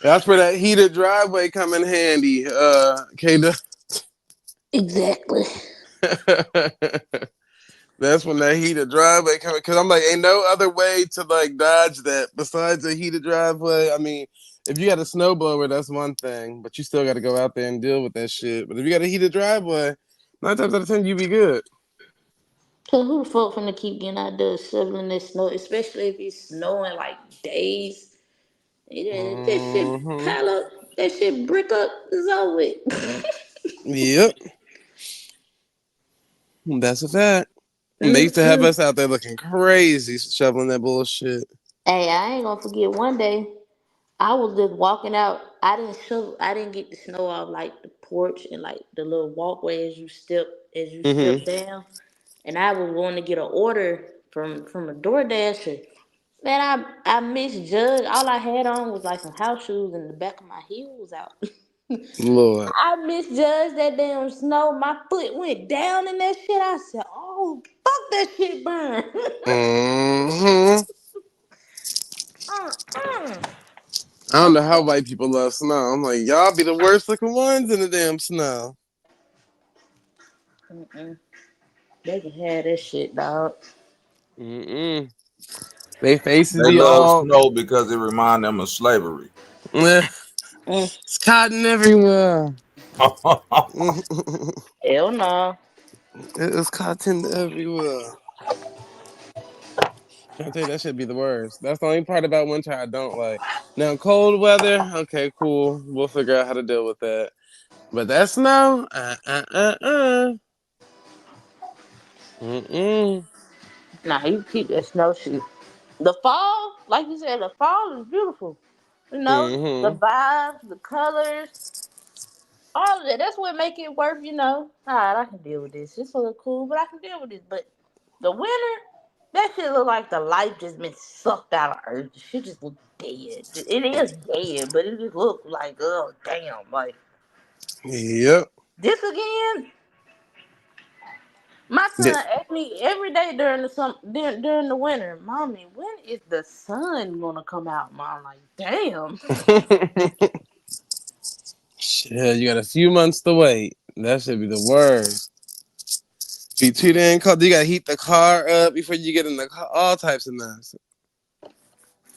That's where that heated driveway come in handy, K. Exactly. That's when that heated driveway coming. Because I'm like, ain't no other way to like dodge that besides a heated driveway. I mean, if you got a snowblower, that's one thing, but you still got to go out there and deal with that shit. But if you got a heated driveway, 9 times out of 10, you be good. So who the fuck finna keep getting out there shoveling this snow, especially if it's snowing like days? That shit Hmm. pile up, that shit brick up, is over with. Yep, that's a fact. They used to have Mm-mm. us out there looking crazy shoveling that bullshit. Hey, I ain't gonna forget one day I was just walking out. I didn't get the snow off like the porch and like the little walkway as you Hmm. step down. And I was going to get an order from a DoorDasher. Man, I misjudged. All I had on was like some house shoes and the back of my heel was out. Lord. I misjudged that damn snow. My foot went down in that shit. I said, "Oh, fuck that shit burn." Hmm. Mm-mm. I don't know how white people love snow. I'm like, y'all be the worst looking ones in the damn snow. Mm-mm. They can have that shit, dog. Mm-mm. They faces They be love all, snow because it reminds them of slavery. eh, Mm. it's cotton everywhere. Hell no. It's cotton everywhere. I tell you, that should be the worst. That's the only part about winter I don't like. Now, cold weather, okay, cool. We'll figure out how to deal with that. But that snow, mm-mm. Nah, you keep that snowshoe. The fall, like you said, the fall is beautiful. You know, the Mm-hmm. vibes, the colors, all of that. That's what make it worth, all right, I can deal with this. This look cool, but I can deal with this. But the winter, that shit look like the life just been sucked out of earth. The shit just look dead. It is dead, but it just look like, oh, damn. Like, Yep. this again? My son asked me every day during the winter, "Mommy, when is the sun gonna come out?" Mom, like, damn. Shit, you got a few months to wait. That should be the worst. Be too damn cold. You gotta heat the car up before you get in the car. All types of mess.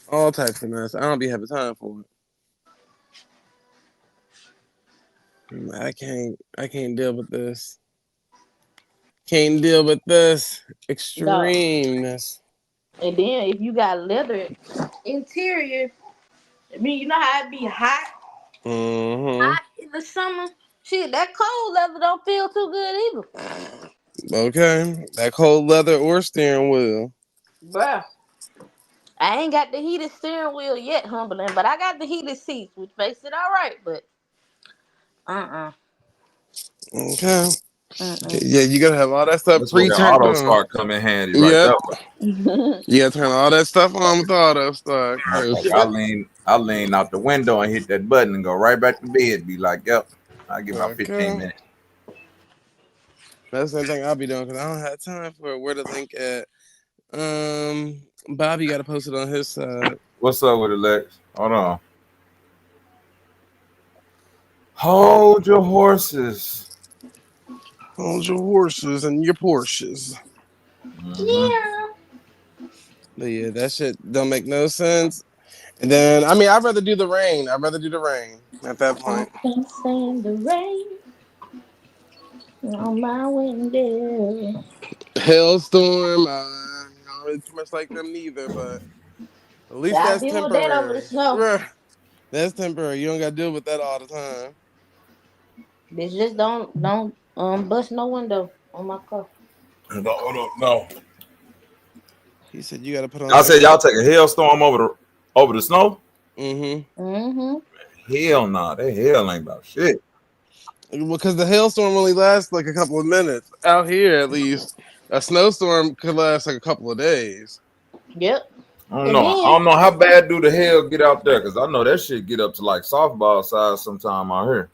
All types of mess. I don't be having time for it. I can't deal with this. Can't deal with this Dog. extremeness. And then if you got leather interior, I mean, you know how it be Mm-hmm. hot in the summer. Shit, that cold leather don't feel too good either, Okay. That cold leather or steering wheel. bruh. I ain't got the heated steering wheel yet, humbling, but I got the heated seats, which makes it all right. But uh Okay. uh Yeah, you gotta have all that stuff That's where the pre-turned auto on. start come in handy right Yep. there. uh. You gotta turn all that stuff on with the auto start. Like Cause I lean out the window and hit that button and go right back to bed. Be like, yep, I give about 15 okay. minutes. That's the thing I'll be doing because I don't have time for it. Where to link at? Bobby got to post it on his side. What's up with it, Lex? Hold on. Hold your horses. Hold your horses and your Porsches. Hmm. Yeah. But yeah, that shit don't make no sense. And then, I mean, I'd rather do the rain. I'd rather do the rain at that I point. can stand the rain on my window. Hailstorm, not really too much like them neither, but at least I that's deal with that over the temporary. snow. Bruh, that's temporary. You don't got to deal with that all the time. Bitch, just don't bust no window on my car. No, hold on, no. He said you got to put on Y'all said extra. y'all take a hailstorm over the snow? Mm-hmm. Mm-hmm. Hell nah, that hell ain't about shit. Because the hailstorm only lasts like a couple of minutes. Out here, at least, a snowstorm could last like a couple of days. Yep. I don't And know. I then don't know how bad do the hail get out there, cause I know that shit get up to like softball size sometime out here.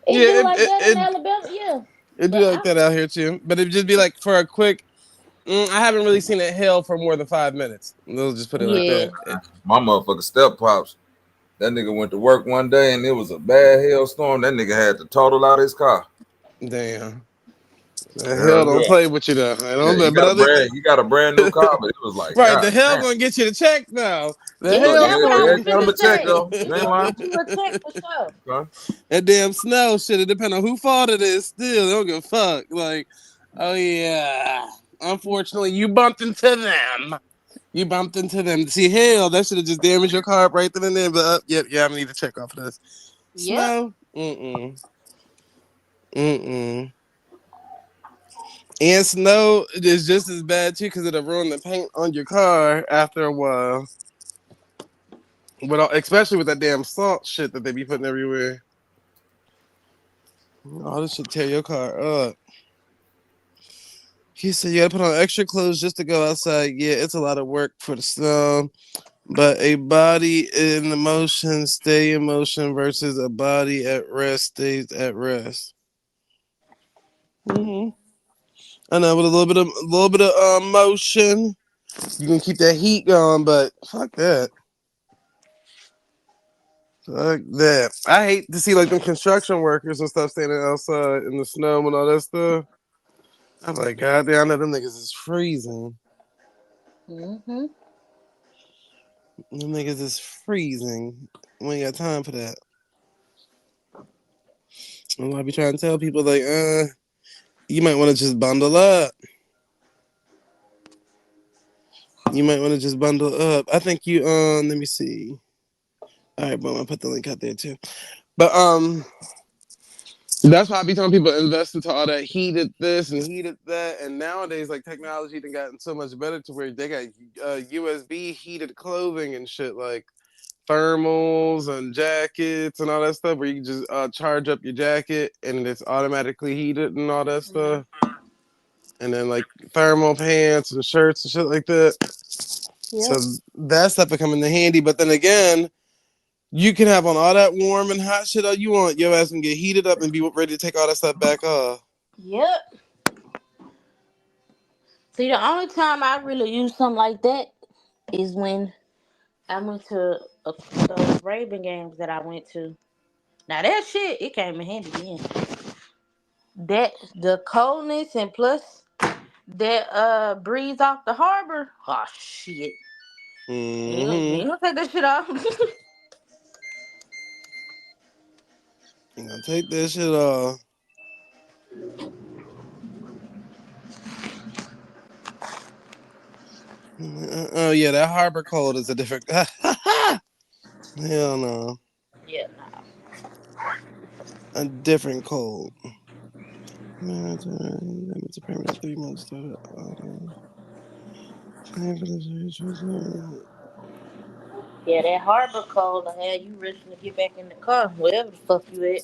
it do Yeah, like that in Alabama, yeah. it do But like that out here too. But it'd just be like for a quick. I haven't really seen it hail for more than 5 minutes. They'll just put it like yeah. that. My motherfucker step pops. That nigga went to work one day and it was a bad hailstorm. That nigga had to total out his car. Damn. The Hell hell don't yeah. Yeah. play with you though. I Yeah, don't but other you got a brand new car, but it was like, right, the God hell damn. gonna get you the check now. The Look, That's hell's what yeah, I gonna yeah, was got him finna a check say. though. It You ain't gonna lying. get you a check for sure. Okay. that damn snow shit. It depends on who fault it is. Still, they don't give a fuck. Like, oh yeah. Unfortunately, you bumped into them. You bumped into them. See, hell, that should have just damaged your car right then and there. But yep, yeah, I need to check off of this. Yep. Snow, mm. And snow is just as bad too because it'll ruin the paint on your car after a while. But especially with that damn salt shit that they be putting everywhere. All this shit tear your car up. He said you gotta put on extra clothes just to go outside. Yeah, it's a lot of work for the snow. But a body in motion stay in motion versus a body at rest stays at rest. Hmm. I know, with a little bit of motion, you can keep that heat going. But fuck that. Fuck that. I hate to see like them construction workers and stuff standing outside in the snow and all that stuff. I'm like, God damn, I know them niggas is freezing. Mm-hmm. Them niggas is freezing. We ain't got time for that. And I be trying to tell people like, you might want to just bundle up. You might want to just bundle up. I think you let me see. All right, boom, I put the link out there too. But that's why I be telling people invest into all that heated this and heated that. And nowadays, like technology done gotten so much better to where they got USB heated clothing and shit like thermals and jackets and all that stuff where you can just charge up your jacket and it's automatically heated and all that Mm-hmm. stuff. And then like thermal pants and shirts and shit like that. So Yep. that stuff will come in handy. But then again, you can have on all that warm and hot shit all you want. Your ass can get heated up and be ready to take all that stuff back off. Yep. See, the only time I really use something like that is when I went to those Raven games that I went to. Now that shit, it came in handy then. That the coldness and plus that breeze off the harbor. Oh shit. You Mm-hmm. ain't gonna take that shit off. You gonna take that shit off. Oh yeah, that harbor cold is a different. Hell no, Yeah, nah. a different cold. It's a permanent 3 months. Yeah, that harbor cold I had you rushing to get back in the car, wherever the fuck you at.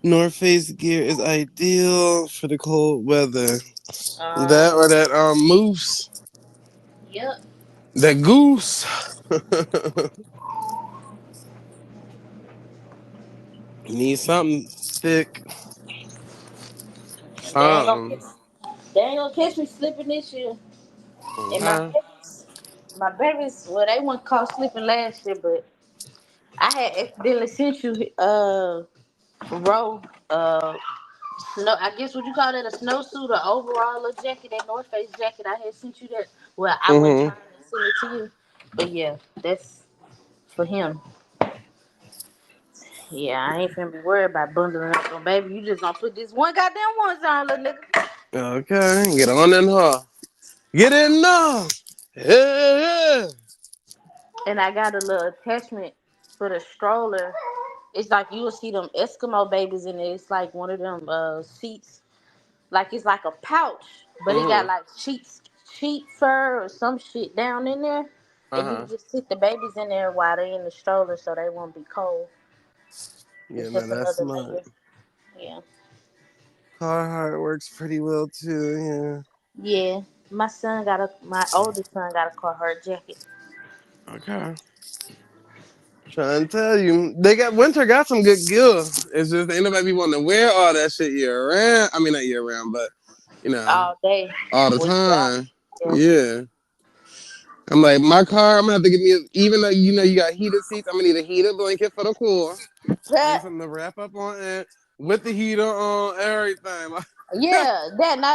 North Face gear is ideal for the cold weather. That Uh or that moose, yep. that goose. Need something thick, They ain't gonna something. catch they ain't gonna catch me slipping this year. And Okay. my babies, well, they weren't caught slipping last year, but I had accidentally sent you robe snow. I guess what you call that, a snowsuit or overall or jacket, that North Face jacket. I had sent you that. Well, I wasn't Mm-hmm. trying to send it to you, but yeah, that's for him. Yeah, I ain't finna be worried about bundling up on baby. You just gonna put this one goddamn ones on, little nigga. Okay. Get on in, huh? Get in now. Yeah. And I got a little attachment for the stroller. It's like you will see them Eskimo babies in it. It's like one of them seats. Like it's like a pouch, but it got Mm-hmm. like sheet fur or some shit down in there. Uh And you can huh. just sit the babies in there while they in the stroller so they won't be cold. Yeah, It's no, just that's another smart. layer. Yeah. Carhartt works pretty well too. Yeah. My oldest son got a Carhartt jacket. Yeah. Okay. Trying to tell you, winter got some good gear. It's just ain't nobody be wanting to wear all that shit year round. I mean, not year round, but you know, All day. all the Well, yeah. time. Yeah. Yeah. I'm like, my car, I'm gonna have to give me, even though you know you got heated seats, I'm gonna need a heated blanket for the core. I need That something to wrap up on it with the heater on, everything. yeah,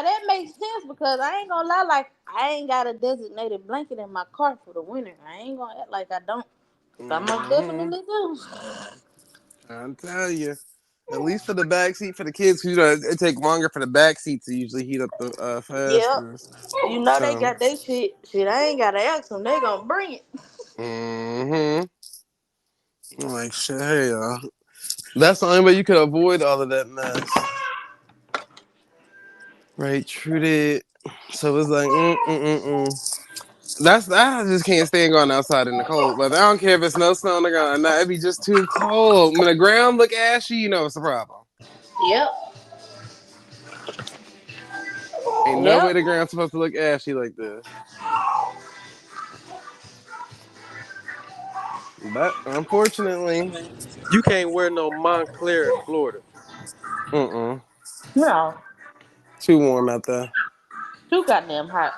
that makes sense because I ain't gonna lie, like I ain't got a designated blanket in my car for the winter. I ain't gonna act like I don't, cause I most Hmm. definitely do. I'll tell you. At least for the back seat for the kids, 'cause, you know, it take longer for the back seat to usually heat up the Yep. fastest. You know they So, got they shit. Shit, I ain't gotta ask them. They gonna bring it. hmm, I'm like, shit, hey, y'all. That's the only way you could avoid all of that mess. Right, true that. So it's like, That's I just can't stand going outside in the cold. But I don't care if it's snow on the ground or not. It'd be just too cold. When the ground look ashy, you know it's a problem. Yep. Ain't no way Yep. the ground's supposed to look ashy like this. But unfortunately, You can't wear no Montclair in Florida. mm-mm. No. Too warm out there. Too goddamn hot.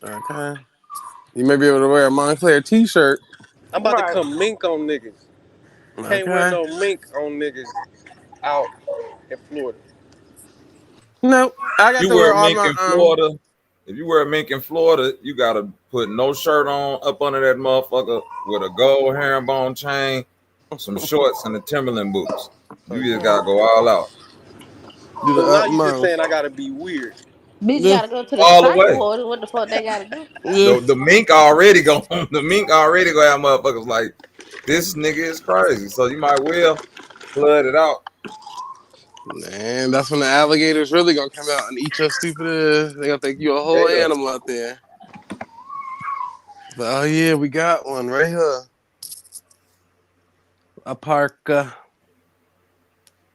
Okay. You may be able to wear a Montclair t-shirt. I'm about to Right. come mink on niggas. Can't wear Okay. no mink on niggas out in Florida. Nope. I got You to wear wear a all mink my in Florida. If you wear a mink in Florida, you gotta put no shirt on up under that motherfucker with a gold herringbone chain, some shorts, and the Timberland boots. Oh You just yeah. mm, gotta go all out, do the So now you just saying utmost. I gotta be weird. Bitch Yeah. gotta go to the all the psych way. ward. What the fuck they gotta do? Yeah. The mink already go. The mink already go have motherfuckers like this nigga is crazy. So you might well flood it out. Man, that's when the alligators really gonna come out and eat your stupid ass. They gonna think you a whole Yeah. animal out there. But oh yeah, we got one right here. A parka.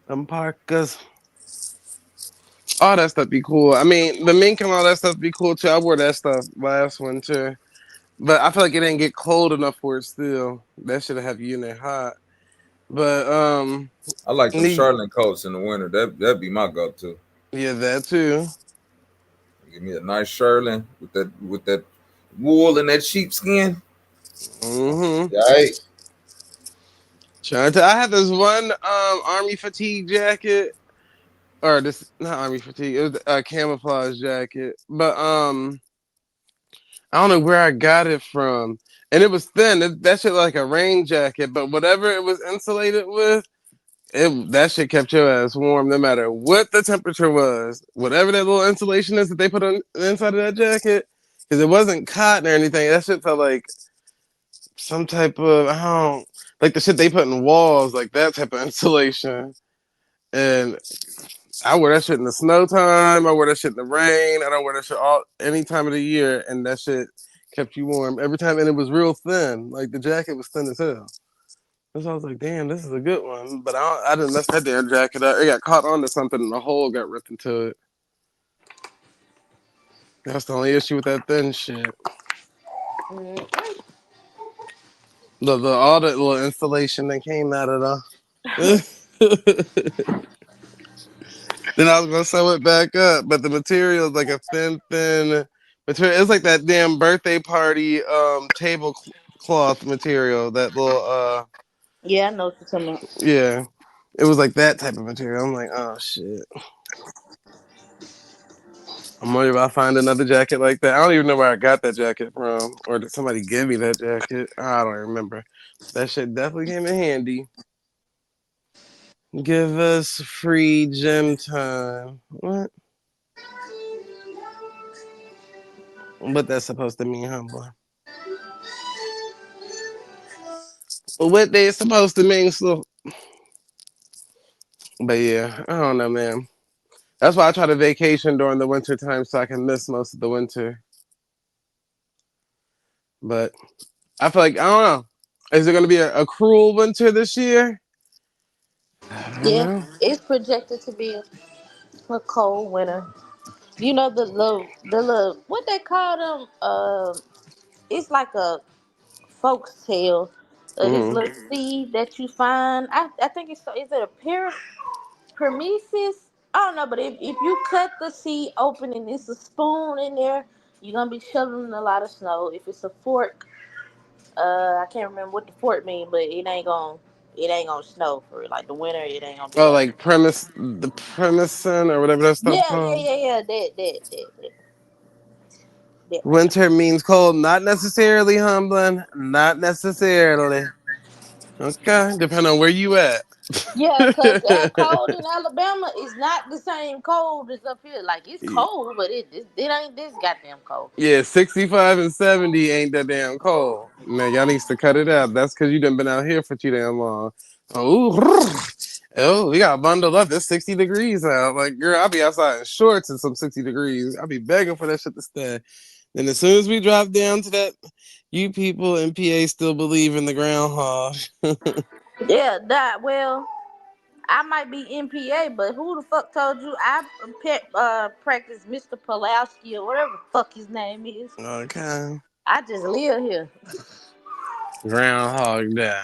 Them parkas. All that stuff be cool. I mean, the mink and all that stuff be cool too. I wore that stuff last winter. But I feel like it didn't get cold enough for it still. That should have you in there hot. But I like them need Charlotte coats in the winter. That'd be my go-to. yeah, that too. Give me a nice Sherlin with that wool and that sheepskin. Mm-hmm. Right. Trying to I had this one army fatigue jacket. Or this not army fatigue, it was a camouflage jacket. But I don't know where I got it from. And it was thin. That shit like a rain jacket, but whatever it was insulated with, that shit kept your ass warm no matter what the temperature was. Whatever that little insulation is that they put on the inside of that jacket, because it wasn't cotton or anything. That shit felt like some type of I don't like the shit they put in walls, like that type of insulation. And I wear that shit in the snow time. I wear that shit in the rain. I don't wear that shit all any time of the year, and that shit kept you warm every time. And it was real thin. Like the jacket was thin as hell. So I was like, damn, this is a good one. But I didn't mess that damn jacket up. It got caught onto something and the hole got ripped into it. That's the only issue with that thin shit. Mm. The all that little insulation that came out of the then I was gonna sew it back up, but the material is like a thin material. It's like that damn birthday party tablecloth material. That little Yeah, I know what you're talking about. yeah. It was like that type of material. I'm like, oh shit. I'm wondering if I find another jacket like that. I don't even know where I got that jacket from, or did somebody give me that jacket? I don't remember. That shit definitely came in handy. Give us free gym time. What? What that's supposed to mean, humble? What they supposed to mean, so. But yeah, I don't know, man. That's why I try to vacation during the winter time so I can miss most of the winter. But I feel like I don't know. Is it going to be a cruel winter this year? I don't Yeah, know. it's projected to be a cold winter. You know the little what they call them? It's like a folk's tale of this Hmm. little seed that you find. I think is it a Prometheus? I don't know, but if you cut the seed open and it's a spoon in there, You're gonna be shoveling a lot of snow. If it's a fork, I can't remember what the fort mean, but it ain't gonna snow for like the winter. It ain't gonna be Oh, that. like the premisin or whatever that stuff Yeah, yeah, called. yeah, yeah. That right there. Winter means cold, not necessarily humbling, not necessarily. Okay, depending on where you at. Yeah, cause that cold in Alabama is not the same cold as up here. Like it's cold, but it ain't this goddamn cold. Yeah, 65 and 70 ain't that damn cold. Man, y'all needs to cut it out. That's because you done been out here for too damn long. Oh, oh, we got bundled up. It's 60 degrees out. Like, girl, I'll be outside in shorts and some 60 degrees. I'll be begging for that shit to stay. Then as soon as we drop down to that, you people in PA still believe in the groundhog. Yeah, that well, I might be NPA, but who the fuck told you I practice Mr. Pulowski or whatever the fuck his name is? Okay. I just live here. Groundhog Day.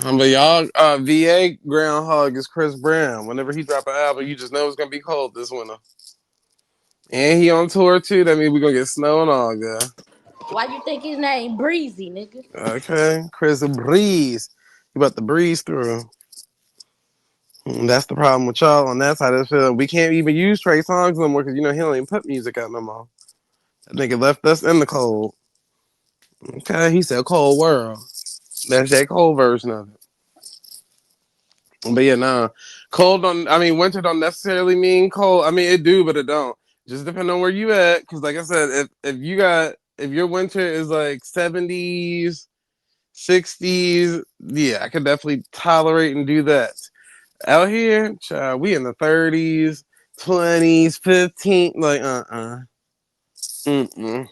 But y'all, VA Groundhog is Chris Brown. Whenever he drop an album, you just know it's gonna be cold this winter. And he on tour too. That means we're gonna get snow and all, girl. Why you think his name Breezy, nigga? Okay, Chris Breeze. You about to breeze through. That's the problem with y'all on that side of the field. We can't even use Trey songs no more because he don't even put music out no more. That nigga left us in the cold. Okay, he said cold world. That's that cold version of it. But yeah, nah. Cold don't I mean winter don't necessarily mean cold. I mean it do, but it don't. Just depending on where you at. Cause like I said, if your winter is like 70s, 60s, yeah, I could definitely tolerate and do that. Out here, child, we in the 30s, 20s, 15, like Mm-mm.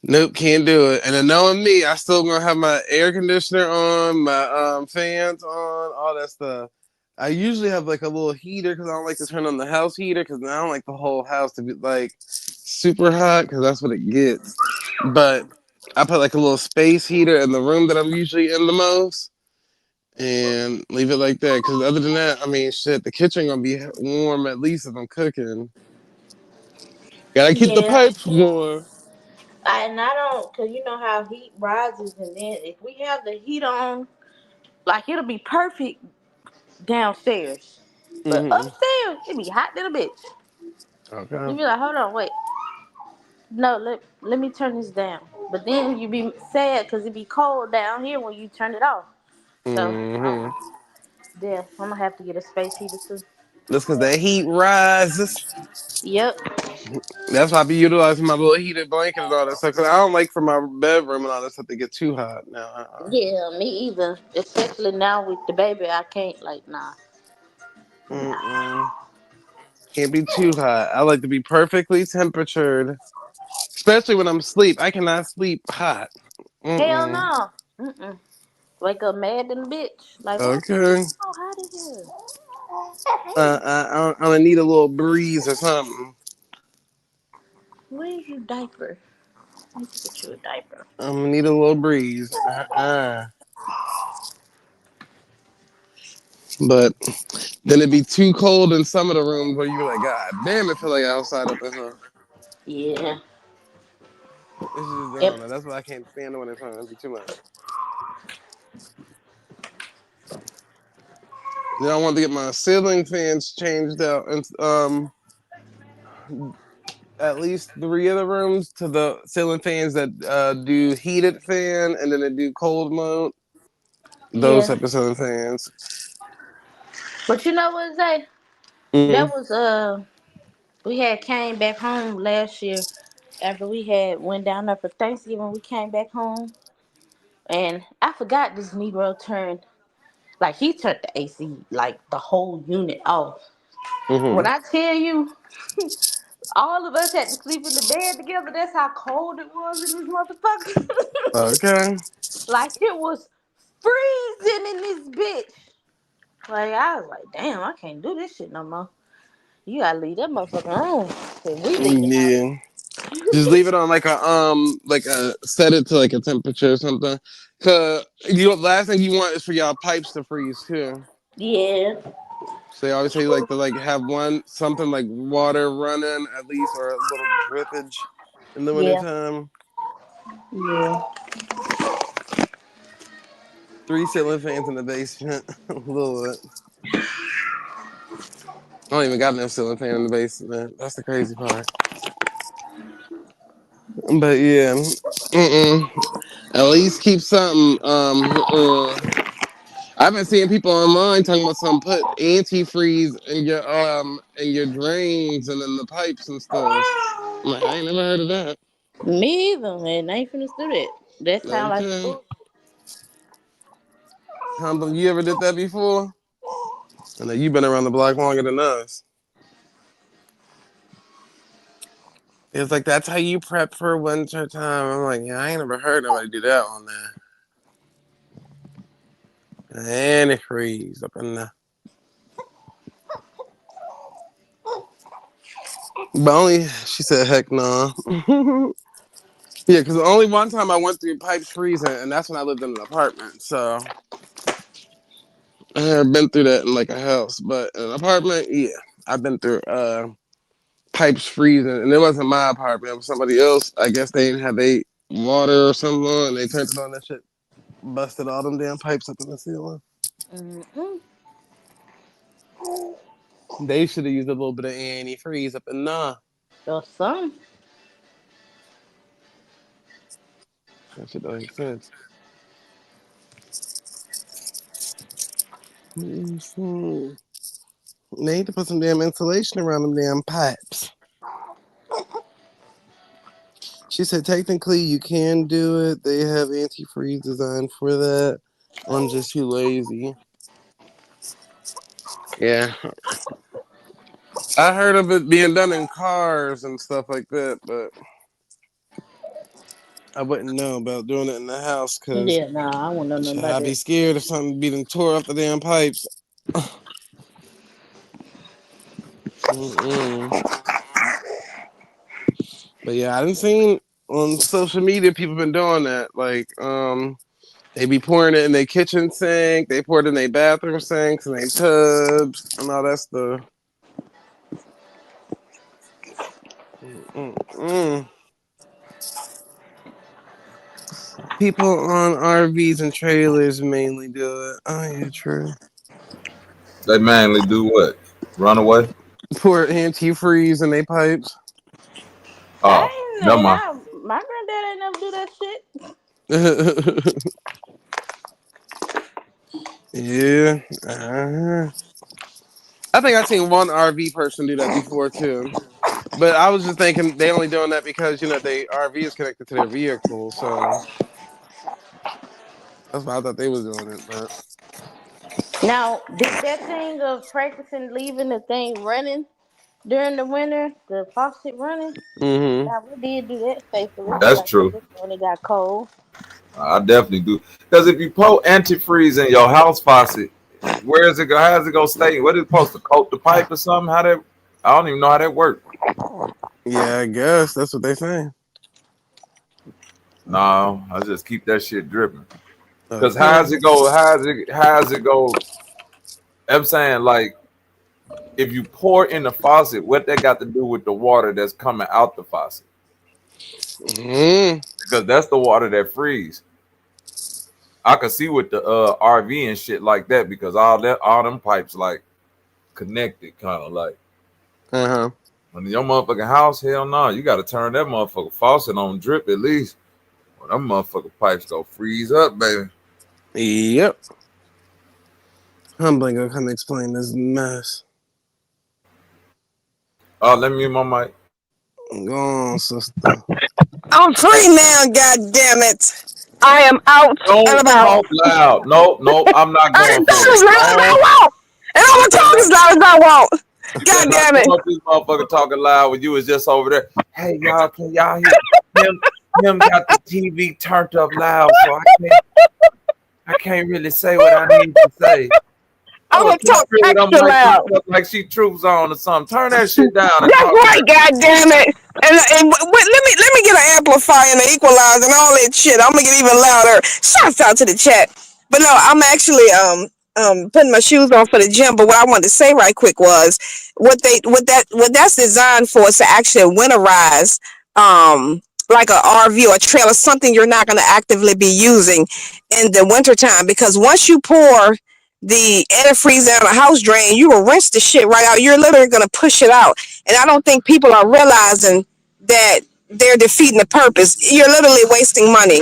Nope, can't do it. And then knowing me, I still gonna have my air conditioner on, my fans on, all that stuff. I usually have like a little heater because I don't like to turn on the house heater because I don't like the whole house to be like super hot because that's what it gets. But I put like a little space heater in the room that I'm usually in the most and leave it like that. Because other than that, I mean, shit, the kitchen gonna be warm at least if I'm cooking. Gotta keep the Yeah. pipes warm. And I don't, cause you know how heat rises, and then if we have the heat on, like it'll be perfect downstairs, but Hmm. upstairs it be hot than a bitch. You Okay. be like, hold on, wait, no, let me turn this down. But then you be sad because it be cold down here when you turn it off. So Hmm. yeah, I'm gonna have to get a space heater too. That's because that heat rises. Yep. That's why I be utilizing my little heated blanket and all that stuff. Cause I don't like for my bedroom and all that stuff to get too hot. Now, Yeah, me either. Especially now with the baby, I can't like nah. mm-mm. Can't be too hot. I like to be perfectly temperatured, especially when I'm asleep. I cannot sleep hot. Hell Mm-mm. no. Mm-mm. Wake up mad than a bitch. Like why is it Okay. so hot in here? I'm gonna need a little breeze or something. Where's your diaper? Let me get you a diaper. I'm gonna need a little breeze. But then it'd be too cold in some of the rooms where you're like, God damn, it feel like outside up in here. Yeah. It's just Yep. down there. That's why I can't stand it when it's on. It'd be too much. Then I want to get my ceiling fans changed out and at least three of the rooms to the ceiling fans that do heated fan and then they do cold mode. Those Yeah. type of ceiling fans. But you know what, Zay? That Mm-hmm. was we had came back home last year after we had went down there for Thanksgiving. We came back home and I forgot this Negro turned like he turned the AC like the whole unit off. When Mm-hmm. I tell you all of us had to sleep in the bed together, that's how cold it was in this motherfucker. Okay. Like it was freezing in this bitch. Like I was like, damn, I can't do this shit no more. You gotta leave that motherfucker on. Cause we leaving out. Yeah. Just leave it on like a set it to like a temperature or something. Cause last thing you want is for y'all pipes to freeze too. Yeah. So they always say like to like have one something like water running at least or a little drippage in the Yeah, wintertime. yeah. 3 ceiling fans in the basement. A little bit. I don't even got no ceiling fan in the basement. That's the crazy part. But yeah, at least keep something. I've been seeing people online talking about some put antifreeze in your drains and in the pipes and stuff. I'm like, I ain't never heard of that. Me either, man. I ain't finna do that. That sound like some Okay. bull. Humble, you ever did that before? I know you've been around the block longer than us. It's like that's how you prep for winter time. I'm like, yeah, I ain't never heard nobody do that on there. Antifreeze up in there. But only she said, heck no. Yeah, because only one time I went through pipes freezing, and that's when I lived in an apartment. So I have been through that in like a house, but in an apartment, yeah, I've been through pipes freezing, and it wasn't my apartment; it was somebody else. I guess they didn't have a water or something on, and they turned it on. That shit busted all them damn pipes up in the ceiling. Mm-hmm. They should have used a little bit of antifreeze up in nah. Or some. That shit don't make sense. Mhm. They need to put some damn insulation around them damn pipes. She said technically you can do it. They have antifreeze designed for that. I'm just too lazy. Yeah. I heard of it being done in cars and stuff like that, but I wouldn't know about doing it in the house because Yeah, nah, I won't know nothing about I'd be that. scared if something being tore up the damn pipes. Mm-mm. But yeah, I didn't seen on social media people been doing that. Like, they be pouring it in their kitchen sink, they pour it in their bathroom sinks and their tubs and all that stuff. Mm-mm. People on RVs and trailers mainly do it. Oh yeah, true. They mainly do what? Run away? Pour antifreeze in their pipes. Oh, never mind. My granddad ain't never do that shit. Yeah. I think I've seen one RV person do that before too. But I was just thinking they only doing that because they RV is connected to their vehicle, so that's why I thought they was doing it. But Now, did that thing of practicing leaving the thing running during the winter, the faucet running? hmm Now, we did do that faithfully. That's Like, true. when it got cold. I definitely do. Because if you pour antifreeze in your house faucet, where is it go? How does it go stay? What is it supposed to coat the pipe or something? How that? I don't even know how that works. yeah, I guess that's what they say. No, I just keep that shit dripping. Because Okay. how's it go? How's it go? I'm saying like if you pour in the faucet, what that got to do with the water that's coming out the faucet? hmm Because that's the water that freeze. I could see with the RV and shit like that because all them pipes like connected, kind of like Uh-huh. when your motherfucking house, hell no, you got to turn that motherfucking faucet on drip at least. Or them motherfucking pipes go freeze up, baby. Yep. I'm gonna come explain this mess. Oh, let me mute my mic. Go on, sister. I'm free now, god damn it. I am out and Don't about. talk loud. No, no, I'm not I going can for talk it. as loud as I No, want. And I'm you gonna better talk not. as loud as I want. You God better not damn it. come up this motherfucker talking loud when you was just over there. Hey y'all, can y'all hear him? Him got the TV turned up loud, so I can't really say what I need to say. I'm Oh, gonna talk Catherine with them extra mic loud. fucked up like she troops on or something. Turn that shit down and That's talk right, real. god damn it. And let me get an amplifier and an equalizer and all that shit. I'm gonna get even louder. Shouts out to the chat. But no, I'm actually putting my shoes on for the gym. But what I wanted to say right quick was what that's designed for is to actually winterize like a RV or a trailer, something you're not going to actively be using in the wintertime, because once you pour the antifreeze down a house drain, you will rinse the shit right out. You're literally going to push it out. And I don't think people are realizing that they're defeating the purpose. You're literally wasting money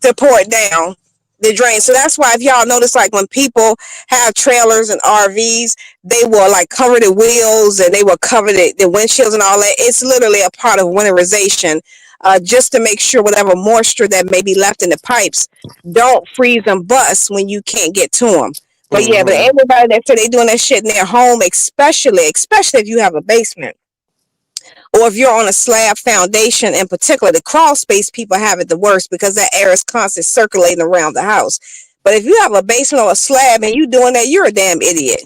to pour it down the drain. So that's why, if y'all notice, like when people have trailers and RVs, they will like cover the wheels and they will cover the windshields and all that. It's literally a part of winterization, just to make sure whatever moisture that may be left in the pipes don't freeze and bust when you can't get to them. But yeah, but Mm-hmm. everybody that say they doing that shit in their home, especially if you have a basement, or if you're on a slab foundation, in particular, the crawl space people have it the worst because that air is constantly circulating around the house. But if you have a basement or a slab and you doing that, you're a damn idiot.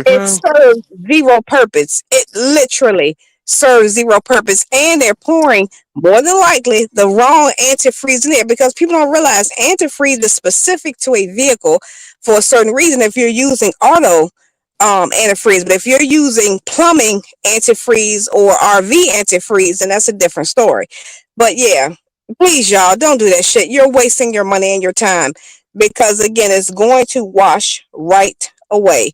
It Okay. serves zero purpose. It literally serves zero purpose. And they're pouring, more than likely, the wrong antifreeze in there, because people don't realize antifreeze is specific to a vehicle for a certain reason if you're using auto antifreeze. But if you're using plumbing antifreeze or RV antifreeze, then that's a different story. But yeah, please, y'all, don't do that shit. You're wasting your money and your time, because again, it's going to wash right away.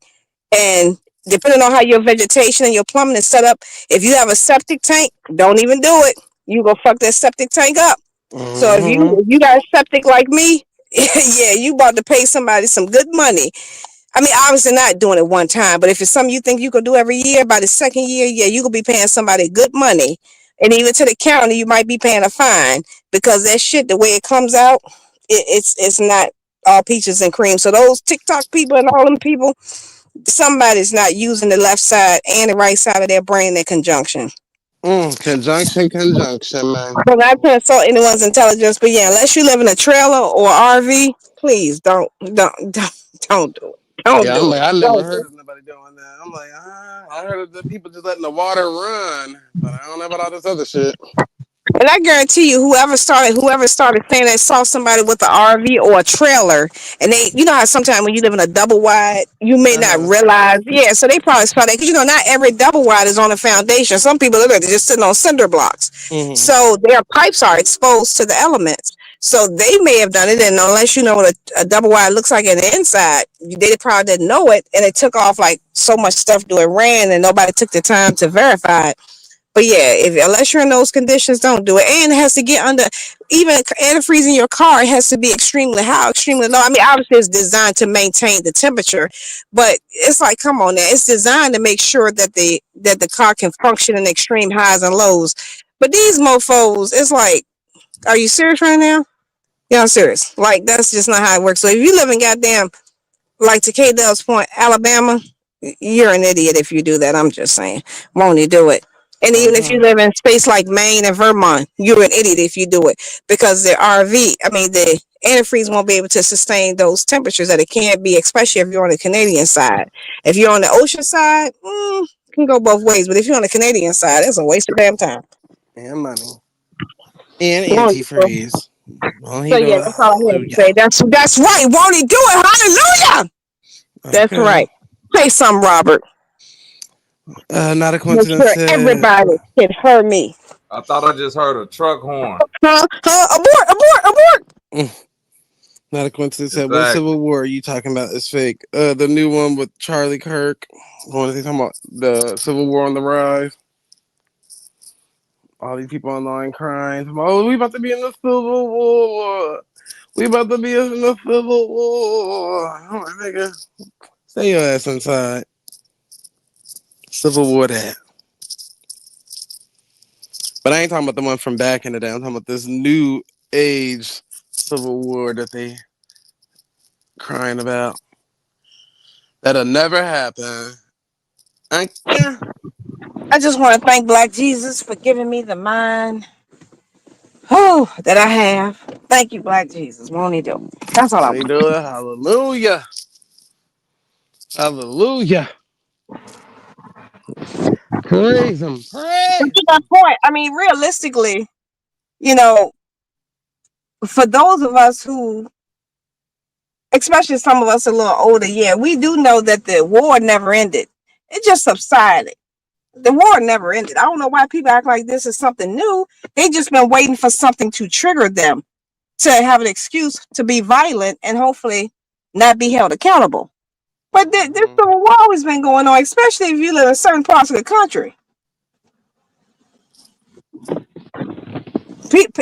And depending on how your vegetation and your plumbing is set up, if you have a septic tank, don't even do it. You go fuck that septic tank up. So if you Mm-hmm. if you got a septic like me, yeah, you about to pay somebody some good money. I mean, obviously not doing it one time, but if it's something you think you could do every year, by the second year, yeah, you could be paying somebody good money. And even to the county, you might be paying a fine, because that shit, the way it comes out, it's not all peaches and cream. So those TikTok people and all them people, somebody's not using the left side and the right side of their brain in conjunction. Conjunction, man. But not to insult anyone's intelligence, but yeah, unless you live in a trailer or RV, please don't do it. Don't Yeah, I'm do like, it. I never Don't do heard of nobody doing that. I'm like, I heard of the people just letting the water run, but I don't know about all this other shit. And I guarantee you, whoever started saying they saw somebody with an RV or a trailer, and they, you know how sometimes when you live in a double wide, you may not Uh-huh. realize, yeah. So they probably saw that, because not every double wide is on a foundation. Some people are just sitting on cinder blocks, Mm-hmm. so their pipes are exposed to the elements. So they may have done it, and unless you know what a double wide looks like in the inside, they probably didn't know it, and it took off like so much stuff doing ran, and nobody took the time to verify it. But yeah, if unless you're in those conditions, don't do it. And it has to get under, even antifreeze in your car, it has to be extremely high, extremely low. I mean, obviously it's designed to maintain the temperature, but it's like, come on now, it's designed to make sure that the car can function in extreme highs and lows. But these mofos, it's like, are you serious right now? Yeah, I'm serious. Like, that's just not how it works. So if you live in goddamn, like to K Dub's point, Alabama, you're an idiot if you do that. I'm just saying. Won't you do it? And even if you Okay. live in space like Maine and Vermont, you're an idiot if you do it, because the RV, I mean, the antifreeze won't be able to sustain those temperatures that it can't be, especially if you're on the Canadian side. If you're on the ocean side, it can go both ways. But if you're on the Canadian side, it's a waste of damn time. And money. And Won't you? antifreeze. Won't he So do yeah, it? that's all I have to Hallelujah. say. That's right. Won't he do it? Hallelujah. That's Okay. right. Say something, Robert. Not a Make coincidence sure that everybody can hear me. I thought I just heard a truck horn. Huh? Huh? Abort! Abort! Abort! not a coincidence that what Exactly. Civil War are you talking about is fake. The new one with Charlie Kirk. What is he talking about? The Civil War on the rise. All these people online crying. Oh, we about to be in the Civil War. We about to be in the Civil War. I'm like, nigga, stay your ass inside. Civil War that. But I ain't talking about the one from back in the day. I'm talking about this new age Civil War that they crying about. That'll never happen. Yeah. I just want to thank Black Jesus for giving me the mind, that I have. Thank you, Black Jesus. Won't he do? That's all I When he want. do it, hallelujah. Hallelujah. Praise him. But Praise to that him. point, I mean, realistically, you know, for those of us who especially some of us a little older, yeah, we do know that the war never ended. It just subsided. The war never ended. I don't know why people act like this is something new. They just been waiting for something to trigger them to have an excuse to be violent and hopefully not be held accountable. But this Mhm. civil war always been going on, especially if you live in certain parts of the country.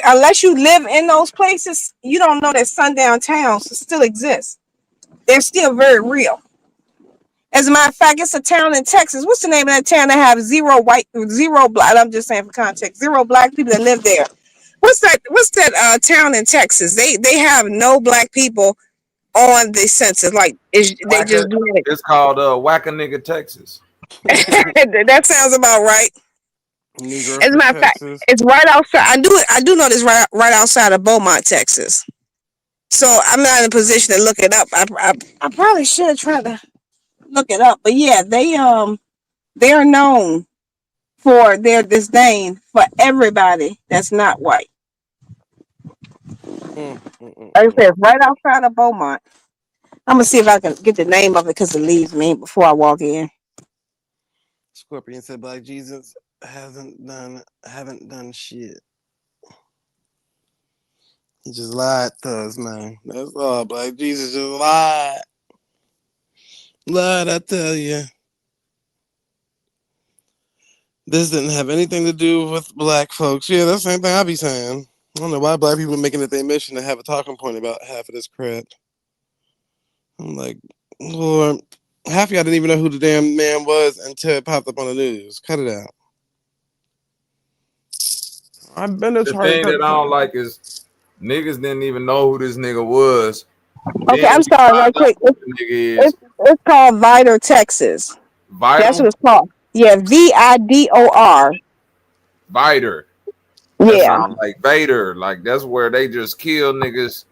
Unless you live in those places, you don't know that sundown towns still exist. They're still very real. As a matter of fact, it's a town in Texas. What's the name of that town that have zero black? I'm just saying for context, zero black people that live there. What's that town in Texas? They have no black people on the census. Like they Whacker. just doing it. It's called Whacker Nigga, Texas. That sounds about right. Negro As a for matter of fact, Texas. it's right outside. I do know this right outside of Beaumont, Texas. So I'm not in a position to look it up. I probably should try to look it up. But yeah, they are known for their disdain for everybody that's not white. Like I Mm. said, it's right outside of Beaumont. I'm gonna see if I can get the name of it because it leaves me before I walk in. Scorpion said Black Jesus haven't done shit. He just lied to us, man. That's all. Black Jesus just lied. Lied, I tell you. This didn't have anything to do with black folks. Yeah, that's the same thing I be saying. I don't know why black people are making it their mission to have a talking point about half of this crap. I'm like, Lord, half of y'all didn't even know who the damn man was until it popped up on the news. Cut it out. I've been to The Charlie thing that Kirk. I don't like is niggas didn't even know who this nigga was. Okay, Then I'm we sorry, found right out quick. who the nigga is. It's called Vidor, Texas. That's what Vital, it's called. Yeah, VIDOR. Viter. That Yeah. sounds like Vader. Like that's where they just kill niggas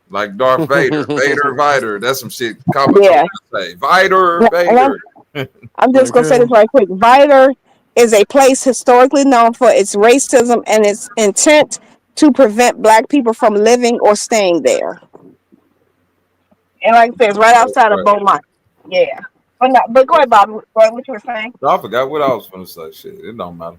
like Darth Vader. Vader, Vader. That's some shit comic Yeah. soldiers say. Vader, And Vader. I'm just gonna say Okay. this right quick. Vidor is a place historically known for its racism and its intent to prevent black people from living or staying there. And like I said, it's right Oh, outside of right. Beaumont. Yeah. But go ahead, Bob. What you were saying? I forgot what I was gonna say. Shit, it don't matter.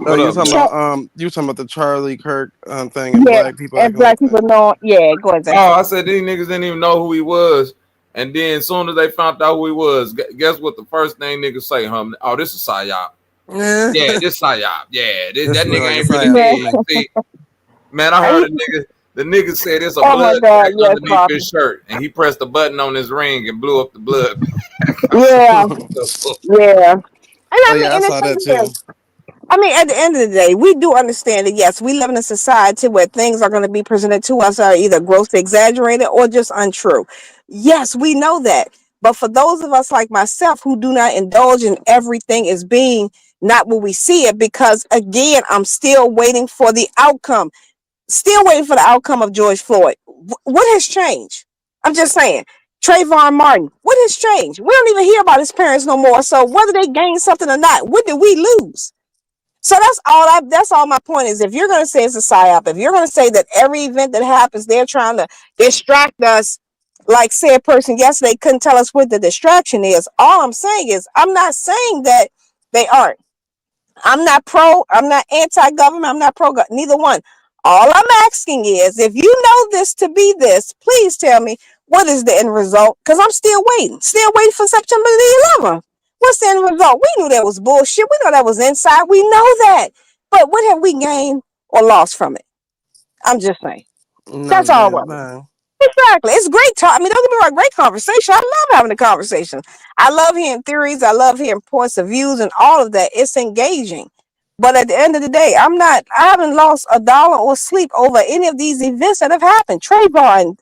Oh, What you up, talking Lou? So, about you talking about the Charlie Kirk thing and yeah, black people and acting black like people that. know. Yeah, go ahead, Zay. Oh, I said these niggas didn't even know who he was. And then as soon as they found out who he was, guess what the first thing niggas say, Oh, this is Psyop. Yeah, this Psyop. Yeah, This that look nigga like a ain't really psyop Yeah. to dead. me. See, man, I heard He- a nigga. The nigga said it's a oh blood my God. track Yes, underneath Bob. his shirt, and he pressed the button on his ring and blew up the blood. I said, Yeah. what the fuck? Yeah. And Oh I mean, yeah, I and the saw that thing too. is, I mean, at the end of the day, we do understand that yes, we live in a society where things are going to be presented to us are either grossly exaggerated or just untrue. Yes, we know that. But for those of us like myself who do not indulge in everything as being not what we see it, because again, I'm still waiting for the outcome. Still waiting for the outcome of George Floyd. What has changed? I'm just saying. Trayvon Martin, what has changed? We don't even hear about his parents no more. So whether they gained something or not, what did we lose? So that's all my point is. If you're gonna say it's a psyop, if you're gonna say that every event that happens, they're trying to distract us, like said person yesterday couldn't tell us what the distraction is. All I'm saying is I'm not saying that they aren't. I'm not pro, I'm not anti-government, I'm not pro, neither one. All I'm asking is if you know this to be this, please tell me what is the end result? Because I'm still waiting for September the 11th. What's the end result? We knew that was bullshit. We know that was inside. We know that. But what have we gained or lost from it? I'm just saying. Not That's a all. damn thing. Exactly. It's great talk. I mean, don't get me wrong, great conversation. I love having a conversation. I love hearing theories. I love hearing points of views and all of that. It's engaging. But at the end of the day, I haven't lost a dollar or sleep over any of these events that have happened. Trayvon,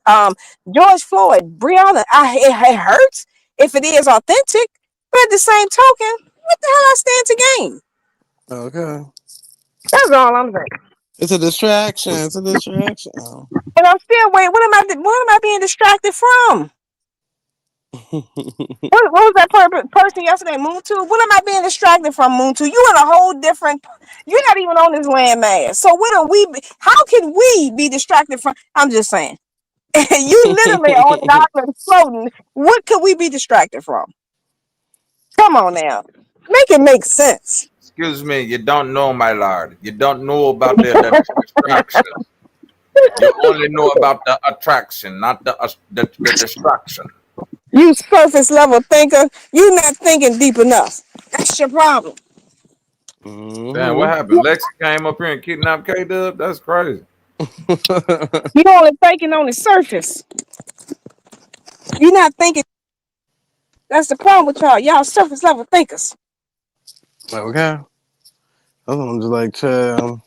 George Floyd, Breonna, it hurts if it is authentic. But at the same token, what the hell I stand to gain? Okay. That's all I'm saying. It's a distraction. It's a distraction. Oh. And I'm still waiting. What am I being distracted from? What was that person yesterday? Moon two. What am I being distracted from? Moon two. You in a whole different. You're not even on this landmass. So what are we? How can we be distracted from? I'm just saying. And you literally on an island floating. What could we be distracted from? Come on now. Make it make sense. Excuse me, you don't know, my lord. You don't know about the distraction. You only know about the attraction, not the distraction. You surface level thinker, you not thinking deep enough. That's your problem. Damn, what Mm-hmm. happened? Lexi came up here and kidnapped K Dub? That's crazy. You only thinking on the surface. You not thinking. That's the problem with y'all. Y'all surface level thinkers. Okay. I'm just like, I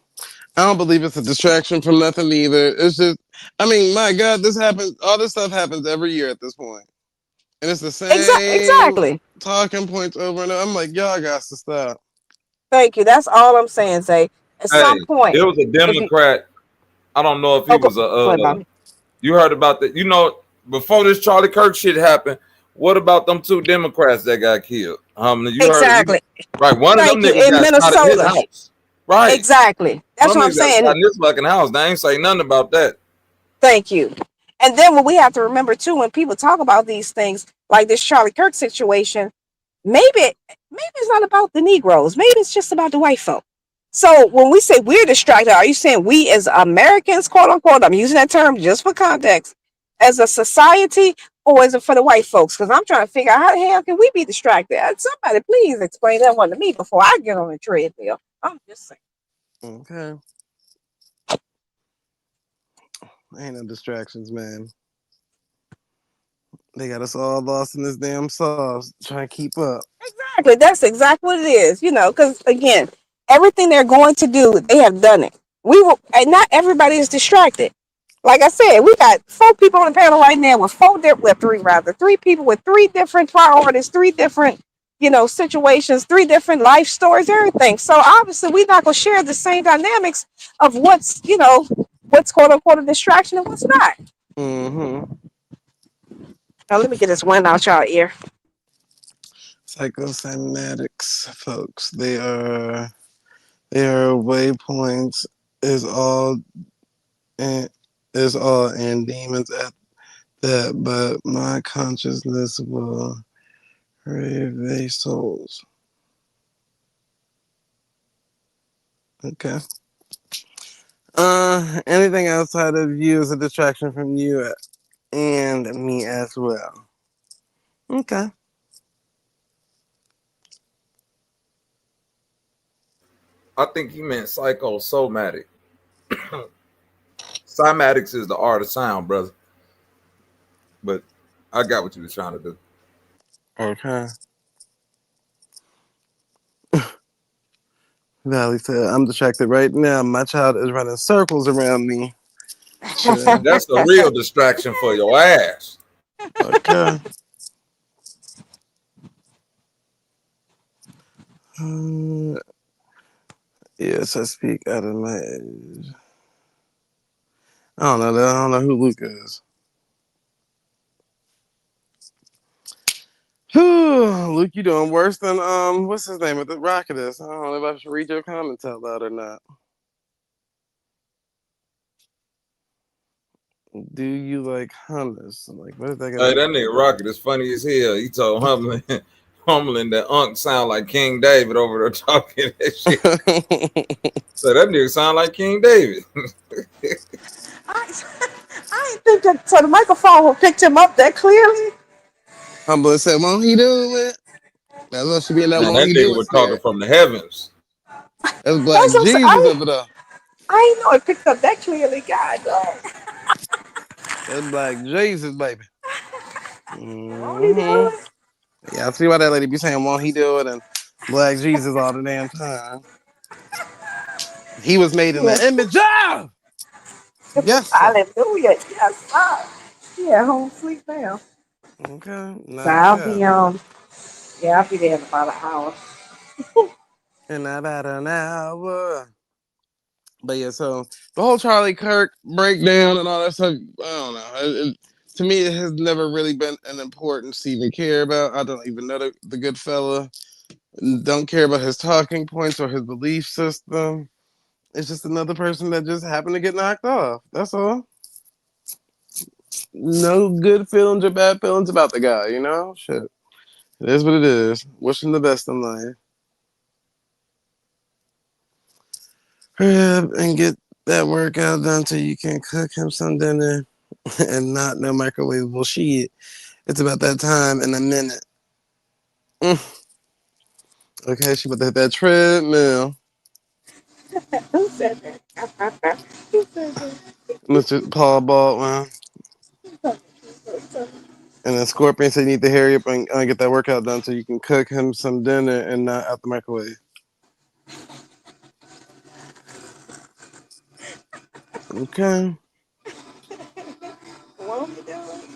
don't believe it's a distraction from nothing either. It's just, I mean, my God, this happens. All this stuff happens every year at this point, and it's the same Exactly. talking points over and over. I'm like, y'all got to stop. Thank you. That's all I'm saying. Say at some Hey, point, there was a if you Democrat. I don't know if he oh, go, was a. go ahead, Bobby. You heard about that? You know, before this Charlie Kirk shit happened, what about them two Democrats that got killed? You heard? Exactly. Right, one of them Thank you. niggas In got shot at his Minnesota. house. Right, Exactly. one That's of what them I'm niggas got shot saying. in his fucking house. They ain't say nothing about that. Thank you. And then what we have to remember too, when people talk about these things, like this Charlie Kirk situation, maybe it's not about the Negroes. Maybe it's just about the white folk. So when we say we're distracted, are you saying we as Americans, quote unquote, I'm using that term just for context, as a society, or is it for the white folks? Because I'm trying to figure out how the hell can we be distracted? Somebody please explain that one to me before I get on the treadmill. I'm just saying. Okay, ain't no distractions, man. They got us all lost in this damn sauce, trying to keep up. Exactly. That's exactly what it is. Because again, everything they're going to do, they have done it. We will, and not everybody is distracted. Like I said, we got 4 people on the panel right now with well, 3 rather, 3 people with 3 different priorities, 3 different, situations, 3 different life stories, everything. So obviously, we're not gonna share the same dynamics of what's quote unquote a distraction and what's not. Mm-hmm. Now let me get this one out y'all ear. Psychosomatics, folks. They are waypoints. Is all and is all and demons at that, but my consciousness will reveal souls. Okay. Anything outside of you is a distraction from you and me as well. Okay. I think he meant psychosomatic. Cymatics is the art of sound, brother. But I got what you was trying to do. Okay. Valley said, I'm distracted right now. My child is running circles around me. Chill. That's a real distraction for your ass. Okay. Uh, yes, I speak out of my age. I don't know. I don't know who Luke is. Luke, you doing worse than what's his name with the Rocketist? I don't know if I should read your comments out loud or not. Do you like hummus? Like, what is that Hey, gonna that nigga Rocket is funny as hell. He told Humlin that Unc sound like King David over there talking that shit. do? So that nigga sound like King David. I, I didn't think that. So the microphone picked him up that clearly. Humble said, "Won't he do it?" That's what should be in that. Man, Won't that he nigga do it? was talking Spirit. from the heavens. That's Black That's what I'm saying. Jesus over there. I didn't know it picked up that clearly. God, dog. That's Black Jesus, baby. Won't he do Hmm. it? Yeah, I see why that lady be saying, "Won't he do it?" and Black Jesus all the damn time. He was made in Yeah. the image of. Yes, sir. Hallelujah. Yes, sir. Yeah, home sleep now. Okay, So not I'll cap. be yeah, I'll be there in about an hour. In about an hour. But yeah, so the whole Charlie Kirk breakdown and all that stuff, I don't know. To me, it has never really been an importance to even care about. I don't even know the good fella. Don't care about his talking points or his belief system. It's just another person that just happened to get knocked off. That's all. No good feelings or bad feelings about the guy, you know? Shit. It is what it is. Wish him the best in life. Hurry up and get that workout done so you can cook him some dinner and not no microwavable shit. It's about that time in a minute. Mm. Okay, she about to hit that treadmill. Who said that? Who said that? Mr. Paul Baldwin. And then Scorpion said you need to hurry up and get that workout done so you can cook him some dinner and not out the microwave. Okay. Won't he do it?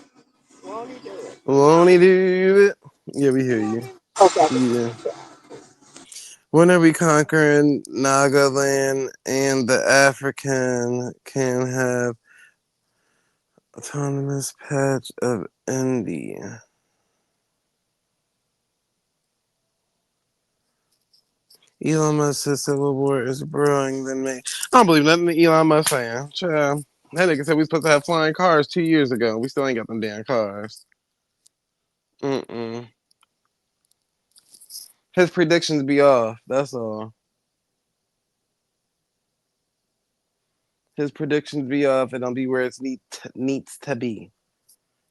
Won't he do it? Won't he do it? Yeah, we hear you. Okay. Yeah. When are we conquering Nagaland and the African can have autonomous patch of India? Elon Musk says civil war is brewing. Then me. I don't believe nothing that Elon Musk saying. Child. That nigga said we supposed to have flying cars 2 years ago. We still ain't got them damn cars. Mm-mm. His predictions be off. That's all. His predictions be off. It don't be where it's needs to be.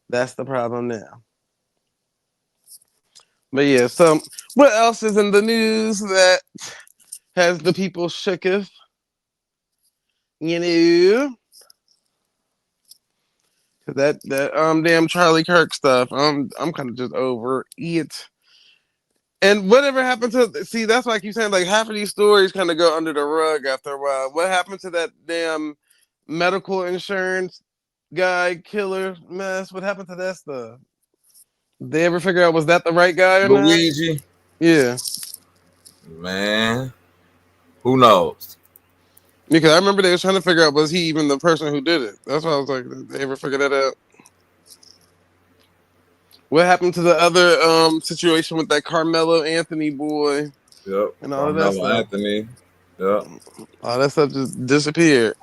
That's the problem now. But yeah, so what else is in the news that has the people shooketh? You know, that damn Charlie Kirk stuff. I'm kind of just over it. And whatever happened to see? That's why I keep saying like half of these stories kind of go under the rug after a while. What happened to that damn medical insurance guy killer mess? What happened to that stuff? Did they ever figure out was that the right guy or not? Luigi, Yeah, man, who knows? because I remember they was trying to figure out was he even the person who did it. That's why I was like, did they ever figure that out? What happened to the other situation with that Carmelo Anthony boy Yep, and all of that Carmelo stuff? Anthony. Yep. All that stuff just disappeared.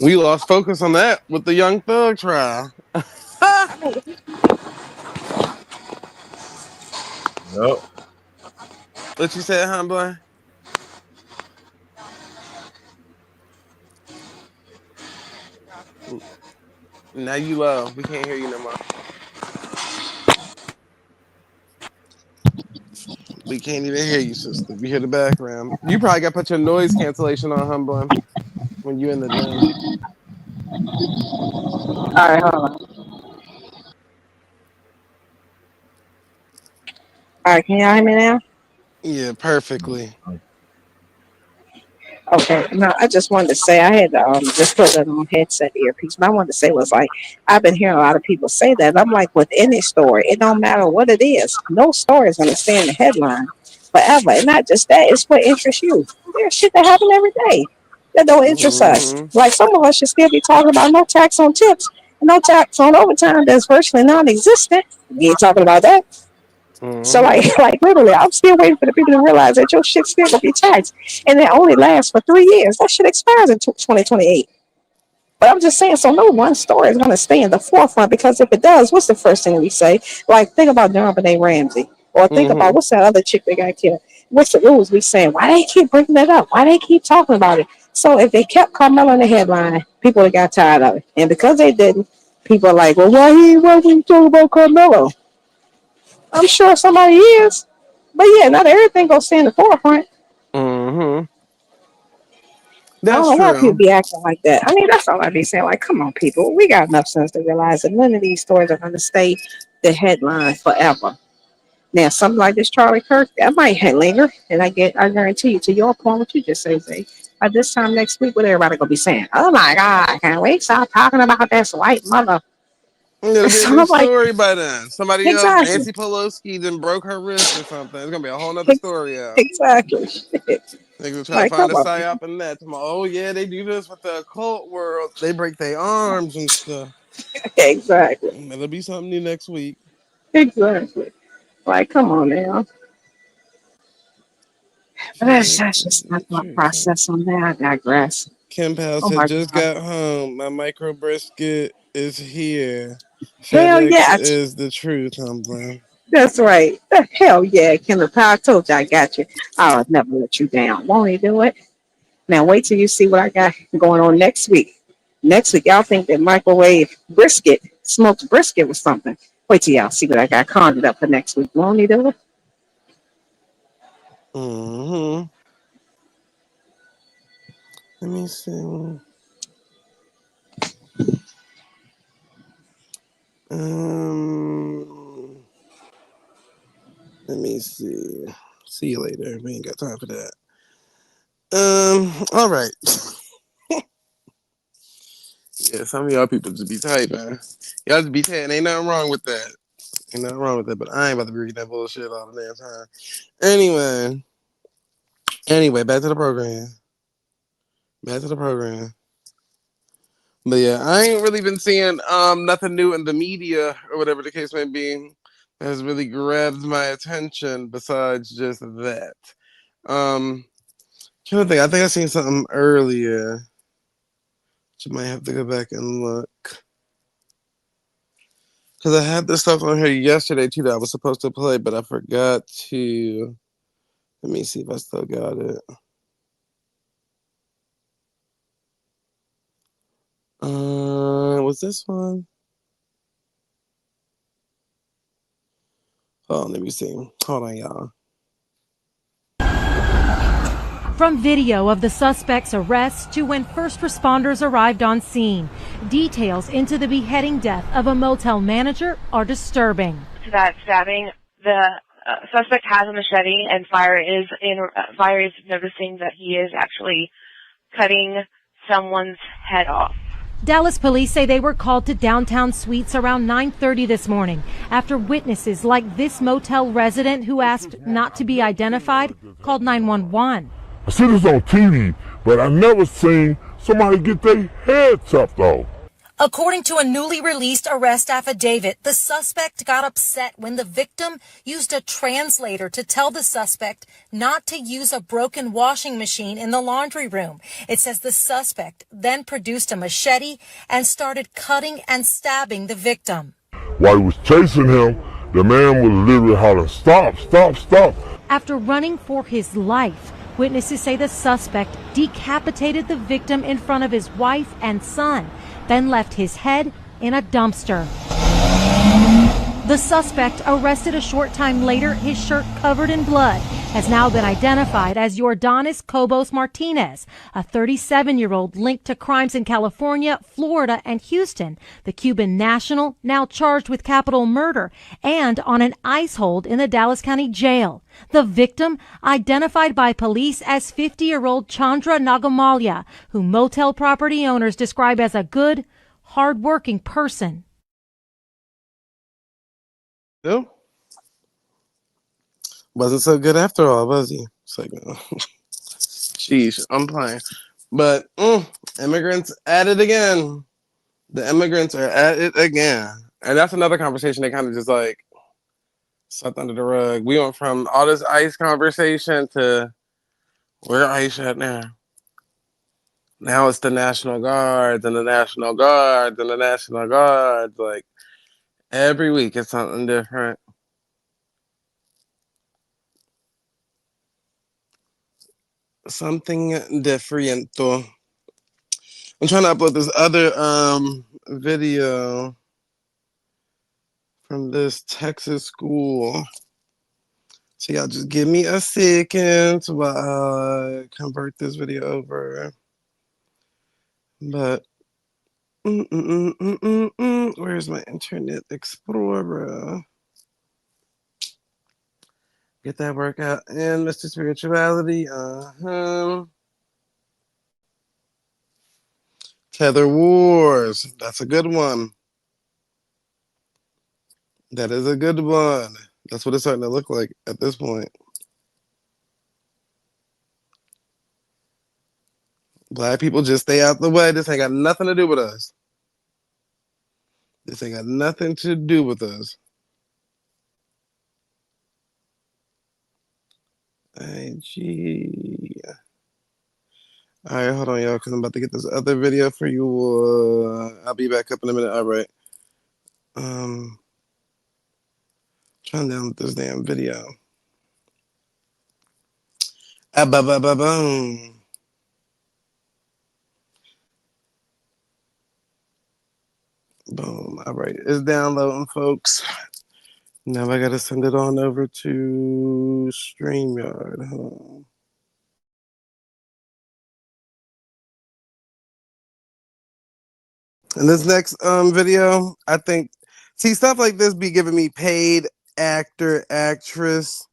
We lost focus on that with the Young Thug trial. Yep. What you said, huh, boy? Now you low. We can't hear you no more. We can't even hear you, sister. We hear the background. You probably got to put your noise cancellation on, huh, boy, when you in the gym. All right, hold on. All right, can y'all hear me now? Yeah, perfectly. Okay, no, I just wanted to say I had to just put it on headset earpiece. But I wanted to say was like I've been hearing a lot of people say that. I'm like with any story, it don't matter what it is. No story is gonna stay in the headline forever. And not just that, it's what interests you. There's shit that happen every day that don't interest us. Mm-hmm. Like some of us should still be talking about no tax on tips, no tax on overtime that's virtually non-existent. You ain't talking about that. So Mm-hmm. like literally, I'm still waiting for the people to realize that your shit still gonna be taxed, and it only lasts for 3 years. That shit expires in 2028. But I'm just saying, so no one story is gonna stay in the forefront because if it does, what's the first thing we say? Like think about JonBenet Ramsey, or think about Mm-hmm. what's that other chick that got killed. What's the rules we saying? Why they keep bringing that up? Why they keep talking about it? So if they kept Carmelo in the headline, people would got tired of it, and because they didn't, people are like, well, why we talking about Carmelo? I'm sure somebody is. But yeah, not everything gonna stay in the forefront. Mm-hmm. I don't That's know why people true. be acting like that. I mean, that's all I be saying. Like, come on, people. We got enough sense to realize that none of these stories are gonna stay the headline forever. Now, something like this Charlie Kirk, that might linger. And I guarantee you, to your point, what you just say, Zay, by this time next week, what everybody gonna be saying? Oh my God, I can't wait. Stop talking about this white mother. It'll be a So new I'm like, story by then. Somebody else, exactly, Nancy Pelosi, then broke her wrist or something. It's gonna be a whole nother story out. exactly. They gonna try to Like, find come a on, psyop in that. Oh yeah, they do this with the occult world. They break their arms and stuff. exactly, It'll be something new next week. exactly. Like, come on now. But that's just my thought True. process on that. I digress. Kim Pal Oh said, my just God. got home. My micro brisket is here. Hell FedEx yeah. is the truth, Humbling. That's right. Hell yeah. Kendall Power, I told you I got you. I'll never let you down. Won't he do it? Now wait till you see what I got going on next week. Next week, y'all think that microwave brisket, smoked brisket was something. Wait till y'all see what I got conjured up for next week. Won't he do it? Mm-hmm. Let me see. Um, Let me see. See you later. We ain't got time for that. All right. Yeah, some of y'all people just be tight, man. Y'all just be tight. Ain't nothing wrong with that. Ain't nothing wrong with that. But I ain't about to be reading that bullshit all the damn time. Anyway, back to the program. Back to the program. But yeah, I ain't really been seeing nothing new in the media or whatever the case may be that has really grabbed my attention besides just that. Um, Trying to think, I think I seen something earlier. You might have to go back and look. Because I had this stuff on here yesterday too that I was supposed to play, but I forgot to. Let me see if I still got it. Was this one? Oh, let me see. Hold on, y'all. From video of the suspect's arrest to when first responders arrived on scene, details into the beheading death of a motel manager are disturbing. That stabbing, the suspect has a machete, and Fire is noticing that he is actually cutting someone's head off. Dallas police say they were called to downtown Suites around 9:30 this morning after witnesses like this motel resident who asked not to be identified called 911. I see this on TV, but I never seen somebody get their head chopped off. According to a newly released arrest affidavit, the suspect got upset when the victim used a translator to tell the suspect not to use a broken washing machine in the laundry room. It says the suspect then produced a machete and started cutting and stabbing the victim. While he was chasing him, the man was literally hollering, "Stop, stop, stop." After running for his life, witnesses say the suspect decapitated the victim in front of his wife and son, then left his head in a dumpster. The suspect, arrested a short time later, his shirt covered in blood, has now been identified as Jordanis Cobos Martinez, a 37-year-old linked to crimes in California, Florida, and Houston. The Cuban national now charged with capital murder and on an ICE hold in the Dallas County Jail. The victim, identified by police as 50-year-old Chandra Nagamalya, who motel property owners describe as a good, hard-working person. No? Wasn't so good after all, was he? It's like, sheesh, I'm playing. But immigrants at it again. The immigrants are at it again. And that's another conversation they kind of just like swept under the rug. We went from all this ICE conversation to where ICE at now. Now it's the National Guards and the National Guards and the National Guards. Like every week it's something different. Something different. I'm trying to upload this other video from this Texas school. So y'all just give me a second while I convert this video over. But where's my Internet Explorer? Get that workout in, Mr. Spirituality. Tether Wars. That's a good one. That is a good one. That's what it's starting to look like at this point. Black people just stay out the way. This ain't got nothing to do with us. This ain't got nothing to do with us. IG. All right, hold on, y'all, because I'm about to get this other video for you. I'll be back up in a minute. All right. Trying to download this damn video. Boom. Boom. All right, it's downloading, folks. Now I gotta send it on over to StreamYard. Hold on. And this next video, I think, see, stuff like this be giving me paid actor, actress,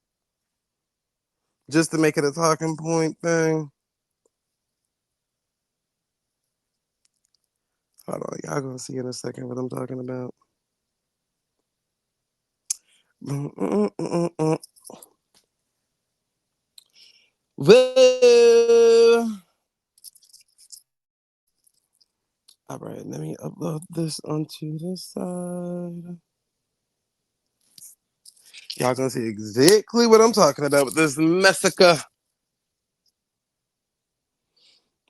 just to make it a talking point thing. Hold on, y'all gonna see in a second what I'm talking about. Well, all right, let me upload this onto this side. Y'all gonna see exactly what I'm talking about with this massacre.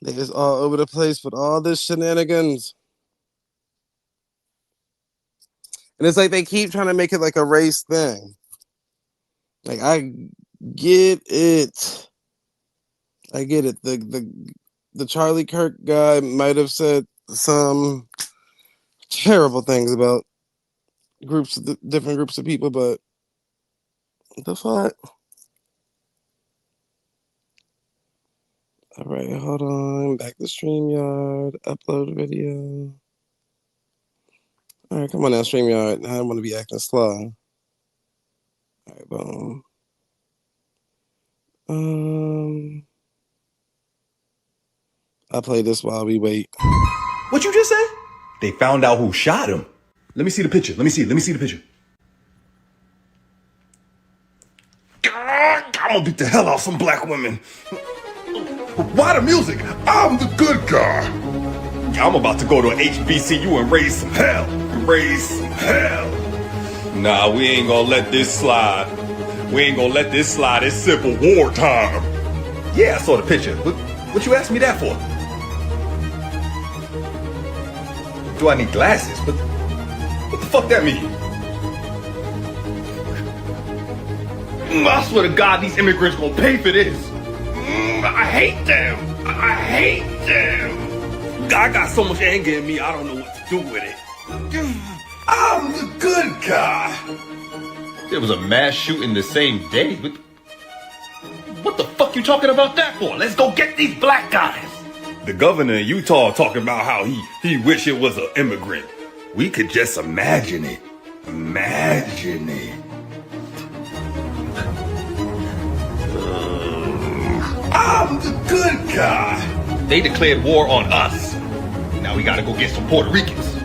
They just all over the place with all this shenanigans. And it's like they keep trying to make it like a race thing. Like, I get it. I get it. The Charlie Kirk guy might have said some terrible things about different groups of people, but the fuck? All right, hold on. Back to StreamYard. Upload video. All right, come on now, StreamYard. I don't want to be acting slow. All right, boom. I'll play this while we wait. What you just say? They found out who shot him. Let me see the picture. Let me see the picture. I'm gonna beat the hell out of some black women. Why the music? I'm the good guy. I'm about to go to an HBCU and raise some hell. Nah, we ain't gonna let this slide. It's Civil War time. Yeah, I saw the picture. What you asked me that for? Do I need glasses? What the fuck that mean? I swear to God, these immigrants gonna pay for this. I hate them. I got so much anger in me, I don't know what to do with it. I'm the good guy. There was a mass shooting the same day. What the fuck you talking about that for? Let's go get these black guys. The governor in Utah talking about how he wish it was an immigrant. We could just imagine it. I'm the good guy. They declared war on us. Now we gotta go get some Puerto Ricans.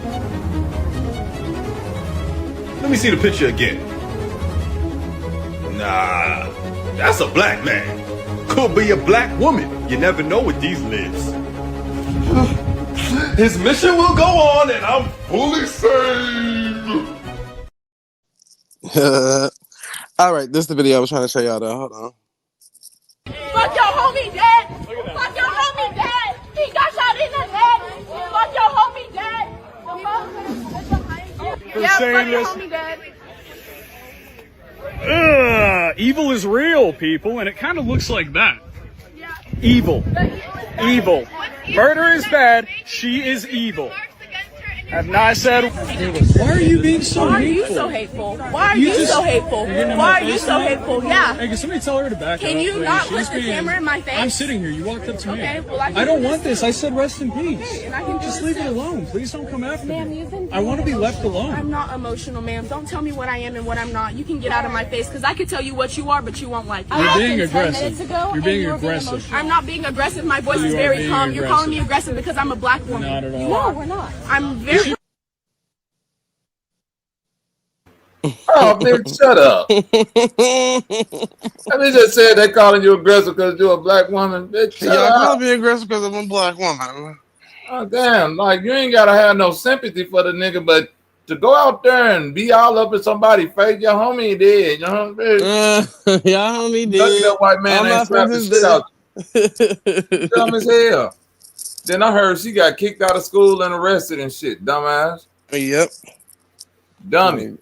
Let me see the picture again. Nah, that's a black man. Could be a black woman. You never know with these lids. His mission will go on and I'm fully saved. All right, this is the video I was trying to show y'all though. Hold on. Fuck your homie dead. Fuck your homie dead. He got shot in the head. Fuck your homie dead. Yeah, fuck your homie dead. Evil is real, people, and it kind of looks like that. Yeah. Evil. Murder is bad. She is evil. Have not said. Why are you being so hateful? Why are you so hateful? Yeah. Hey, can somebody tell her to back up? Can you not put the camera in my face? I'm sitting here. You walked up to me. Okay, well, I don't want this. I said rest in peace. And I can just leave it alone. Please don't come after me. I want to be left alone. I'm not emotional, ma'am. Don't tell me what I am and what I'm not. You can get out of my face because I could tell you what you are, but you won't like it. You're being aggressive. You're being aggressive. I'm not being aggressive. My voice is very calm. You're calling me aggressive because I'm a black woman. Not at all. No, we're not. I'm very. Oh, bitch, shut up. I mean, just said they calling you aggressive because you're a black woman. Bitch, shut Y'all up. call me aggressive because I'm a black woman. Oh, damn. Like, you ain't got to have no sympathy for the nigga, but to go out there and be all up in somebody's face, your homie did. You know what I'm saying? Your homie did. Lucky that white man ain't slapped the shit out. Dumb as hell. Then I heard she got kicked out of school and arrested and shit. Dumbass. Yep. Downey.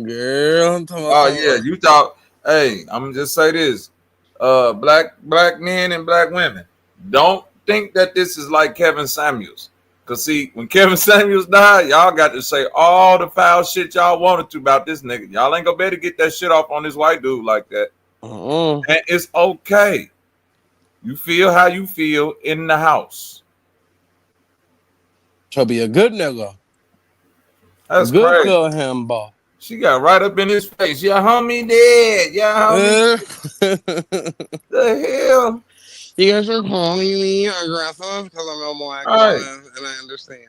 Girl, I'm talking Oh about yeah, you thought. Hey, I'm gonna just say this: black men and black women, don't think that this is like Kevin Samuels. Cause see, when Kevin Samuels died, y'all got to say all the foul shit y'all wanted to about this nigga. Y'all ain't gonna be able to get that shit off on this white dude like that. And it's okay. You feel how you feel in the house. He'll be a good nigga. That's good crazy. for him, boy. She got right up in his face. Yeah, homie dead. Yeah, homie. The hell? You guys are calling me aggressive because I'm a black Right. woman, and I understand.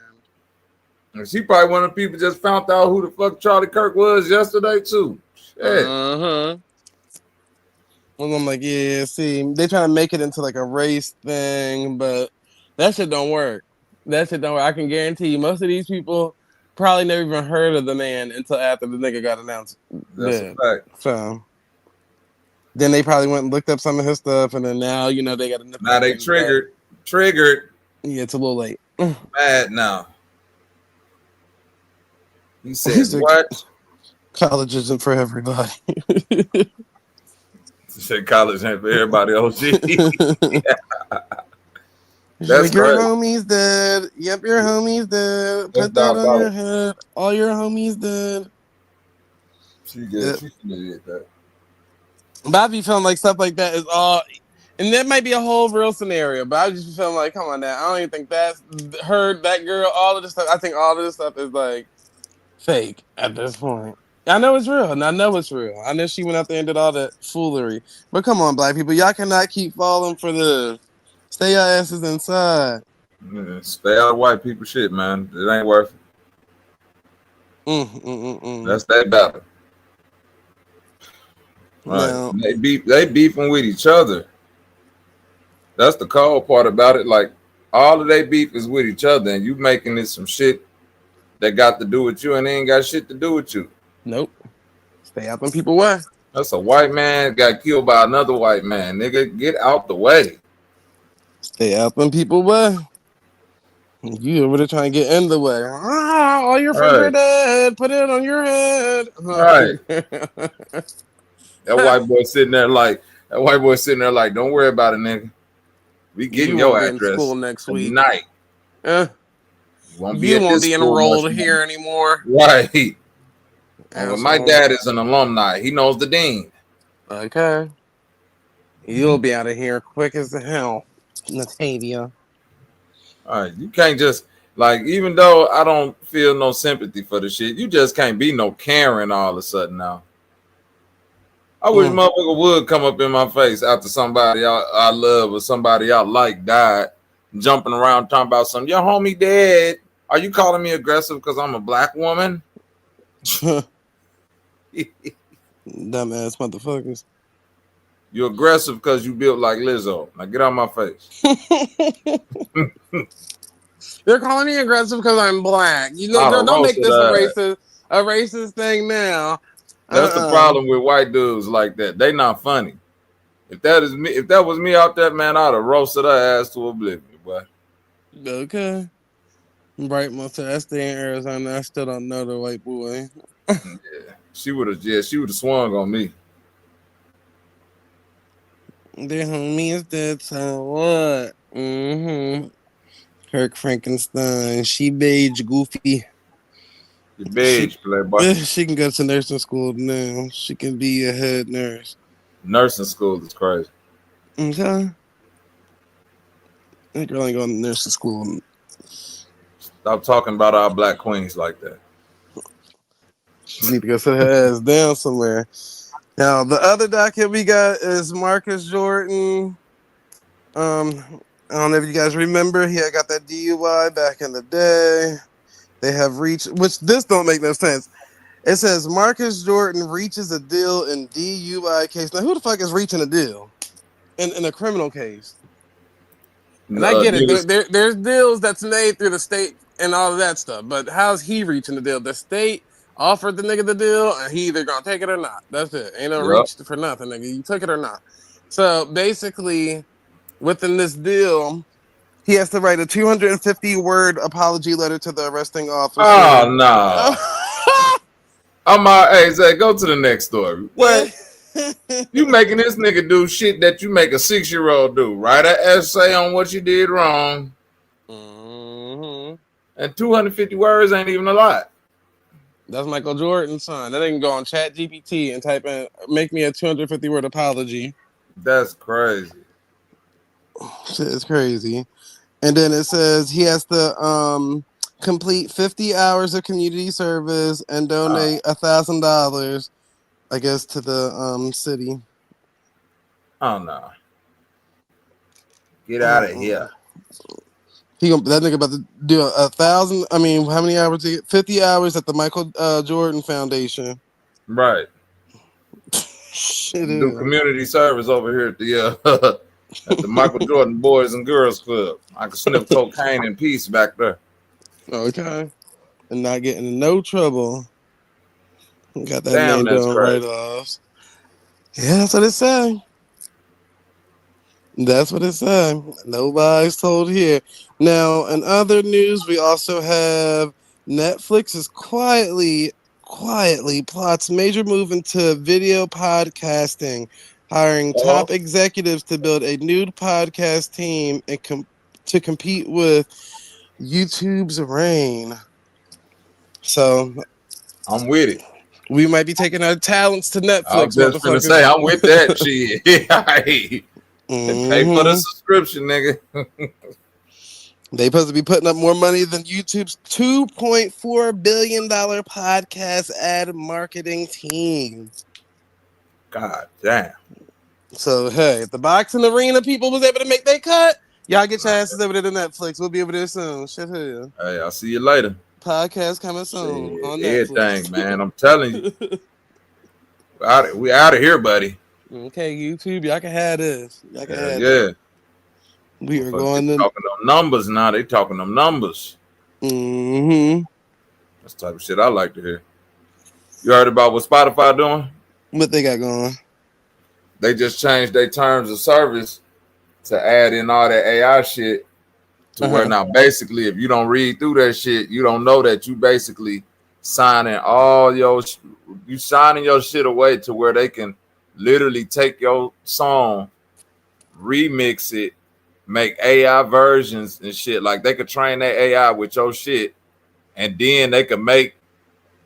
And she probably one of the people just found out who the fuck Charlie Kirk was yesterday too. Shit. Well, I'm like, yeah, see, they trying to make it into like a race thing, but that shit don't work. That shit don't work. I can guarantee you, most of these people probably never even heard of the man until after the nigga got announced That's dead. a fact. So then they probably went and looked up some of his stuff, and then now you know they got to. Now they triggered. Yeah, it's a little late. Mad now. He said, "What? College isn't for everybody." He said college ain't for everybody. OG. That's like, your great. homie's dead. Yep, your homie's dead. Put that on your head. All your homies dead. She did. She did that. But I be feeling like stuff like that is all, and that might be a whole real scenario. But I just feeling like, come on now, I don't even think that's her, that girl, all of this stuff. I think all of this stuff is like fake at this point. I know it's real, and I know it's real. I know she went out there and did all that foolery. But come on, black people, y'all cannot keep falling for the stay your asses inside. Yeah, stay out of white people shit, man. It ain't worth it. That's that battle. Right. No. They beefing with each other. That's the cold part about it. Like all of their beef is with each other, and you making it some shit that got to do with you, and they ain't got shit to do with you. Nope. Stay out them people way. That's a white man got killed by another white man. Nigga, get out the way. Stay out them people way. You over there trying to get in the way. All your friends are dead. Put it on your head. Right. That white boy sitting there like, don't worry about it, nigga. We getting your address school next week. Tonight. You won't be enrolled here anymore. Right. Well, my dad is an alumni. He knows the dean. Okay. You'll be out of here quick as the hell, Natavia. All right. You can't just, like, even though I don't feel no sympathy for the shit, you just can't be no Karen all of a sudden now. I wish motherfucker would come up in my face after somebody I love or somebody I like died, jumping around talking about something. Your homie dead. Are you calling me aggressive because I'm a black woman? Dumbass motherfuckers. You're aggressive because you built like Lizzo. Now get out my face. They're calling me aggressive because I'm black. You know, don't make this a racist thing now. That's the problem with white dudes like that. They not funny. If that was me out there, man, I'd have roasted her ass to oblivion, boy. Okay. Bright mustache. I stay in Arizona. I still don't know the white boy. Yeah. She would have swung on me. Their homie is dead, so what? Kirk Frankenstein. She beige, goofy. You beige, playboy. She can go to nursing school now. She can be a head nurse. Nursing school is crazy. Okay. That girl ain't going to nursing school. Stop talking about our black queens like that. She need to go sit her ass down somewhere. Now, the other docket we got is Marcus Jordan. I don't know if you guys remember. He had got that DUI back in the day. They have reached, which this don't make no sense. It says Marcus Jordan reaches a deal in DUI case. Now, who the fuck is reaching a deal in a criminal case? And I get it. There's deals that's made through the state and all of that stuff. But how's he reaching the deal? The state offered the nigga the deal, and he either gonna take it or not. That's it. Ain't no reach for nothing, nigga. You took it or not. So basically, within this deal, he has to write a 250-word apology letter to the arresting officer. Oh no. Hey, Zay, go to the next story. What? You making this nigga do shit that you make a 6-year-old do. Write an essay on what you did wrong. Mm-hmm. And 250 words ain't even a lot. That's Michael Jordan's son. That nigga go on Chat GPT and type in, make me a 250-word apology. That's crazy. Shit is crazy. And then it says he has to complete 50 hours of community service and donate $1,000, I guess, to the city. Oh no. Get out of here. That nigga about to do 1,000. I mean, how many hours? 50 hours at the Michael Jordan Foundation. Right. Shit do is. community service over here at the at the Michael Jordan Boys and Girls Club. I can sniff cocaine in peace back there. Okay. And not getting in no trouble. Got that Damn, man that's doing crazy. write-offs. Yeah, that's what it said. That's what it said. Nobody's told here. Now, in other news, we also have Netflix is quietly plots major move into video podcasting, hiring top executives to build a new podcast team and to compete with YouTube's reign. So I'm with it. We might be taking our talents to Netflix, I was just gonna motherfuckers. say I'm with that shit. And pay for the subscription, nigga. They supposed to be putting up more money than YouTube's $2.4 billion podcast ad marketing team. God damn. So hey, if the boxing arena people was able to make their cut, y'all get your asses over there to Netflix. We'll be over there soon. Shit here. Hey, I'll see you later. Podcast coming soon on Netflix. Everything, man. I'm telling you. We out of here, buddy. Okay, YouTube, y'all can have this. Y'all can have yeah. it. We are going to talking them numbers now. They talking them numbers. Mm-hmm. That's the type of shit I like to hear. You heard about what Spotify doing? What they got going? They just changed their terms of service to add in all that AI shit to where now basically if you don't read through that shit, you don't know that you basically signing your shit away to where they can literally take your song, remix it, make AI versions and shit. Like they could train their AI with your shit, and then they could make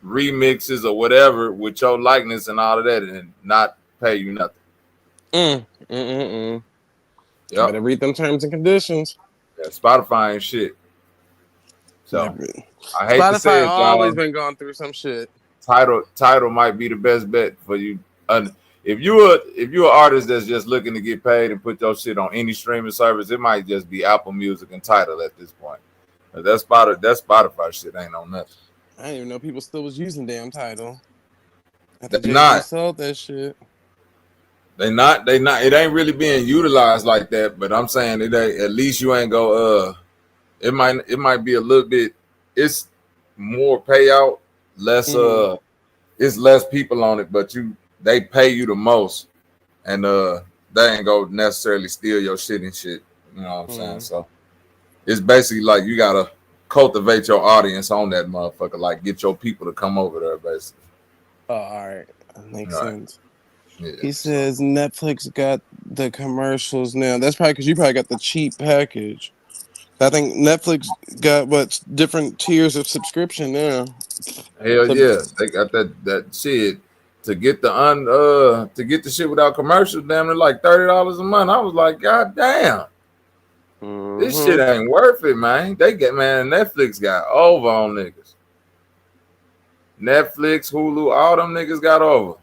remixes or whatever with your likeness and all of that, and not pay you nothing. Yep. Better read them terms and conditions. Yeah, Spotify ain't shit. So I hate Spotify to say it, always been going through some shit. Title might be the best bet for you. If you're an artist that's just looking to get paid and put your shit on any streaming service, it might just be Apple Music and Tidal at this point. That Spotify shit ain't on nothing. I didn't even know people still was using damn Tidal. They not sold that shit. They not. It ain't really being utilized like that. But I'm saying it ain't. At least you ain't go. It might be a little bit. It's more payout, less. It's less people on it, but they pay you the most, and they ain't go necessarily steal your shit and shit. You know what I'm saying? So it's basically like you gotta cultivate your audience on that motherfucker. Like get your people to come over there, basically. Oh, all right, that makes sense. Yeah. He says Netflix got the commercials now. That's probably because you probably got the cheap package. I think Netflix got different tiers of subscription now. Hell yeah, they got that shit to get the shit without commercials. Damn, they're like $30 a month. I was like, God damn, this shit ain't worth it, man. Netflix got over on niggas. Netflix, Hulu, all them niggas got over.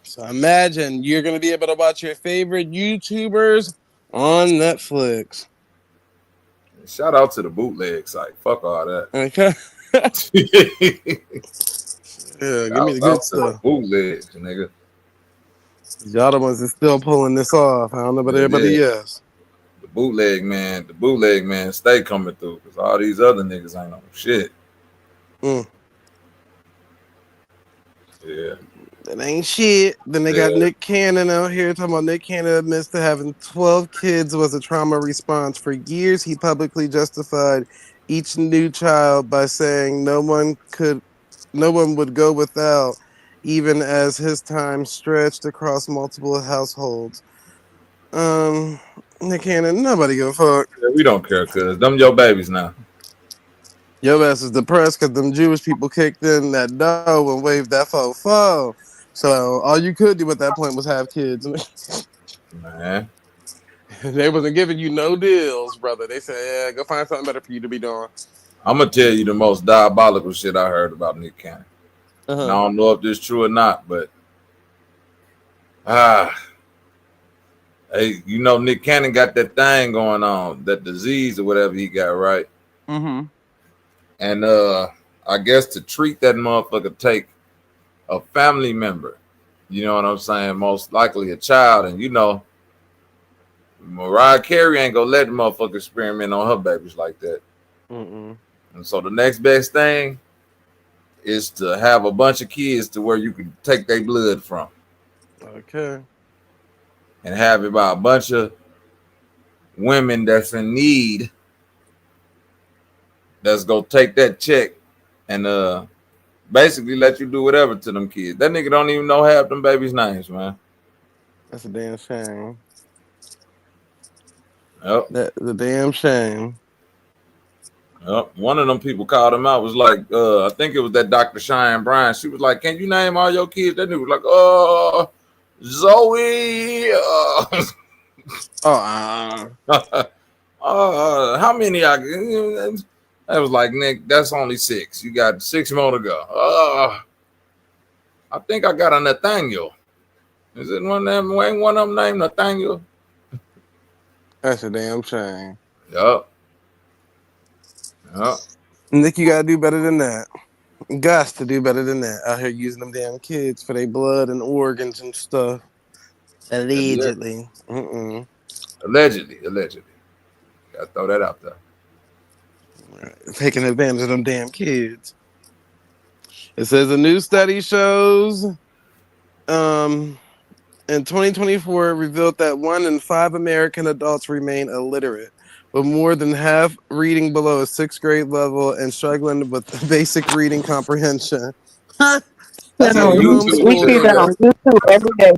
So imagine you're gonna be able to watch your favorite YouTubers on Netflix. Shout out to the bootleg site. Fuck all that. Okay. Yeah, give me the good stuff. Bootlegs, nigga. Y'all the ones that's still pulling this off. I don't know about everybody else. The bootleg man, stay coming through because all these other niggas ain't on shit. Yeah. That ain't shit. Then they got Yeah. Nick Cannon out here talking about Nick Cannon admits to having 12 kids was a trauma response. For years, he publicly justified each new child by saying no one would go without, even as his time stretched across multiple households. Nick Cannon, nobody give a fuck. Yeah, we don't care, cuz them your babies now. Your ass is depressed because them Jewish people kicked in that dough and waved that fo. So all you could do at that point was have kids. Man. They wasn't giving you no deals, brother. They said, yeah, go find something better for you to be doing. I'm gonna tell you the most diabolical shit I heard about Nick Cannon. And I don't know if this is true or not, but hey, you know Nick Cannon got that thing going on, that disease or whatever he got, right? Mm-hmm. And I guess to treat that motherfucker, take a family member. You know what I'm saying? Most likely a child, and you know, Mariah Carey ain't gonna let the motherfucker experiment on her babies like that. Mm-mm. And so the next best thing is to have a bunch of kids to where you can take their blood from. Okay. And have it by a bunch of women that's in need that's gonna take that check and basically let you do whatever to them kids. That nigga don't even know half them babies' names, man. That's a damn shame. Yep. That's a damn shame. Yep. One of them people called him out, was like, I think it was that Dr. Cheyenne Bryan. She was like, can you name all your kids? That nigga was like, Zoe. How many I that was like, Nick, that's only 6. You got 6 more to go. I think I got a Nathaniel. Is it one of them? Ain't one of them named Nathaniel? That's a damn shame. Yup. Yup. Nick, you gotta do better than that. Got to do better than that. Out here using them damn kids for their blood and organs and stuff. Allegedly. Mm-mm. Allegedly. Gotta throw that out there. Taking advantage of them damn kids. It says a new study shows in 2024 revealed that 1 in 5 American adults remain illiterate, with more than half reading below a 6th grade level and struggling with basic reading comprehension. That's on YouTube. We see that on YouTube every day.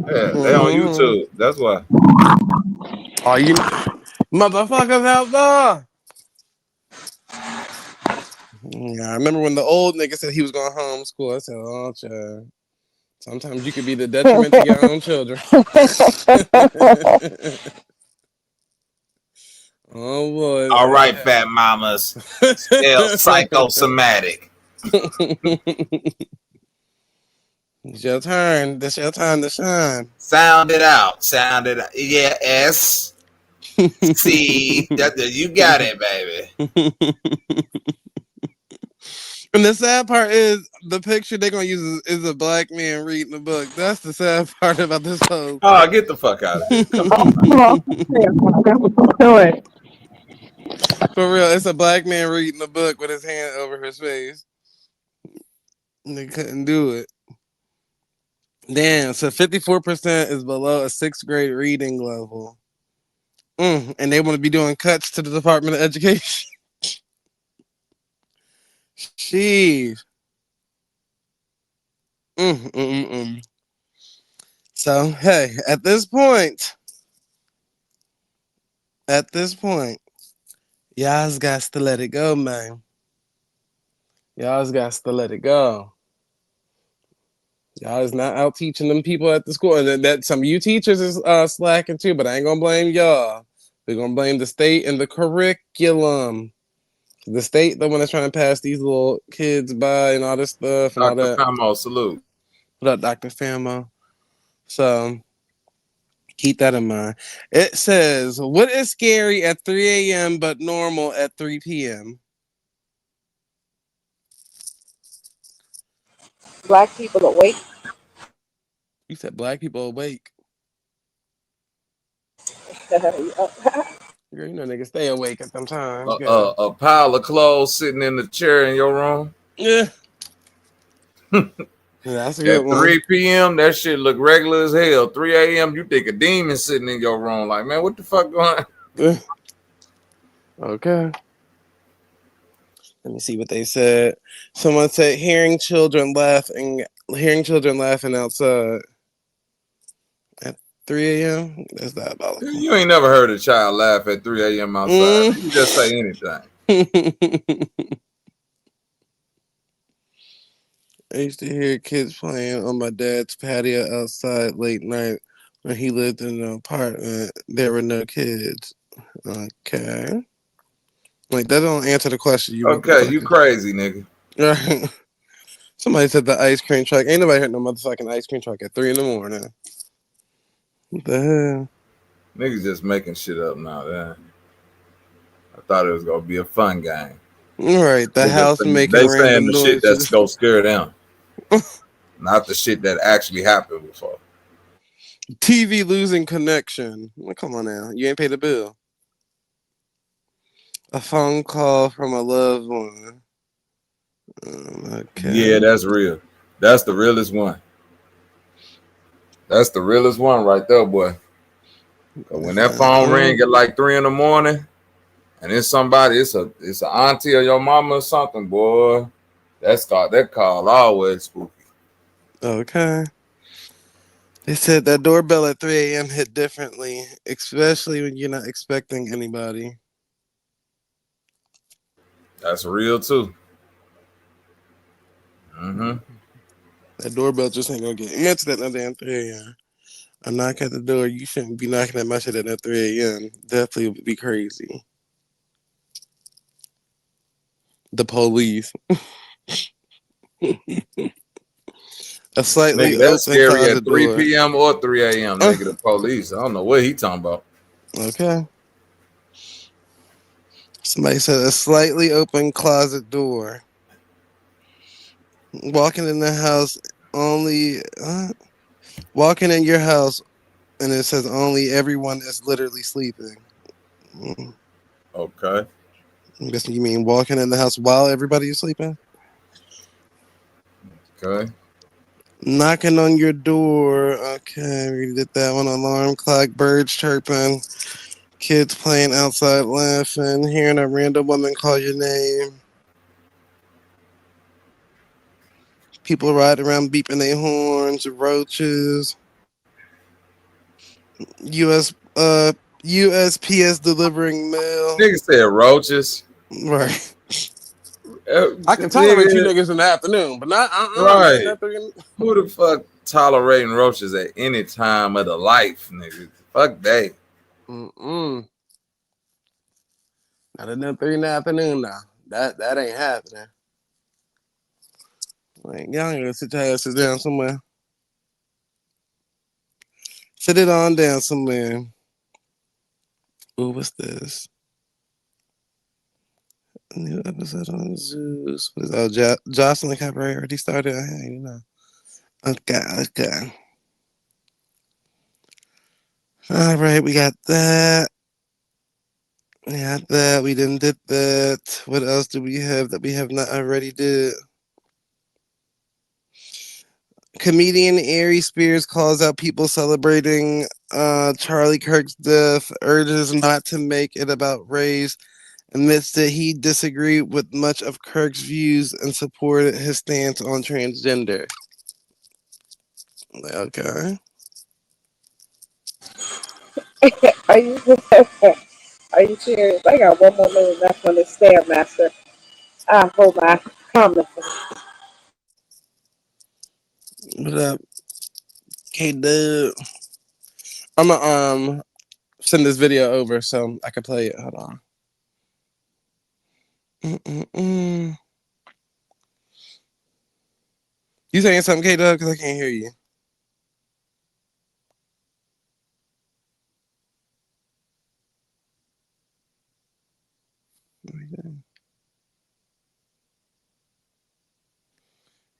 Yeah, they on YouTube. That's why. Are you motherfuckers out there? Yeah, I remember when the old nigga said he was going homeschool. I said, oh, child. Sometimes you could be the detriment to your own children. Oh, boy. All right, fat mamas. Still psychosomatic. It's your turn. This your time to shine. Sound it out. Yeah, S. C. You got it, baby. And the sad part is the picture they're gonna use is a black man reading a book. That's the sad part about this post. Oh, get the fuck out of here. Come on. For real, it's a black man reading a book with his hand over his face. And they couldn't do it. Damn, so 54% is below a 6th grade reading level. And they want to be doing cuts to the Department of Education. Jeez. So, hey, at this point, y'all's got to let it go, man. Y'all's got to let it go. Y'all is not out teaching them people at the school. And that some of you teachers is slacking too, but I ain't going to blame y'all. We're going to blame the state and the curriculum. The state, the one that's trying to pass these little kids by and all this stuff and Dr. all that. Famo, salute. What up, Dr. Famo? So keep that in mind. It says, what is scary at 3 a.m. but normal at 3 p.m.? Black people awake. You said black people awake. Girl, you know niggas stay awake at them times. A pile of clothes sitting in the chair in your room. Yeah. That's a good At one. 3 p.m., that shit look regular as hell. 3 a.m., you think a demon sitting in your room. Like, man, what the fuck going on? Okay. Let me see what they said. Someone said hearing children laughing outside at 3 a.m. That's diabolical. You ain't never heard a child laugh at 3 a.m. outside. Mm. You just say anything. I used to hear kids playing on my dad's patio outside late night when he lived in an apartment. There were no kids. Okay. Like, that don't answer the question, you Okay, you motherfucker. crazy, nigga. Right. Somebody said the ice cream truck. Ain't nobody heard no motherfucking ice cream truck at 3 in the morning. What the hell? Niggas just making shit up now. Man. I thought it was gonna be a fun game. All right, the house making They saying random the shit that's noises. gonna scare them, not the shit that actually happened before. TV losing connection. Well, come on now. You ain't paid the bill. A phone call from a loved one. Yeah, Okay. that's real. That's the realest one. That's the realest one right there, boy. Cause when that phone ring at like 3 in the morning, and it's somebody, it's an auntie or your mama or something, boy. That call always spooky. Okay. They said that doorbell at 3 a.m. hit differently, especially when you're not expecting anybody. That's real too. Mm-hmm. That doorbell just ain't gonna get answered at no damn 3 a.m. A knock at the door. You shouldn't be knocking at my shit at that 3 a.m. Definitely would be crazy. The police. A slightly Nigga, that's open scary closet at 3 door. p.m. or 3 a.m. Nigga, the police. I don't know what he talking about. Okay. Somebody said a slightly open closet door. Walking in the house only. Walking in your house and it says only everyone is literally sleeping. Okay. I'm guessing you mean walking in the house while everybody is sleeping? Okay. Knocking on your door. Okay, we did that one. Alarm clock, birds chirping, kids playing outside laughing, hearing a random woman call your name, people riding around beeping their horns, roaches, US USPS delivering mail. Nigga said roaches. Right. I can tolerate you Nigga, niggas in the afternoon, but not not at right. that 3. Who the fuck tolerating roaches at any time of the life, nigga? Fuck they. Not at that 3 in the afternoon now. That ain't happening. Like, y'all ain't gonna sit your asses down somewhere. Sit it on down somewhere. Ooh, what's this? A new episode on Zeus. What is Jocelyn Cabaret already started? Hey, you know. Okay. All right, we got that. We got that. We didn't did that. What else do we have that we have not already did? Comedian Ari Spears calls out people celebrating Charlie Kirk's death, urges not to make it about race, admits that he disagreed with much of Kirk's views and supported his stance on transgender. Okay. Are you are you serious? I got one more minute left on this Stairmaster. I hold my comment. What up, K Dub? I'm gonna send this video over so I can play it. Hold on. Mm-mm-mm. You saying something, K Dub? Because I can't hear you.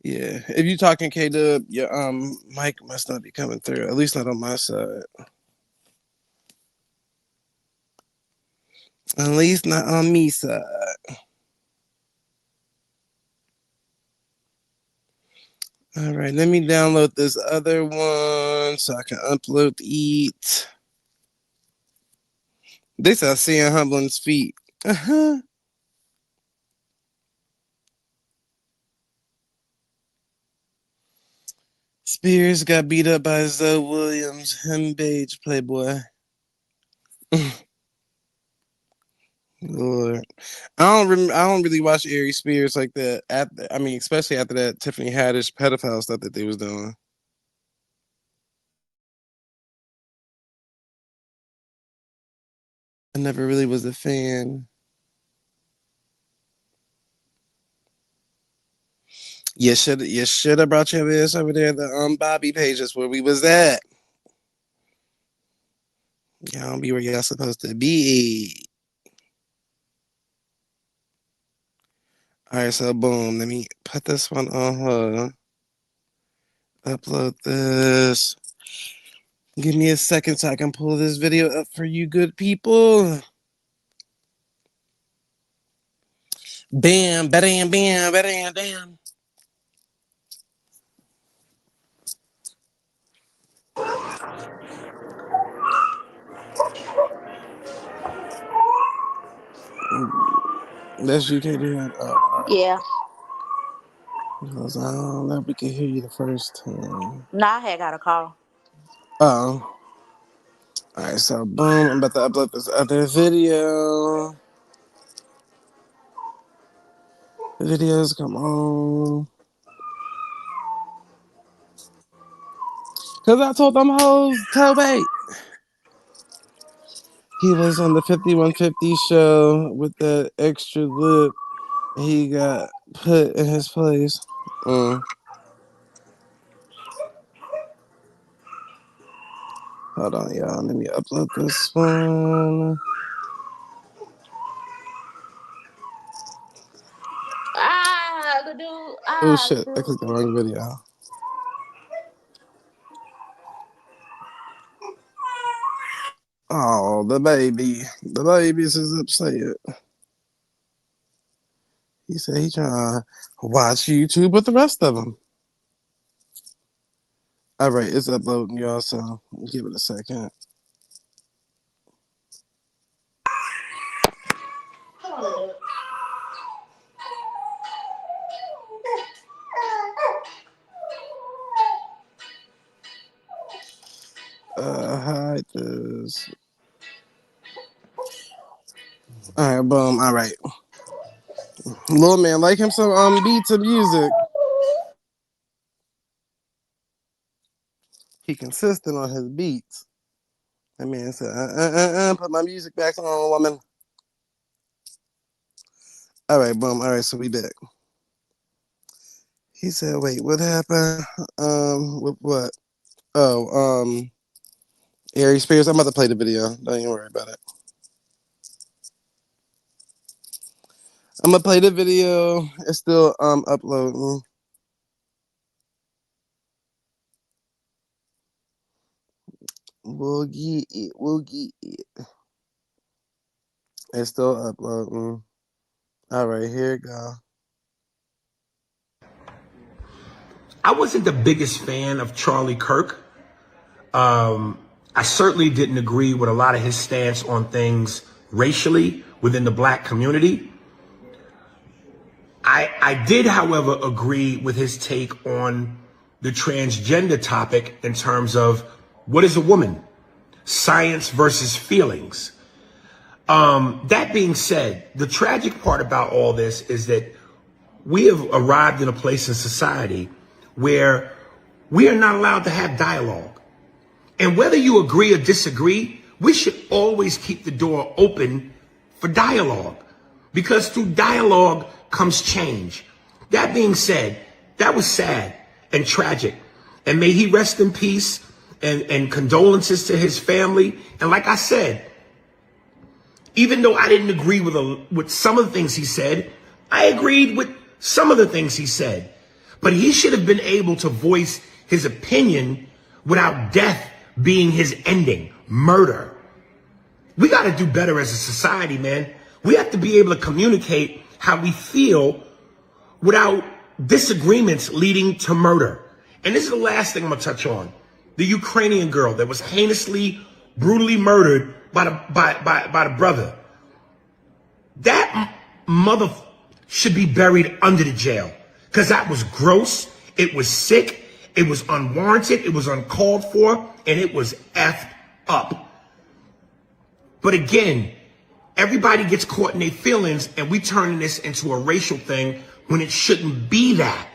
Yeah, if you talking K Dub, your mic must not be coming through. At least not on my side. At least not on me side. All right, let me download this other one so I can upload Eat. This I see in Humblin's feet. Spears got beat up by Zoe Williams, him beige playboy. Lord, I don't really watch Ari Spears like that. Especially after that Tiffany Haddish pedophile stuff that they was doing. I never really was a fan. You should have brought your ass over there. The Bobby pages where we was at. Y'all be where y'all supposed to be. All right, so boom. Let me put this one on her. Upload this. Give me a second so I can pull this video up for you good people. Bam, bam, bam, bam, bam. That's you can't do that. Oh, Yeah. because I don't know if we can hear you the first time. Nah, I had got a call. Oh. Alright, so boom, I'm about to upload this other video. The videos come on. Cause I told them hoes to wait. He was on the 5150 show with that extra lip. He got put in his place. Hold on, y'all. Let me upload this one. Oh shit! I clicked the wrong video. Oh, the baby. The babies is upset. He said he trying to watch YouTube with the rest of them. All right, it's uploading, y'all, so give it a second. Hide this. All right, boom. All right. Little man, like him some beats of music. He consistent on his beats. That man said, put my music back on, woman. All right, boom. All right, so we back. He said, wait, what happened? With what? Oh, Ari Spears. I'm about to play the video. Don't even worry about it. I'm gonna play the video. It's still uploading. We'll get it. We'll get it. It's still uploading. All right, here it go. I wasn't the biggest fan of Charlie Kirk. I certainly didn't agree with a lot of his stance on things racially within the black community. I did, however, agree with his take on the transgender topic in terms of what is a woman? Science versus feelings. That being said, the tragic part about all this is that we have arrived in a place in society where we are not allowed to have dialogue. And whether you agree or disagree, we should always keep the door open for dialogue, because through dialogue comes change. That being said, that was sad and tragic. And may he rest in peace, and condolences to his family. And like I said, even though I didn't agree with some of the things he said, I agreed with some of the things he said. But he should have been able to voice his opinion without death being his ending, murder. We got to do better as a society, man. We have to be able to communicate how we feel without disagreements leading to murder. And this is the last thing I'm gonna touch on. The Ukrainian girl that was heinously, brutally murdered by the brother. That mother should be buried under the jail. Because that was gross, it was sick, it was unwarranted, it was uncalled for, and it was effed up. But again, everybody gets caught in their feelings and we turn this into a racial thing when it shouldn't be that.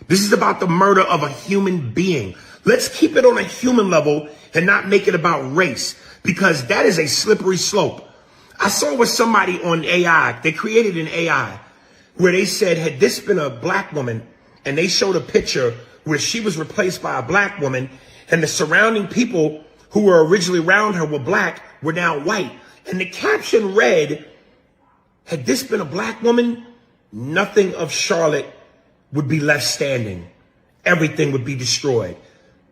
This is about the murder of a human being. Let's keep it on a human level and not make it about race, because that is a slippery slope. I saw with somebody on AI, they created an AI where they said, had this been a black woman, and they showed a picture where she was replaced by a black woman and the surrounding people who were originally around her were black, were now white. And the caption read, had this been a black woman, nothing of Charlotte would be left standing. Everything would be destroyed.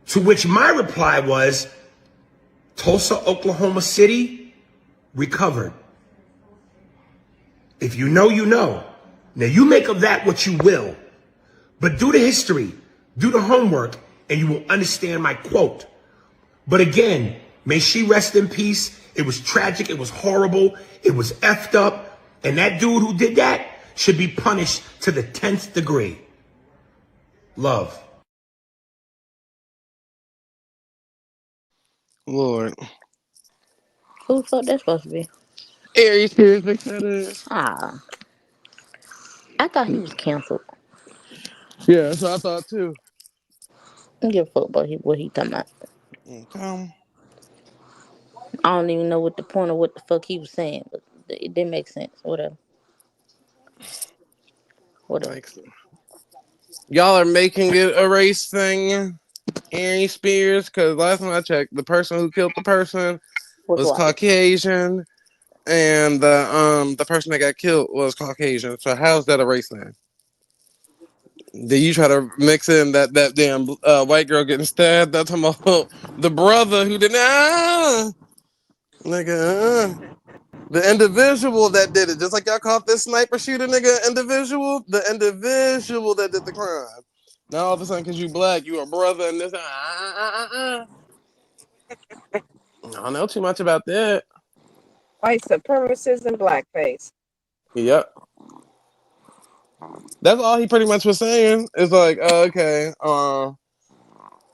To which my reply was, Tulsa, Oklahoma City, recovered. If you know, you know. Now you make of that what you will, but do the history, do the homework, and you will understand my quote. But again, may she rest in peace. It was tragic. It was horrible. It was effed up. And that dude who did that should be punished to the 10th degree. Love. Lord. Who the fuck that's supposed to be? Aries Spears, big fat ass. Ah, I thought he was canceled. Yeah, that's what I thought too. I don't give a fuck about what he talking about. Okay. I don't even know what the point of what the fuck he was saying, but it didn't make sense. Whatever. Like, y'all are making it a race thing, Aries Spears, because last time I checked, the person who killed the person was Caucasian, and the person that got killed was Caucasian. So how's that a race thing? Did you try to mix in that damn white girl getting stabbed? That's about the brother who did not. Nigga, the individual that did it, just like y'all caught this sniper shooter nigga individual, the individual that did the crime. Now all of a sudden, because you black, you a brother, and this. I don't know too much about that. White supremacist and blackface. Yep. That's all he pretty much was saying. It's like, okay,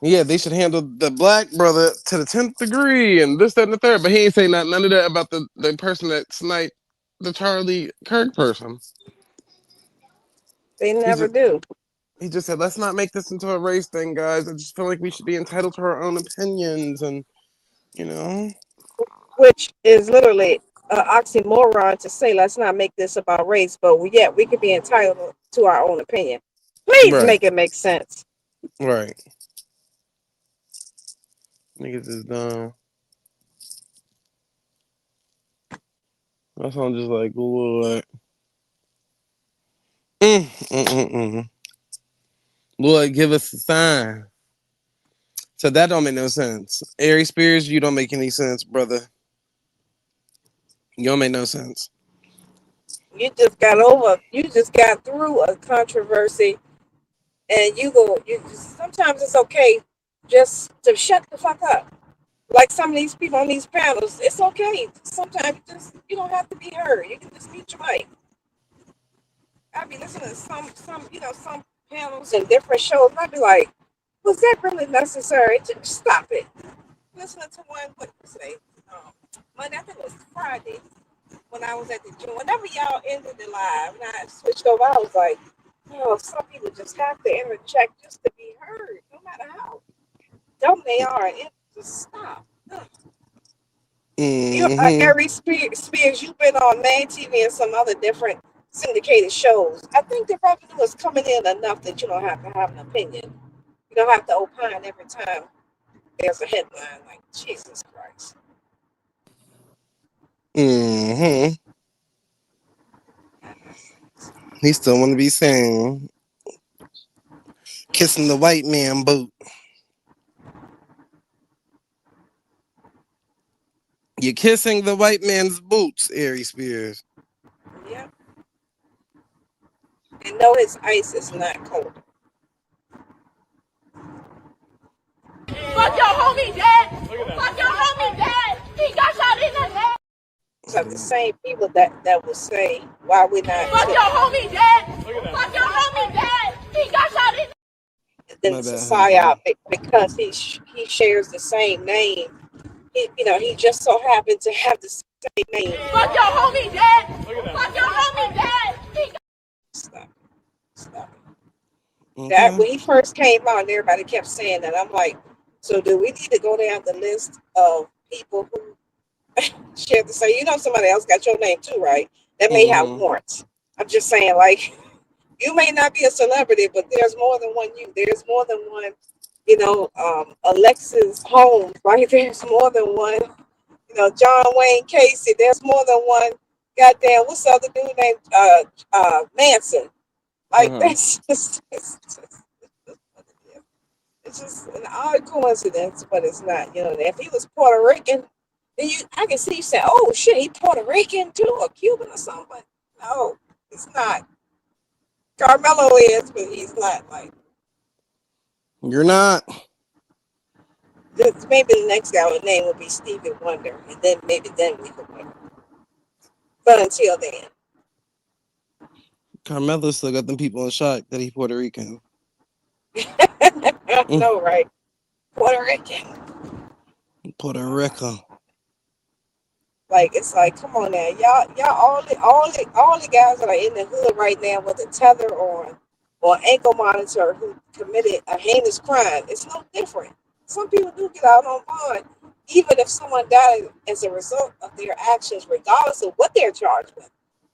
yeah, they should handle the black brother to the 10th degree and this, that, and the third. But he ain't saying none of that about the person that sniped the Charlie Kirk person. They never do. He just said, let's not make this into a race thing, guys. I just feel like we should be entitled to our own opinions and, you know. Which is literally an oxymoron to say, let's not make this about race, but we could be entitled to our own opinion. Please make it make sense. Right. Niggas is dumb. That's why I'm just like, Lord. Lord, give us a sign. So that don't make no sense. Aries Spears, you don't make any sense, brother. You don't make no sense. You just got through a controversy, and sometimes it's okay just to shut the fuck up. Like some of these people on these panels, it's okay. Sometimes you don't have to be heard. You can just mute your mic. I be listening to some panels and different shows, and I be like, was that really necessary? Just stop it. Listening to one, what you say? Monday, I think it was Friday, when I was at the gym. Whenever y'all ended the live, and I switched over, I was like, some people just have to interject just to be heard, no matter how dumb they are. And just stop. Aries Spears, you've been on main TV and some other different syndicated shows. I think the revenue is coming in enough that you don't have to have an opinion. You don't have to opine every time there's a headline. Like, Jesus Christ. He still want to be seen. Kissing the white man boot. You're kissing the white man's boots, Aries Spears. Yeah. and no, his ice is not cold. Fuck your homie dead. Fuck your homie dead. He got shot in the head. These are the same people that will say why we're not. Fuck your homie dead. Fuck your homie dead. He got shot in. And then it's a psyop because he shares the same name. He just so happened to have the same name. Fuck your homie dead. Fuck your homie dead. Stop it. That when he first came out, and everybody kept saying that. I'm like, so do we need to go down the list of people who share the same? Somebody else got your name too, right? That may have warrants. I'm just saying, like, you may not be a celebrity, but there's more than one you. There's more than one, Alexis Holmes, right? There's more than one, John Wayne Casey. There's more than one. Goddamn, what's the other dude named Manson? Like that's it's just an odd coincidence, but it's not. If he was Puerto Rican, then I can see you say, "Oh shit, he Puerto Rican too, or Cuban or something." But no, it's not. Carmelo is, but he's not. Like you're not. Maybe the next guy with name would be Stevie Wonder, and then we could win. But until then, Carmelo still got them people in shock that he Puerto Rican. no, right? Puerto Rican. Puerto Rico. Like it's like, come on now, y'all, all the guys that are in the hood right now with a tether on or ankle monitor who committed a heinous crime. It's no different. Some people do get out on bond, even if someone died as a result of their actions, regardless of what they're charged with.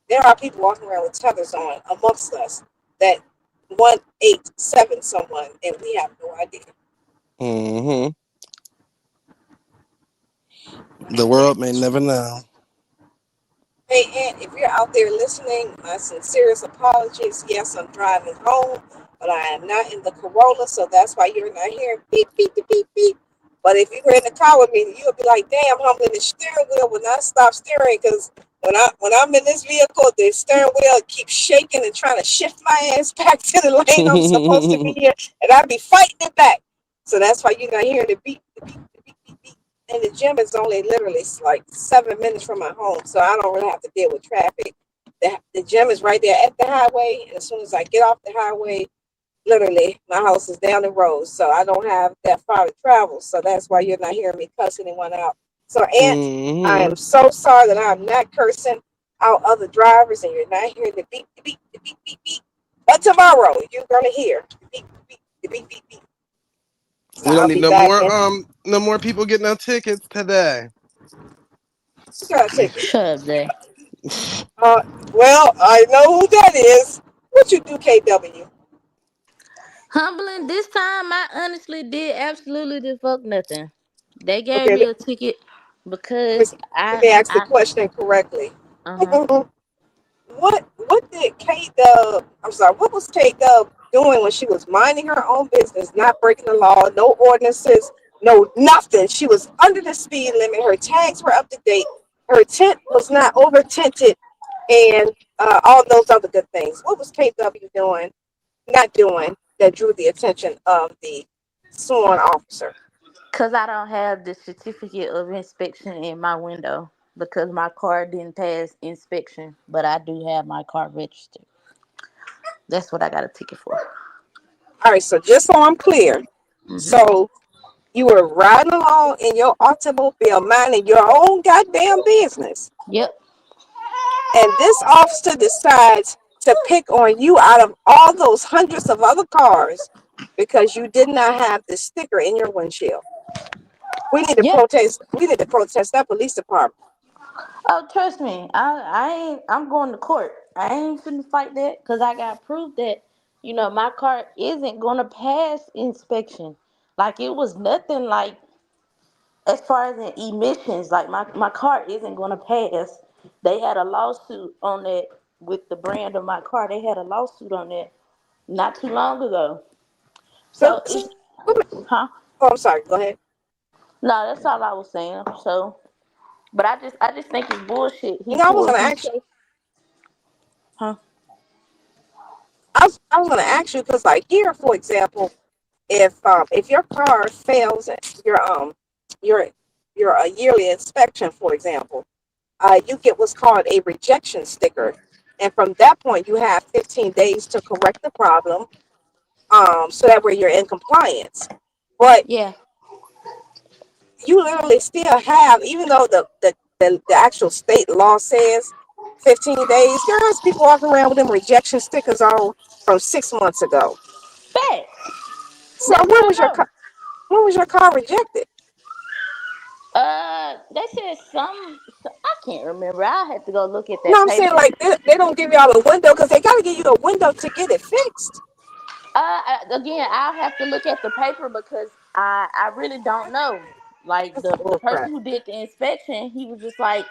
There are people walking around with tethers on amongst us that 187 someone, and we have no idea. The world may never know. Hey, Aunt, if you're out there listening, my sincerest apologies. Yes, I'm driving home, but I am not in the Corolla, so that's why you're not hearing beep, beep, beep, beep, beep. But if you were in the car with me, you'll be like, damn, I'm in the steering wheel when I stop steering, because when I'm in this vehicle, the steering wheel keeps shaking and trying to shift my ass back to the lane I'm supposed to be in, and I be fighting it back. So that's why you're not hearing the beep, the beep, the beep, beep, beep. And the gym is only literally like 7 minutes from my home, so I don't really have to deal with traffic. The gym is right there at the highway, and as soon as I get off the highway, literally my house is down the road, so I don't have that far to travel. So that's why you're not hearing me cuss anyone out. So, Aunt, I am so sorry that I'm not cursing out other drivers, and you're not hearing the beep, the beep, the beep, beep, beep. But tomorrow you're gonna hear the beep, the beep, the beep, beep, beep. We don't need no more people getting no tickets today. Who got a ticket? Shut up, Jay. Well, I know who that is. What you do, KW? Humbling. This time, I honestly did absolutely the fuck nothing. They gave Okay, me a ticket because let me ask the question correctly. What did K-Dub, I'm sorry, what was K-Dub doing when she was minding her own business, not breaking the law, no ordinances, no nothing? She was under the speed limit. Her tags were up to date. Her tent was not over tinted, and all those other good things. What was KW doing, not doing, that drew the attention of the sworn officer? Because I don't have the certificate of inspection in my window because my car didn't pass inspection, but I do have my car registered. That's what I got a ticket for. All right, so just so I'm clear, so you were riding along in your automobile, minding your own goddamn business. Yep. And this officer decides to pick on you out of all those hundreds of other cars because you did not have the sticker in your windshield. We need to protest. We need to protest that police department. Oh, trust me, I ain't. I'm going to court. I ain't finna fight that because I got proof that my car isn't gonna pass inspection. Like it was nothing like as far as in emissions. Like my car isn't gonna pass. They had a lawsuit on that with the brand of my car. They had a lawsuit on that not too long ago. So it's, huh? Oh, I'm sorry. Go ahead. No, that's all I was saying. So, but I just think it's bullshit. I was gonna ask you. Huh? was gonna ask you because like here, for example, if your car fails your your yearly inspection, for example, you get what's called a rejection sticker, and from that point you have 15 days to correct the problem. So that way you're in compliance. But Yeah. you literally still have, even though the actual state law says 15 days, there's people walking around with them rejection stickers on from 6 months ago. Facts. So That's what I know. when was your car rejected? They said I can't remember. I had to go look at No, that I'm saying paper. like they don't give y'all a window because they gotta give you a window to get it fixed. Again, I'll have to look at the paper because I really don't know. Like That's the bull person crap. who did the inspection, he was just like,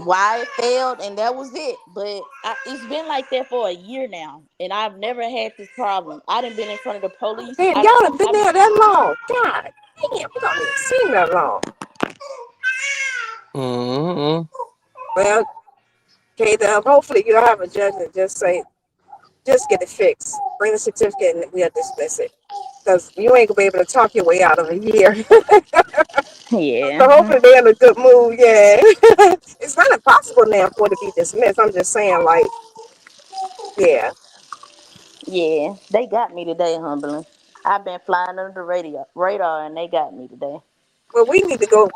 why it failed, and that was it. But it's been like that for a year now, and I've never had this problem. I done been in front of the police. Damn, y'all have been there that long. God damn, we don't even seem that long. Mm-hmm. Well, okay, hopefully you don't have a judge that just say, just get it fixed. Bring the certificate and we'll dismiss it. Because you ain't gonna be able to talk your way out of a year. So Yeah. hopefully they're in a good mood, yeah. It's not impossible now for it to be dismissed. I'm just saying, like, yeah. Yeah, they got me today, humbling. I've been flying under the radar, and they got me today. Well, we need to go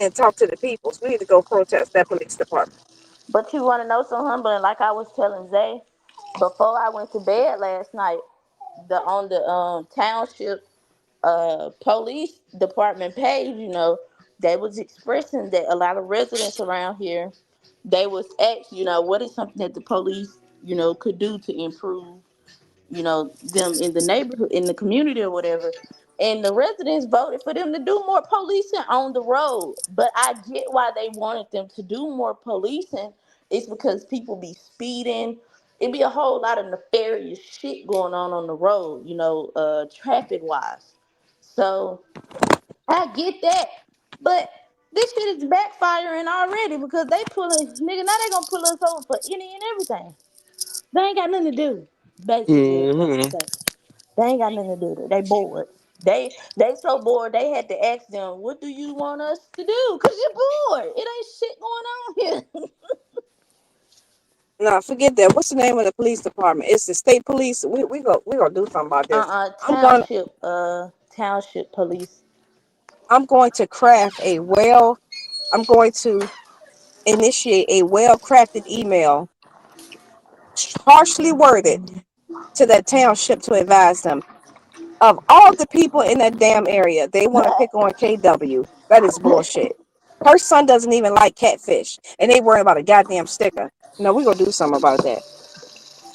and talk to the people. We need to go protest that police department. But you want to know something humbling? Like I was telling Zay, before I went to bed last night, the township police department page, they was expressing that a lot of residents around here, they was asked, what is something that the police, could do to improve, them in the neighborhood, in the community or whatever. And the residents voted for them to do more policing on the road. But I get why they wanted them to do more policing. It's because people be speeding. It be a whole lot of nefarious shit going on the road, traffic wise. So I get that. But this shit is backfiring already because they pulling, nigga, now they gonna pull us over for any and everything. They ain't got nothing to do. Basically, is what I'm Mm-hmm. saying. They ain't got nothing to do. They bored. They so bored. They had to ask them, "What do you want us to do?" Cause you're bored. It ain't shit going on here. No, forget that. What's the name of the police department? It's the state police. We gonna do something about this. I'm going Township police. I'm going to craft a well. I'm going to initiate a well crafted email, harshly worded, to that township to advise them of all the people in that damn area. They want to pick on KW. That is bullshit. Her son doesn't even like catfish, and they worry about a goddamn sticker. No, we gonna do something about that.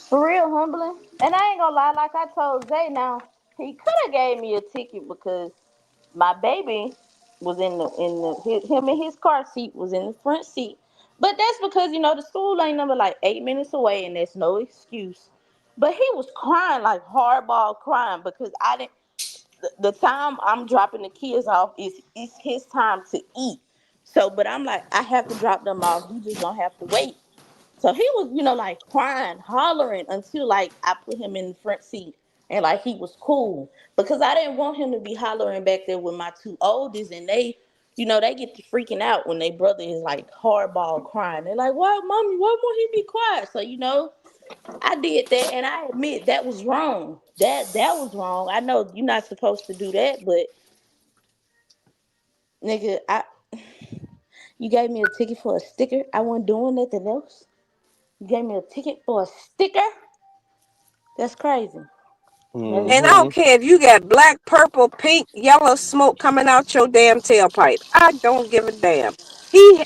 For real, humbling. And I ain't gonna lie, like I told Zay now, he could have gave me a ticket because my baby was him in his car seat was in the front seat. But that's because the school ain't number like 8 minutes away, and there's no excuse. But he was crying like hardball crying because I didn't. The time I'm dropping the kids off is his time to eat. So, but I'm like, I have to drop them off. You just gonna have to wait. So he was, like crying, hollering until like I put him in the front seat and like he was cool because I didn't want him to be hollering back there with my two oldest and they get to freaking out when their brother is like hardball crying. They're like, "Why, mommy? Why won't he be quiet?" So I did that and I admit that was wrong. That was wrong. I know you're not supposed to do that, but nigga, you gave me a ticket for a sticker. I wasn't doing nothing else. You gave me a ticket for a sticker? That's crazy. That is And I crazy. don't care if you got black, purple, pink, yellow smoke coming out your damn tailpipe. I don't give a damn.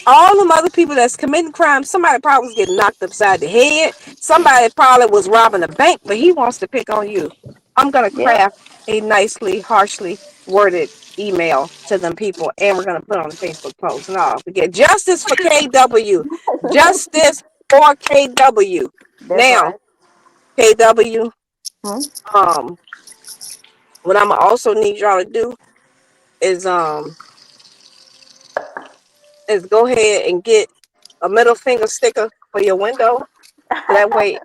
All them other people that's committing crimes, somebody probably was getting knocked upside the head. Somebody probably was robbing a bank, but he wants to pick on you. I'm going to Yep. craft a nicely, harshly worded email to them people, and we're going to put on the Facebook post. No, forget justice for KW. Justice for KW. That's Now, right. KW, Hmm? um, what I'm gonna also need y'all to do is go ahead and get a middle finger sticker for your window. So that way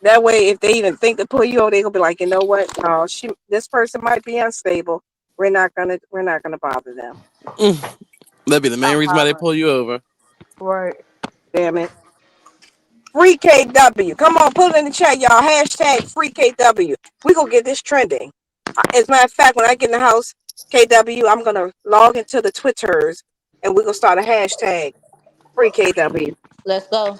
That way, if they even think to pull you over, they gonna be like, you know what? No, this person might be unstable. We're not gonna bother them. That'd be the main I'm reason why they hollering. pull you over. Right. Damn it. Free KW. Come on, put it in the chat, y'all. Hashtag free KW. We gonna get this trending. As a matter of fact, when I get in the house, KW, I'm gonna log into the Twitters and we're gonna start a hashtag free KW. Let's go.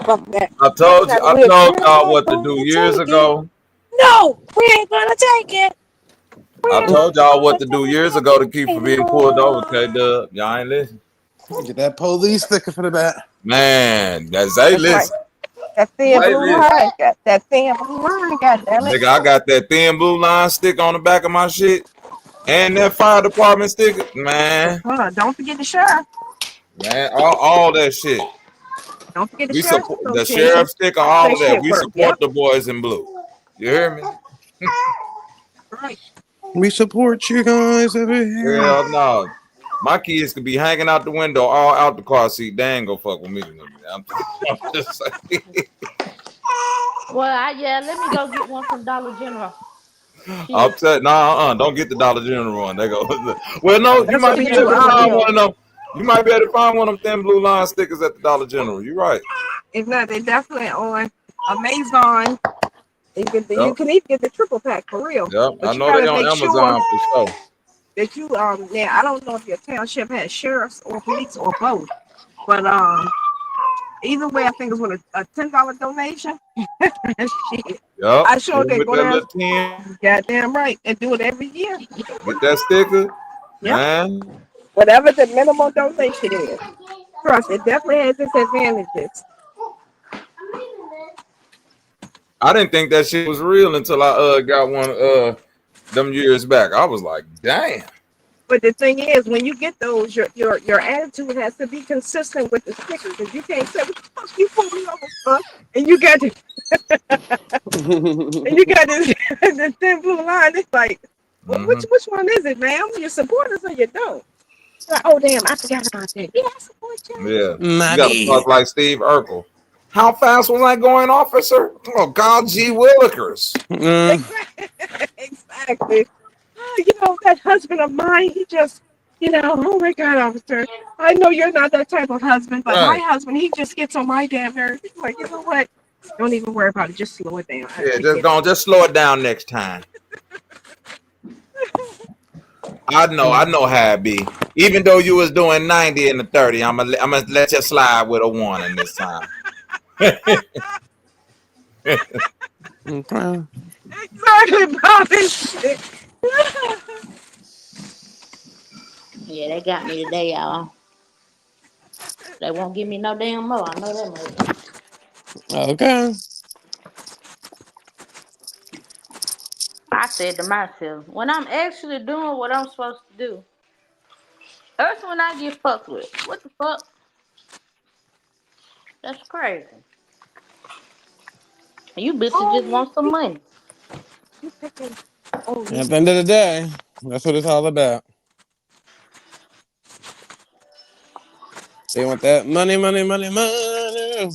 Fuck that. I We're told y'all not what to do gonna years take it. ago. No, we ain't gonna take it. I We're told not y'all what gonna to do take years it ago to keep from being pulled over, anymore. K Dub. Y'all ain't listen. Get that police sticker for the back. Man, that's hey That's right. listen. That thin Hey blue listen. line. Got that thin blue line, goddamn it. Nigga, I got that thin blue line stick on the back of my shit. And that fire department sticker. Man. Hold on, don't forget the sheriff. Man, all that shit. Don't forget the We sheriff support the association. sheriff sticker, All all that of that. shit We work. support Yep. the boys in blue. You hear me? Right. We support you guys over here. Hell no. My kids could be hanging out the window, all out the car seat. They ain't gonna fuck with me. I'm just saying. Well, let me go get one from Dollar General. I'm Shit. telling don't get the Dollar General one. They go, well, no, you That's what might we be able do. to find one of them. You might be able to find one of them thin blue line stickers at the Dollar General. You're right. If not, they're definitely on Amazon. You Yep. can even get the triple pack for real. Yep. I But you know they gotta on make sure Amazon for sure. that you now I don't know if your township has sheriffs or police or both. But either way I think it's with a $10 donation. Shit. Yep. I sure Hit 'em they with go that there. little 10. Goddamn right. And do it every year. Get that sticker. Yep. Man. Whatever the minimum donation is. Trust it definitely has its advantages. I didn't think that shit was real until I got one them years back. I was like, damn. But the thing is, when you get those, your attitude has to be consistent with the sticker, because you can't say, "What the fuck you pulled me over for?" And you got this, this thin blue line. It's like, which one is it, ma'am? You support us or you don't? Like, oh damn, I forgot about that. Yeah, I support you. Yeah. My You gotta bad. talk like Steve Urkel. How fast was I going, officer? Oh, God, gee willikers. Exactly. That husband of mine, he just, oh my God, officer. I know you're not that type of husband, but my Right. husband, he just gets on my damn nerves. He's like, you know what? Don't even worry about it. Just slow it down. Yeah, I get it. just slow it down next time. I know how it be. Even though you was doing 90 in the 30, I'm gonna let you slide with a warning this time. Okay. Exactly, Bobby. Yeah, they got me today, y'all. They won't give me no damn more. I know that much. Okay. I said to myself, when I'm actually doing what I'm supposed to do, that's when I get fucked with. What the fuck? That's crazy. You bitches just want some money. At the end of the day, that's what it's all about. They want that money, money, money, money.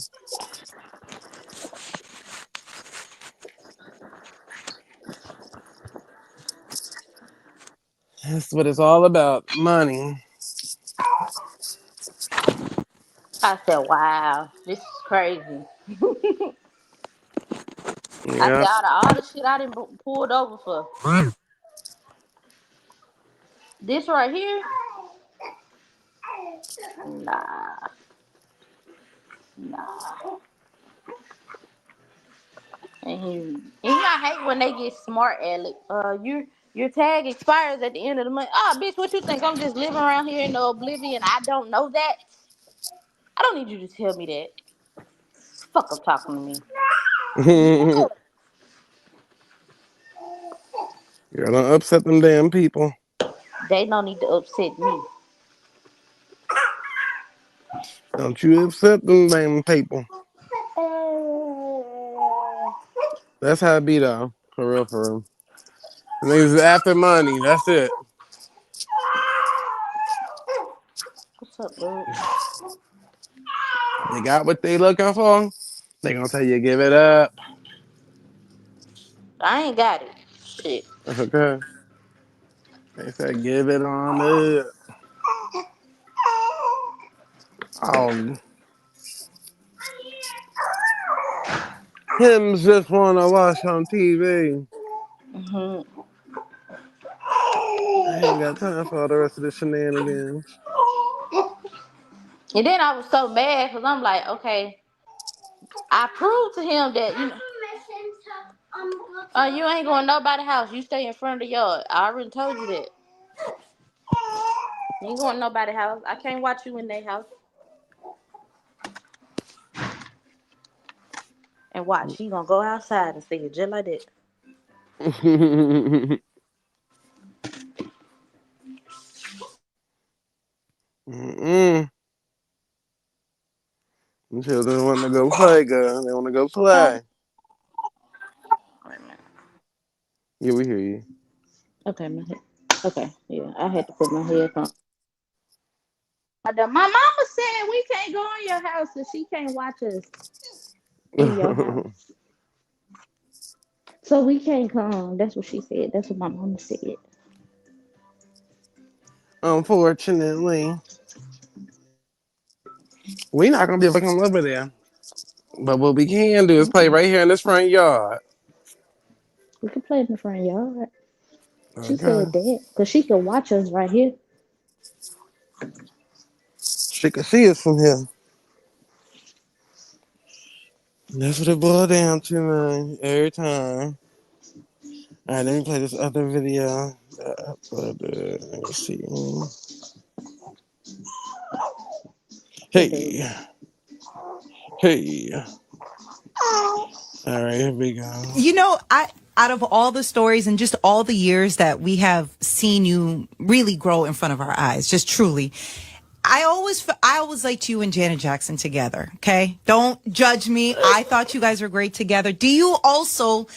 That's what it's all about. Money. I said, wow, this is crazy. I said, Yeah. out of all the shit I done pulled over for, this right here, nah. And I hate when they get smart, Alex. Your tag expires at the end of the month. Ah, bitch, what you think? I'm just living around here in the oblivion. I don't know that. I don't need you to tell me that. Fuck up talking to me. You're gonna upset them damn people. They don't need to upset me. Don't you upset them damn people. That's how it be though. For real, for real. The niggas is after money. That's it. What's up, bro? They got what they looking for. They gonna tell you give it up. I ain't got it. Shit. Okay. They said give it on up. Oh, him just wanna watch on TV. Hmm. I ain't got time for all the rest of the shenanigans. And then I was so mad because I'm like, okay, I proved to him that you ain't going to nobody's house. You stay in front of the yard. I already told you that. You ain't going to nobody's house. I can't watch you in their house. And watch, he gonna go outside and say it just like that. Mm-mm. The children want to go play, girl. They want to go Okay. play. Wait a minute. Yeah, we hear you. Okay, my head. Okay, yeah, I had to put my headphones. My mama said we can't go in your house because she can't watch us in your house. So we can't come. That's what she said. That's what my mama said. Unfortunately, we not gonna be able to come over there. But what we can do is play Mm-mm. right here in this front yard. We can play in the front yard. She Okay. said that because she can watch us right here. She can see us from here. That's what it boiled down to, man. Every time. All right, let me play this other video. Let me see. What the Hey, hey. All right, here we go. You know, out of all the stories and just all the years that we have seen you really grow in front of our eyes, just truly, I always liked you and Janet Jackson together. Okay, don't judge me. I thought you guys were great together. Do you also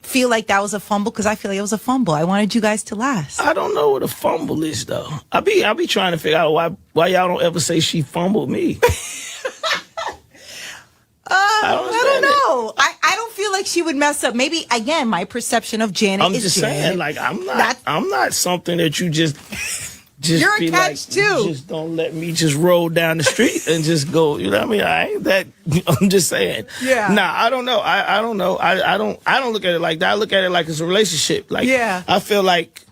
feel like that was a fumble? Because I feel like it was a fumble. I wanted you guys to last. I don't know what a fumble is though. I be trying to figure out why y'all don't ever say she fumbled me. I don't know. I don't feel like she would mess up. Maybe again, my perception of Janet I'm is just Janet. saying, like I'm not something that you just You're a be catch like, too. Just don't let me just roll down the street and just go. You know what I mean? I ain't that. I'm just saying. Yeah. Nah, I don't know. I don't know. I don't look at it like that. I look at it like it's a relationship. Like Yeah. I feel like,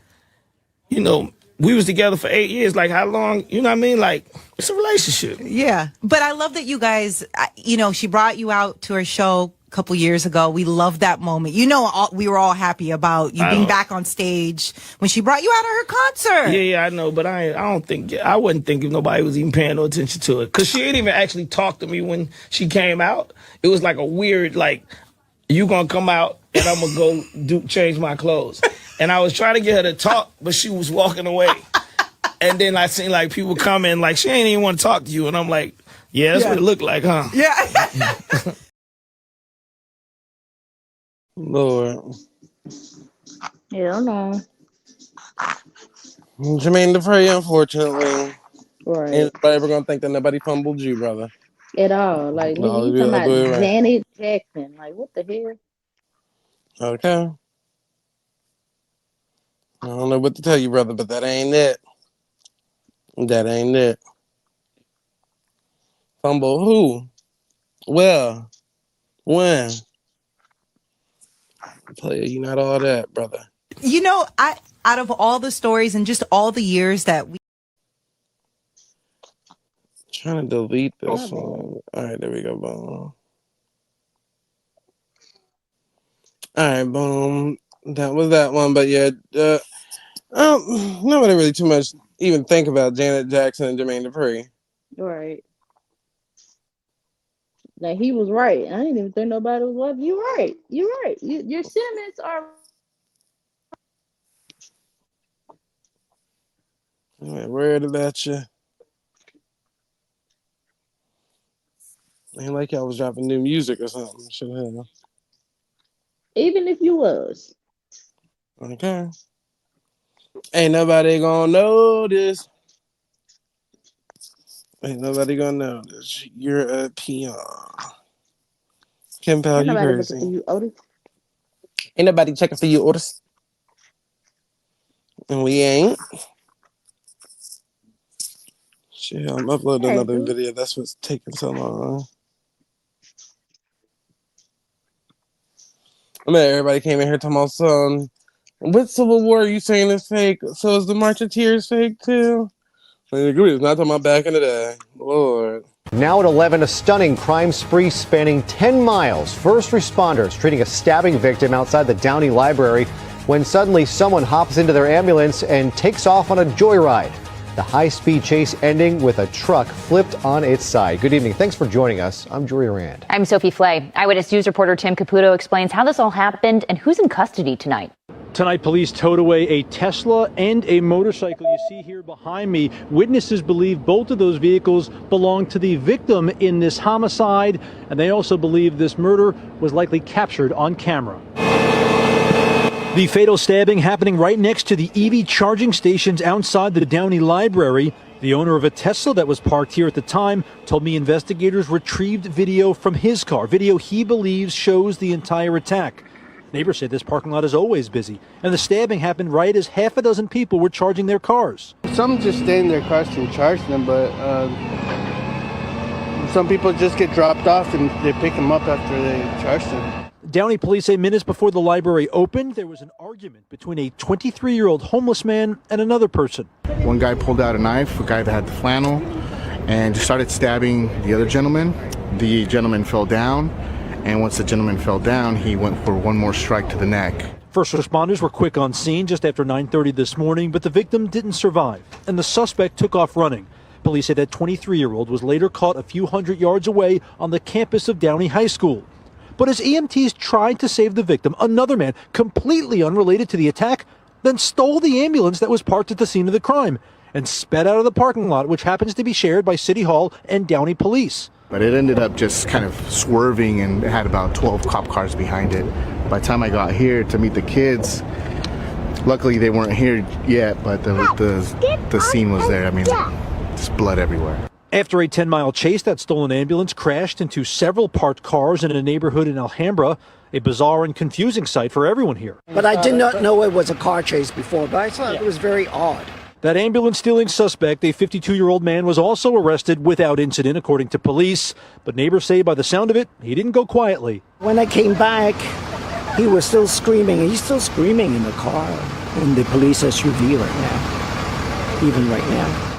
you know, we was together for 8 years. Like how long? You know what I mean? Like it's a relationship. Yeah. But I love that you guys, she brought you out to her show a couple years ago. We loved that moment. We were all happy about you being back on stage when she brought you out of her concert. Yeah, I know, but I wasn't thinking nobody was even paying no attention to it. Cause she didn't even actually talk to me when she came out. It was like a weird, like, you gonna come out and I'm gonna go change my clothes. And I was trying to get her to talk, but she was walking away. And then I seen like people comment like, she ain't even want to talk to you. And I'm like, yeah, that's what it looked like, huh? Yeah. Lord. Yeah, no. Jermaine Dupri, unfortunately. Right. Ain't nobody ever gonna think that nobody fumbled you, brother. At all. Like, nigga, No, you talking I'll about do it right. Janet Jackson. Like, what the hell? Okay. I don't know what to tell you, brother, but that ain't it. That ain't it. Fumble who? Well, when? Player, you not all that, brother. Out of all the stories and just all the years that we Trying to delete this one. All right, there we go. Boom. All right, boom. That was that one. But yeah, nobody really too much even think about Janet Jackson and Jermaine Dupri. Right. Like, he was right. I didn't even think nobody was like, you right. You're right. Your sentiments are. I ain't worried about you. Ain't like y'all was dropping new music or something. Should have. Even if you was. Okay. Ain't nobody gonna notice. Ain't nobody gonna notice. You're a peon. Kim Pal, Ain't you nobody looking for crazy. you, Otis. Ain't nobody checking for you, Otis. And we ain't. Shit, I'm uploading Hey, another dude. video. That's what's taking so long. I mean, everybody came in here talking about some. What Civil War are you saying is fake? So is the March of Tears fake too? I agree. It's not talking about back in the day. Lord. Now at 11, a stunning crime spree spanning 10 miles. First responders treating a stabbing victim outside the Downey Library when suddenly someone hops into their ambulance and takes off on a joyride. The high-speed chase ending with a truck flipped on its side. Good evening. Thanks for joining us. I'm Jory Rand. I'm Sophie Flay. Eyewitness News reporter Tim Caputo explains how this all happened and who's in custody tonight. Tonight, police towed away a Tesla and a motorcycle. You see here behind me, witnesses believe both of those vehicles belonged to the victim in this homicide, and they also believe this murder was likely captured on camera. The fatal stabbing happening right next to the EV charging stations outside the Downey Library. The owner of a Tesla that was parked here at the time told me investigators retrieved video from his car, video he believes shows the entire attack. Neighbors said this parking lot is always busy, and the stabbing happened right as half a dozen people were charging their cars. Some just stay in their cars and charge them, but some people just get dropped off and they pick them up after they charge them. Downey police say minutes before the library opened, there was an argument between a 23-year-old homeless man and another person. One guy pulled out a knife, a guy that had the flannel, and just started stabbing the other gentleman. The gentleman fell down, and once the gentleman fell down, he went for one more strike to the neck. First responders were quick on scene just after 9:30 this morning, but the victim didn't survive, and the suspect took off running. Police say that 23-year-old was later caught a few hundred yards away on the campus of Downey High School. But as EMTs tried to save the victim, another man, completely unrelated to the attack, then stole the ambulance that was parked at the scene of the crime and sped out of the parking lot, which happens to be shared by City Hall and Downey Police. But it ended up just kind of swerving and had about 12 cop cars behind it. By the time I got here to meet the kids, luckily they weren't here yet, but the scene was there. I mean, just blood everywhere. After a 10-mile chase, that stolen ambulance crashed into several parked cars in a neighborhood in Alhambra, a bizarre and confusing sight for everyone here. But I did not know it was a car chase before, but I thought it was very odd. That ambulance-stealing suspect, a 52-year-old man, was also arrested without incident, according to police. But neighbors say by the sound of it, he didn't go quietly. When I came back, he was still screaming. He's still screaming in the car in the police SUV right now, even right now.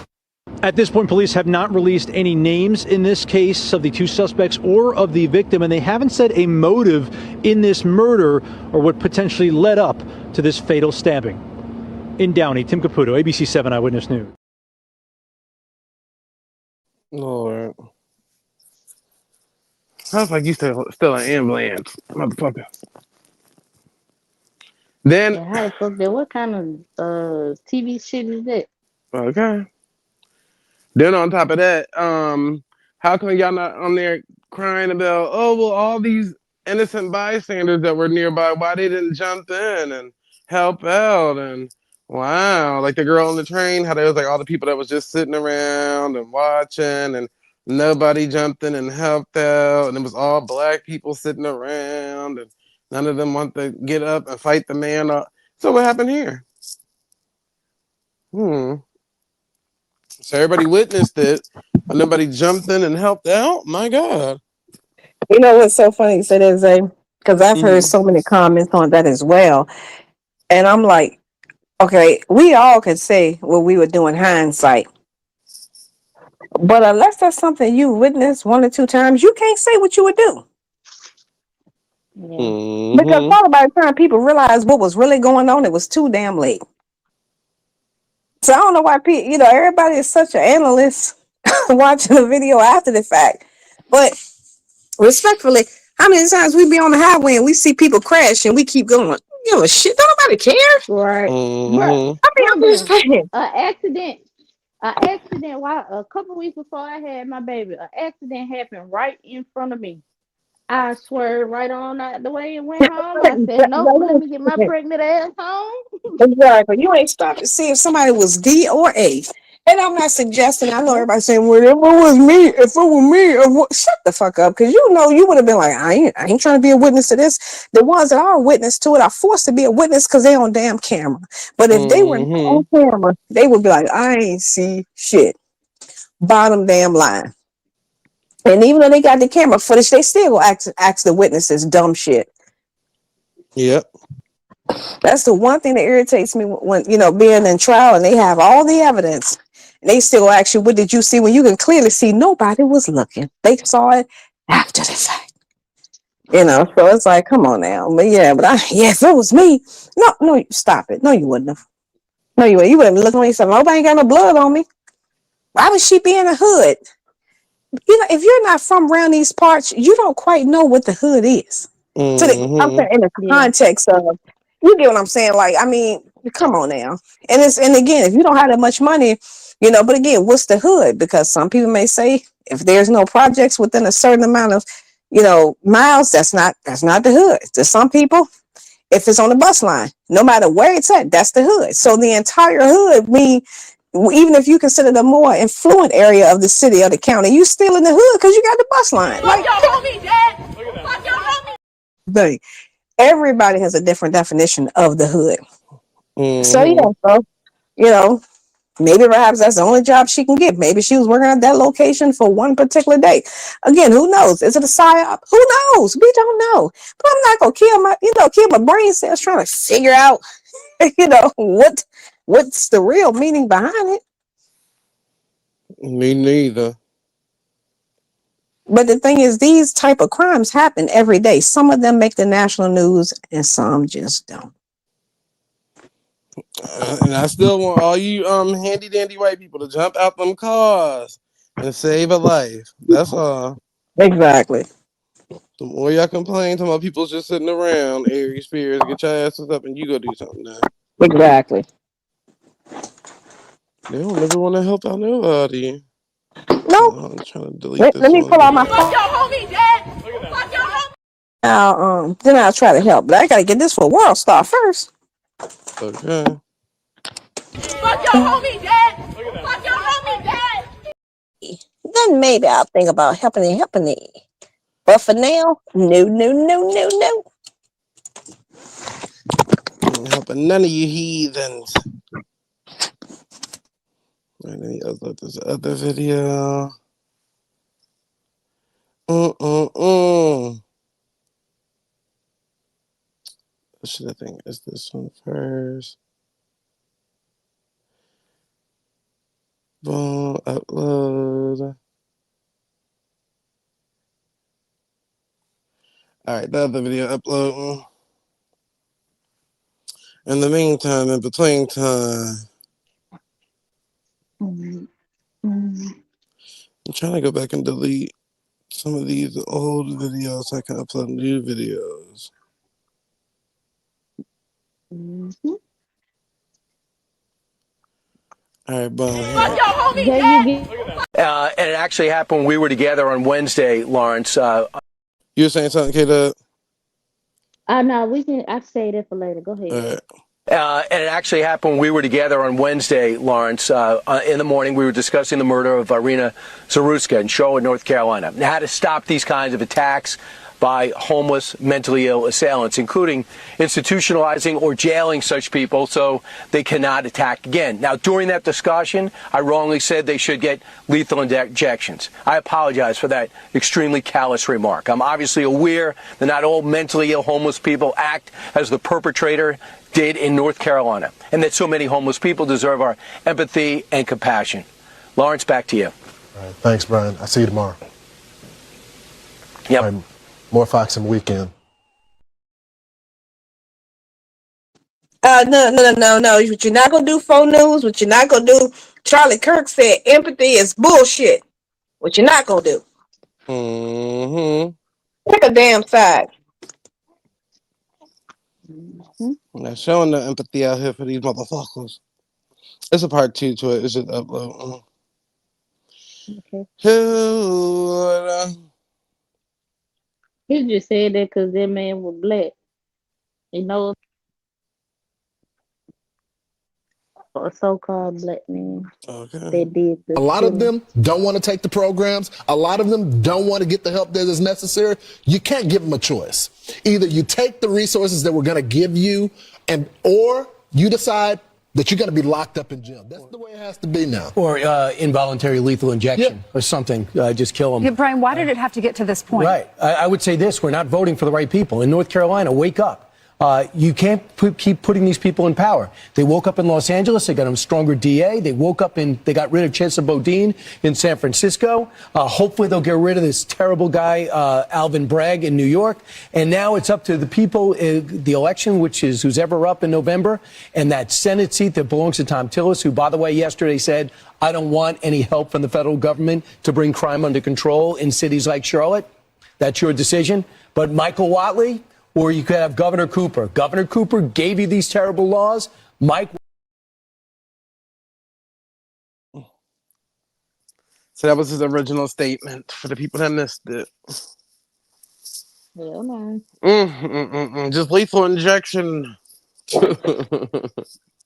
At this point, police have not released any names in this case of the two suspects or of the victim, and they haven't said a motive in this murder or what potentially led up to this fatal stabbing. In Downey, Tim Caputo, ABC 7 Eyewitness News. Lord. Sounds like you still an ambulance, motherfucker. Then Yeah, how the fuck that? What kind of TV shit is that? okay. Then on top of that, how come y'all not on there crying about, oh well, all these innocent bystanders that were nearby, why they didn't jump in and help out? And wow, like the girl on the train, how there was like all the people that was just sitting around and watching, and nobody jumped in and helped out, and it was all black people sitting around, and none of them want to get up and fight the man. So what happened here? So everybody witnessed it, but nobody jumped in and helped out. My God. You know what's so funny you say that, Zay? Because I've heard so many comments on that as well. And I'm like, okay, we all could say what we would do in hindsight. But unless that's something you witnessed one or two times, you can't say what you would do. Because probably by the time people realized what was really going on, it was too damn late. So I don't know why people, everybody is such an analyst watching the video after the fact. But respectfully, how many times we be on the highway and we see people crash and we keep going, give a shit, don't nobody care. Right. I'm just saying. An accident while a couple weeks before I had my baby, an accident happened right in front of me. I swerved right on out the way and went home. I said, nope, let me get my pregnant ass home. Exactly. You ain't stopped to see if somebody was D or A. And I'm not suggesting. I know everybody's saying, "Well, if it was me, if it were me, shut the fuck up," because you know you would have been like, I ain't trying to be a witness to this." The ones that are a witness to it are forced to be a witness because they on damn camera. But if they were not on camera, they would be like, "I ain't see shit." Bottom damn line. And even though they got the camera footage, they still go ask the witnesses dumb shit. Yep. That's the one thing that irritates me when being in trial and they have all the evidence. And they still ask you, what did you see? When you can clearly see nobody was looking. They saw it after the fact. So it's like, come on now. But if it was me, no, stop it. No, you wouldn't have. No, you wouldn't. You wouldn't look at me and say, nobody ain't got no blood on me. Why would she be in the hood? If you're not from around these parts, you don't quite know what the hood is. I'm saying in the context of, you get what I'm saying? Like, I mean, come on now. And again, if you don't have that much money, but again, what's the hood? Because some people may say if there's no projects within a certain amount of, miles, that's not the hood. To some people, if it's on the bus line, no matter where it's at, that's the hood. So the entire hood, even if you consider the more affluent area of the city or the county, you still in the hood because you got the bus line. Fuck your homie, Dad. Fuck your homie. But everybody has a different definition of the hood. So maybe perhaps that's the only job she can get. Maybe she was working at that location for one particular day. Again, who knows? Is it a psyop? Who knows? We don't know. But I'm not gonna kill my brain cells trying to figure out, what's the real meaning behind it. Me neither. But the thing is, these type of crimes happen every day. Some of them make the national news, and some just don't. And I still want all you handy dandy white people to jump out them cars and save a life. That's all. Exactly. The more y'all complain, talking about people's just sitting around, Aries Spears, get your asses up and you go do something now. Exactly. They don't never want to help out nobody. Nope. I'm trying to delete this Let me one. pull out my Fuck your homie, Dad. Fuck your homie. then I'll try to help. But I gotta get this for World Star first. Okay. Fuck your homie, Dad. Fuck your homie, Dad. Then maybe I'll think about helping it. But for now, no. Ain't helping none of you heathens. And then he upload this other video. Should I think is this one first? Boom, upload. Alright, the other video uploading. In the meantime, in between time, I'm trying to go back and delete some of these old videos so I can upload new videos. All right, boom. Fuck your homie, Dad. And it actually happened when we were together on Wednesday, Lawrence. You were saying something, K-Dub? No, I say that for later. Go ahead. All right. And it actually happened when we were together on Wednesday, Lawrence. In the morning, we were discussing the murder of Irina Zaruska in Charlotte, North Carolina, and how to stop these kinds of attacks by homeless, mentally ill assailants, including institutionalizing or jailing such people so they cannot attack again. Now, during that discussion, I wrongly said they should get lethal injections. I apologize for that extremely callous remark. I'm obviously aware that not all mentally ill homeless people act as the perpetrator did in North Carolina, and that so many homeless people deserve our empathy and compassion. Lawrence, back to you. All right, thanks, Brian. I'll see you tomorrow. Yep. Right, more Fox and Weekend. No. What you're not gonna do, phone news. What you're not gonna do. Charlie Kirk said empathy is bullshit. What you're not gonna do. Pick a damn side. Now showing the empathy out here for these motherfuckers. It's a part 2 to it. It's just upload. Okay. Who He just said that because that man was black. You know. so-called black men Okay. that did the A lot of killing. them don't want to take the programs. A lot of them don't want to get the help that is necessary. You can't give them a choice. Either you take the resources that we're going to give you, or you decide that you're going to be locked up in jail. That's the way it has to be now. Or involuntary lethal injection or something. Just kill them. Yeah, Brian, why did it have to get to this point? Right. I would say this. We're not voting for the right people. In North Carolina, wake up. You can't keep putting these people in power. They woke up in Los Angeles. They got a stronger DA. They got rid of Chancellor Bodine in San Francisco. Hopefully they'll get rid of this terrible guy, Alvin Bragg in New York. And now it's up to the people, the election, which is who's ever up in November, and that Senate seat that belongs to Tom Tillis, who, by the way, yesterday said, I don't want any help from the federal government to bring crime under control in cities like Charlotte. That's your decision. But Michael Watley, or you could have Governor Cooper. Governor Cooper gave you these terrible laws. Mike. So that was his original statement for the people that missed it. Hell no. Just lethal injection.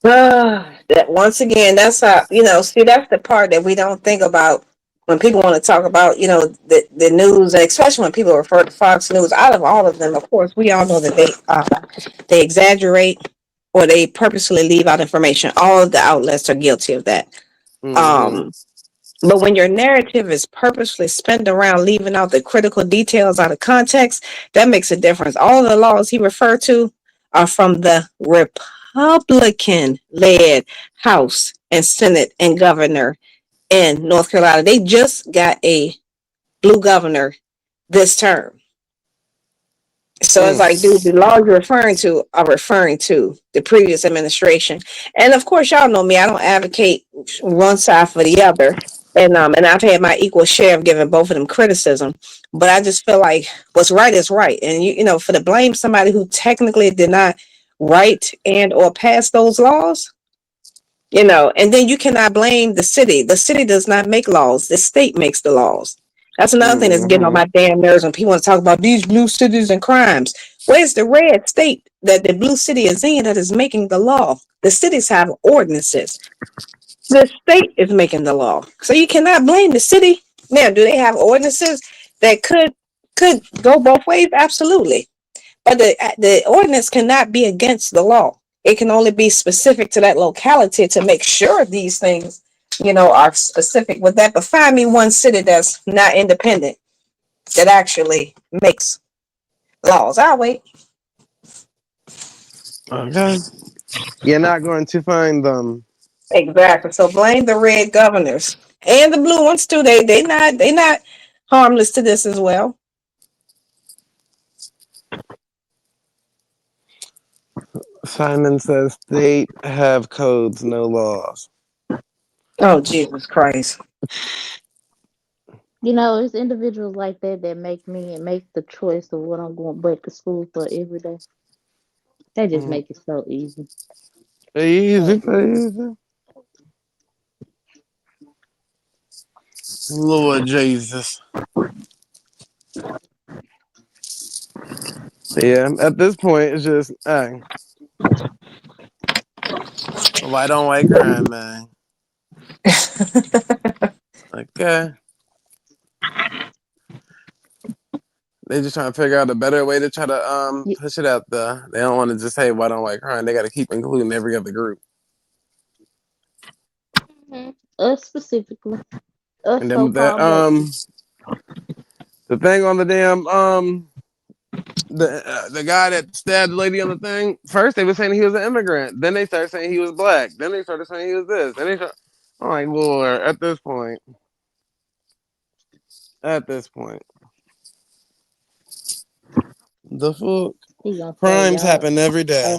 That once again, that's how, see, that's the part that we don't think about when people want to talk about, the news, especially when people refer to Fox News. Out of all of them, of course, we all know that they exaggerate or they purposely leave out information. All of the outlets are guilty of that. But when your narrative is purposely spent around leaving out the critical details out of context, that makes a difference. All the laws he referred to are from the Republican-led House and Senate and governor in North Carolina. They just got a blue governor this term. So it's like, dude, the laws you're referring to are referring to the previous administration. And of course, y'all know me. I don't advocate one side for the other. And I've had my equal share of giving both of them criticism. But I just feel like what's right is right. And, for to blame somebody who technically did not write and or pass those laws, and then you cannot blame the city. The city does not make laws. The state makes the laws. That's another thing that's getting on my damn nerves when people want to talk about these blue cities and crimes. Where's the red state that the blue city is in that is making the law? The cities have ordinances. The state is making the law. So you cannot blame the city. Now, do they have ordinances that could go both ways? Absolutely. But the ordinance cannot be against the law. It can only be specific to that locality to make sure these things, are specific with that. But find me one city that's not independent that actually makes laws. I'll wait. Okay. You're not going to find them. Exactly. So blame the red governors and the blue ones too. They not harmless to this as well. Simon says state have codes, no laws. Oh, Jesus Christ. It's individuals like that make the choice of what I'm going back to school for every day. They just make it so easy. Easy. Lord Jesus. Yeah, at this point, it's just, hey. Why don't white crime, man? Okay. They just trying to figure out a better way to try to push it out there. They don't want to just say why don't white crime. They got to keep including every other group. Us specifically. Us And then the thing on the damn the guy that stabbed the lady on the thing. First they were saying he was an immigrant. Then they started saying he was black. Then they started saying he was this. Then I'm like, Lord, at this point. The fuck? Crimes happen every day.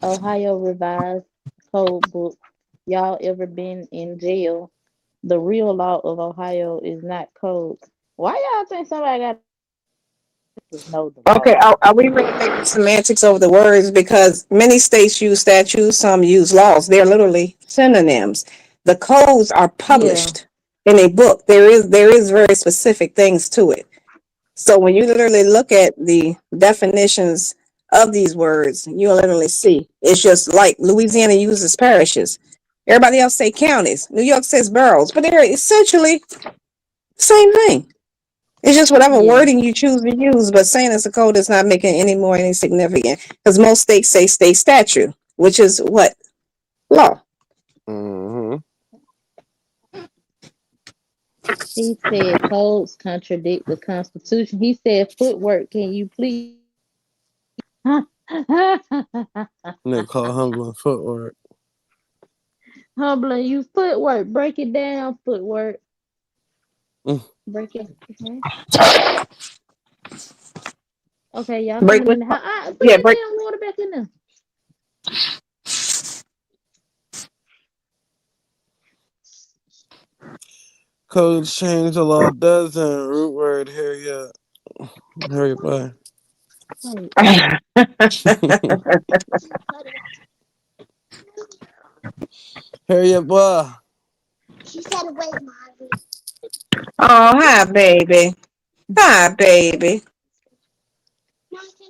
Ohio revised code book. Y'all ever been in jail? The real law of Ohio is not code. Why y'all think somebody got to know the law? Okay, are we really making semantics over the words? Because many states use statutes, some use laws. They're literally synonyms. The codes are published in a book. There is very specific things to it. So when you literally look at the definitions of these words. You'll literally see. It's just like Louisiana uses parishes. Everybody else say counties. New York says boroughs, but they're essentially the same thing. It's just whatever Yeah. wording you choose to use, but saying it's a code is not making any significant because most states say state statute, which is what? Law. Mm-hmm. He said codes contradict the Constitution. He said footwork. Can you please? They call humbling footwork. Humbling you footwork. Break it down, footwork. Mm. Break it. Okay, y'all Break coming with in the house. Put yeah, that break. damn water back in there. Codes change, the law doesn't. Root word, hurry up. Hurry up, bye. Wait. Hurry up, bye. Oh, hi, baby. Hi, baby.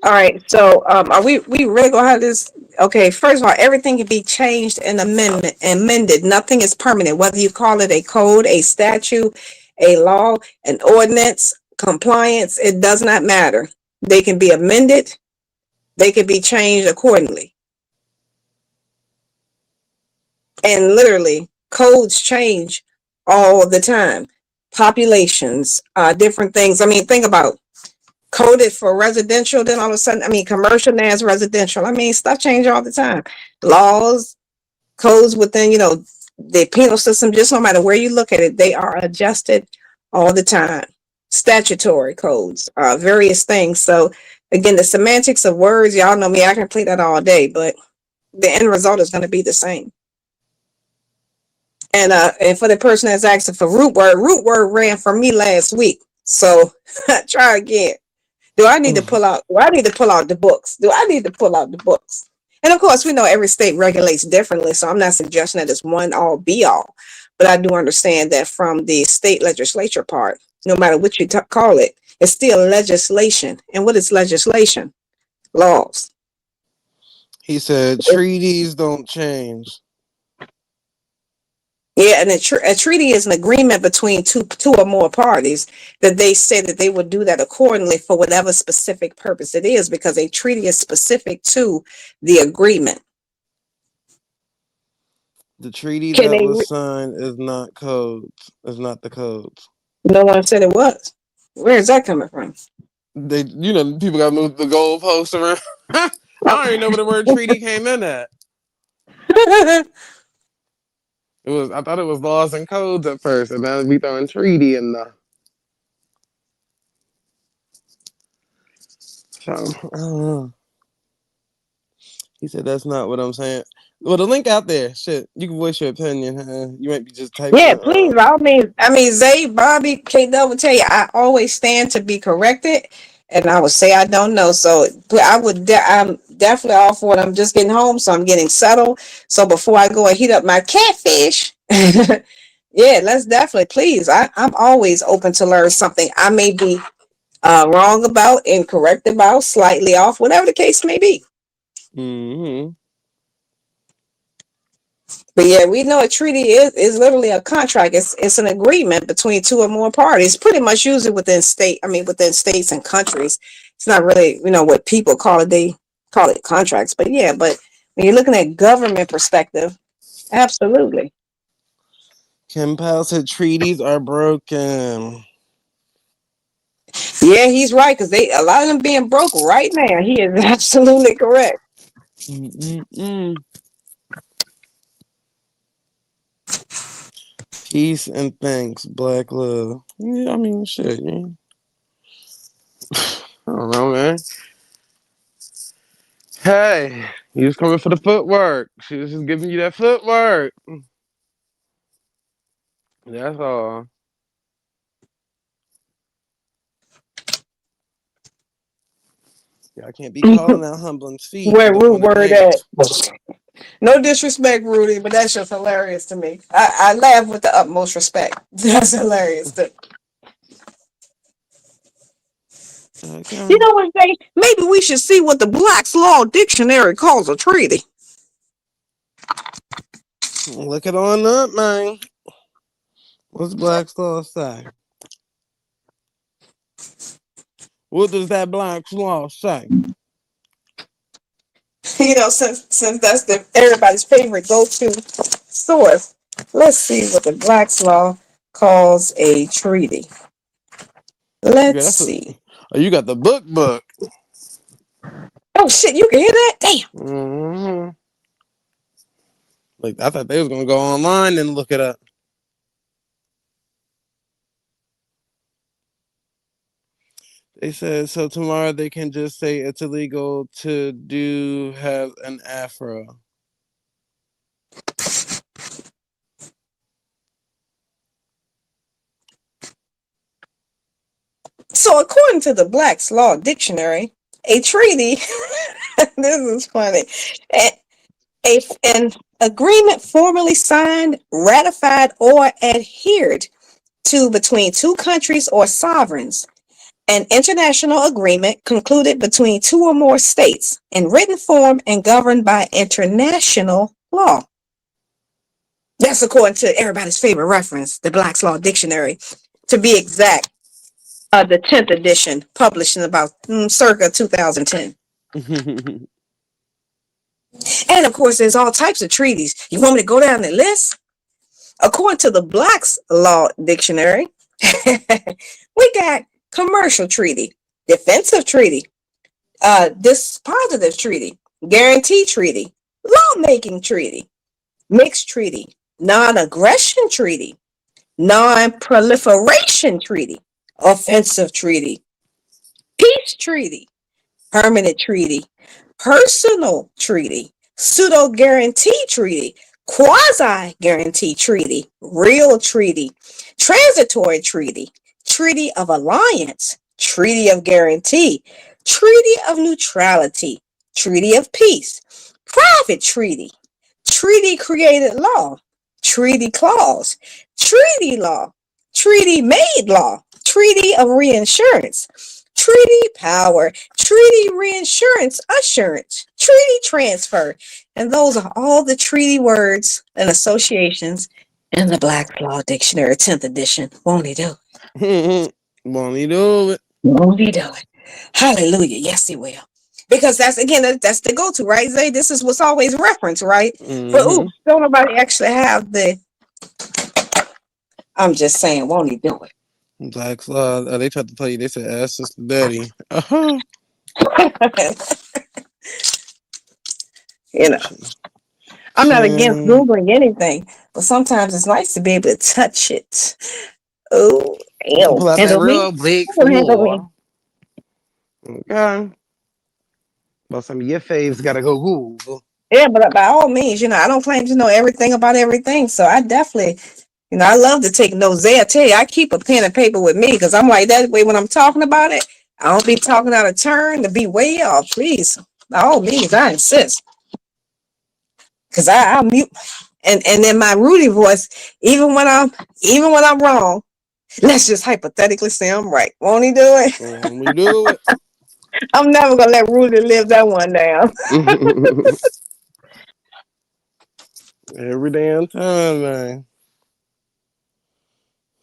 All right, so are we really gonna have this? Okay, first of all, everything can be changed and amended. Nothing is permanent, whether you call it a code, a statute, a law, an ordinance, compliance, it does not matter. They can be amended, they can be changed accordingly. And literally, codes change all the time. Populations, different things. I mean, think about coded for residential, then all of a sudden, I mean, commercial now is residential. I mean, stuff change all the time. Laws, codes within, the penal system, just no matter where you look at it, they are adjusted all the time. Statutory codes, various things. So again, the semantics of words, y'all know me, I can play that all day, but the end result is going to be the same. And for the person that's asking for root word ran for me last week. So try again. Do I need to pull out the books? And of course, we know every state regulates differently, so I'm not suggesting that it's one all be all. But I do understand that from the state legislature part, no matter what you call it, it's still legislation. And what is legislation? Laws. He said treaties don't change. Yeah, and a treaty is an agreement between two or more parties that they say that they would do that accordingly for whatever specific purpose it is, because a treaty is specific to the agreement. The treaty Can that they? was signed is not codes. Is not the codes. No one said it was. Where is that coming from? They, people got to move the goalposts around. I don't even know where the word treaty came in at. I thought it was laws and codes at first, and now we throwing treaty in the. So I don't know. He said that's not what I'm saying. Well, the link out there, shit, you can voice your opinion. Huh? You might be just typing. Yeah, please. I mean, Zay, Bobby, KW will tell you, I always stand to be corrected, and I would say I don't know. So I'm definitely all for it. I'm just getting home, so I'm getting settled. So before I go and heat up my catfish, yeah, let's definitely, please. I'm always open to learn something I may be wrong about, incorrect about, slightly off, whatever the case may be. Mm-hmm. But yeah, we know a treaty is literally a contract. It's an agreement between two or more parties, pretty much usually within states and countries. It's not really, what people call it. They call it contracts. But yeah, but when you're looking at government perspective, absolutely. Kim Powell said treaties are broken. Yeah, he's right, because a lot of them being broke right now. He is absolutely correct. Mm-mm-mm. Peace and thanks, Black Love. Yeah, I mean, shit, yeah. I don't know, man. Hey, you was coming for the footwork. She was just giving you that footwork. That's all. Y'all can't be calling out Humbling's feet Where up root on the word at? bench. No disrespect, Rudy, but that's just hilarious to me. I laugh with the utmost respect. That's hilarious. You know what they? Maybe we should see what the Black's Law Dictionary calls a treaty. Look it on up, man. What's Black's Law say? What does that Black's Law say? You know, since that's everybody's favorite go-to source, let's see what the Black's Law calls a treaty. Let's see. You got the book. Oh shit! You can hear that? Damn. Mm-hmm. Like I thought they was gonna go online and look it up. They said so tomorrow they can just say it's illegal to have an afro. So according to the Black's Law Dictionary, a treaty, this is funny, an agreement formally signed, ratified, or adhered to between two countries or sovereigns, an international agreement concluded between two or more states in written form and governed by international law. That's according to everybody's favorite reference, the Black's Law Dictionary. To be exact, the 10th edition, published in about circa 2010. And of course, there's all types of treaties. You want me to go down the list? According to the Black's Law Dictionary, we got commercial treaty, defensive treaty, dispositive treaty, guarantee treaty, lawmaking treaty, mixed treaty, non-aggression treaty, non-proliferation treaty, offensive treaty, peace treaty, permanent treaty, personal treaty, pseudo-guarantee treaty, quasi-guarantee treaty, real treaty, transitory treaty, treaty of alliance, treaty of guarantee, treaty of neutrality, treaty of peace, private treaty, treaty created law, treaty clause, treaty law, treaty made law, treaty of reinsurance, treaty power, treaty reinsurance assurance, treaty transfer. And those are all the treaty words and associations in the Black's Law Dictionary, 10th edition. Won't he do it? Won't he do it? Won't he do it? Hallelujah. Yes, he will. Because that's the go-to, right, Zay? This is what's always referenced, right? Mm-hmm. But don't nobody actually have the... I'm just saying, won't he do it? Black's Law. They tried to tell you. They said, "Ask Sister Betty." Uh-huh. You know, I'm not against Googling anything, but sometimes it's nice to be able to touch it. Oh, damn. Pull out that real big floor. Okay. Well, some of your faves gotta go Google. Yeah, but by all means, I don't claim to know everything about everything, so I definitely... I love to take notes. I tell you, I keep a pen and paper with me because I'm like that way when I'm talking about it. I don't be talking out of turn to be way off. Please, by all means, I insist. Because I'll mute, and then my Rudy voice, even when I'm wrong, let's just hypothetically say I'm right. Won't he do it? Won't we do it? I'm never gonna let Rudy live that one down. Every damn time, man.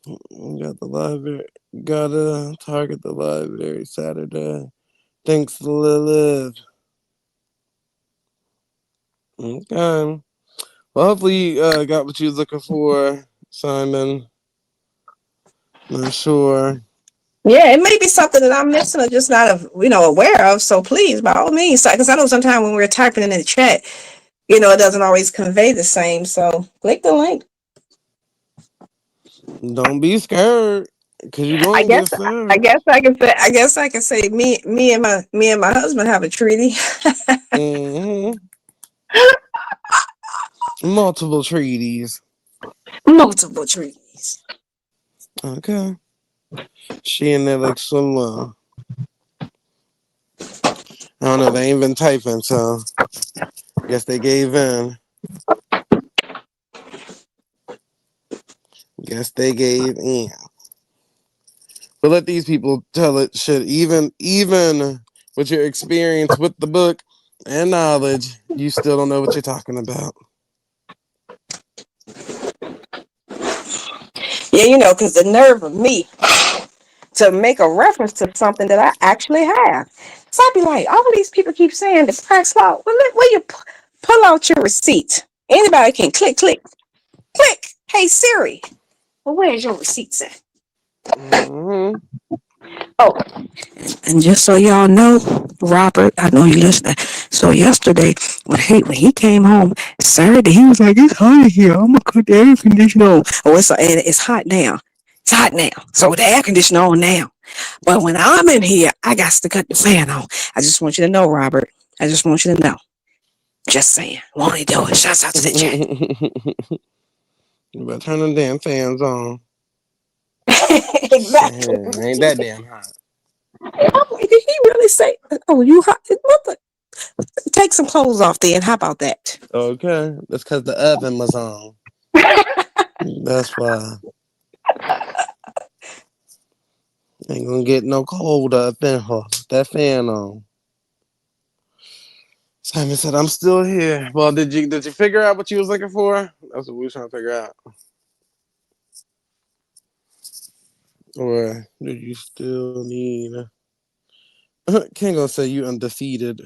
Got the library. Gotta target the library Saturday. Thanks to Lilith. Okay. Well, hopefully you got what you was looking for, Simon. Not sure. Yeah, it may be something that I'm missing or just not aware of. So please, by all means, because I know sometimes when we're typing in the chat, it doesn't always convey the same. So click the link. Don't be scared, because you're going to get served. I guess I can say me and my husband have a treaty. Mm-hmm. Multiple treaties. Okay. She and there like so I don't know, they ain't been typing, so I guess they gave in. But let these people tell it shit. Even with your experience with the book and knowledge, you still don't know what you're talking about. Yeah, because the nerve of me to make a reference to something that I actually have. So I'd be like, all of these people keep saying the tax law. Well, where you pull out your receipt? Anybody can click, click, click. Hey Siri, well, where's your receipts at? Mm-hmm. Oh, and just so y'all know, Robert, I know you listening. So yesterday, when he came home Saturday, he was like, "It's hot in here. I'm gonna cut the air conditioner on." Oh, it's hot now. It's hot now. So the air conditioner on now. But when I'm in here, I got to cut the fan on. I just want you to know, Robert. I just want you to know. Just saying. Won't he do it? Shouts out to the chat. You better turn them damn fans on. Exactly. Yeah, ain't that damn hot. Did he really say, "Oh, you hot"? What the? Take some clothes off then. How about that? Okay, that's because the oven was on. That's why. Ain't gonna get no colder up in her. That fan on. Simon said, "I'm still here." Well, did you figure out what you was looking for? That's what we was trying to figure out. Or do you still need? Can't gonna say you undefeated.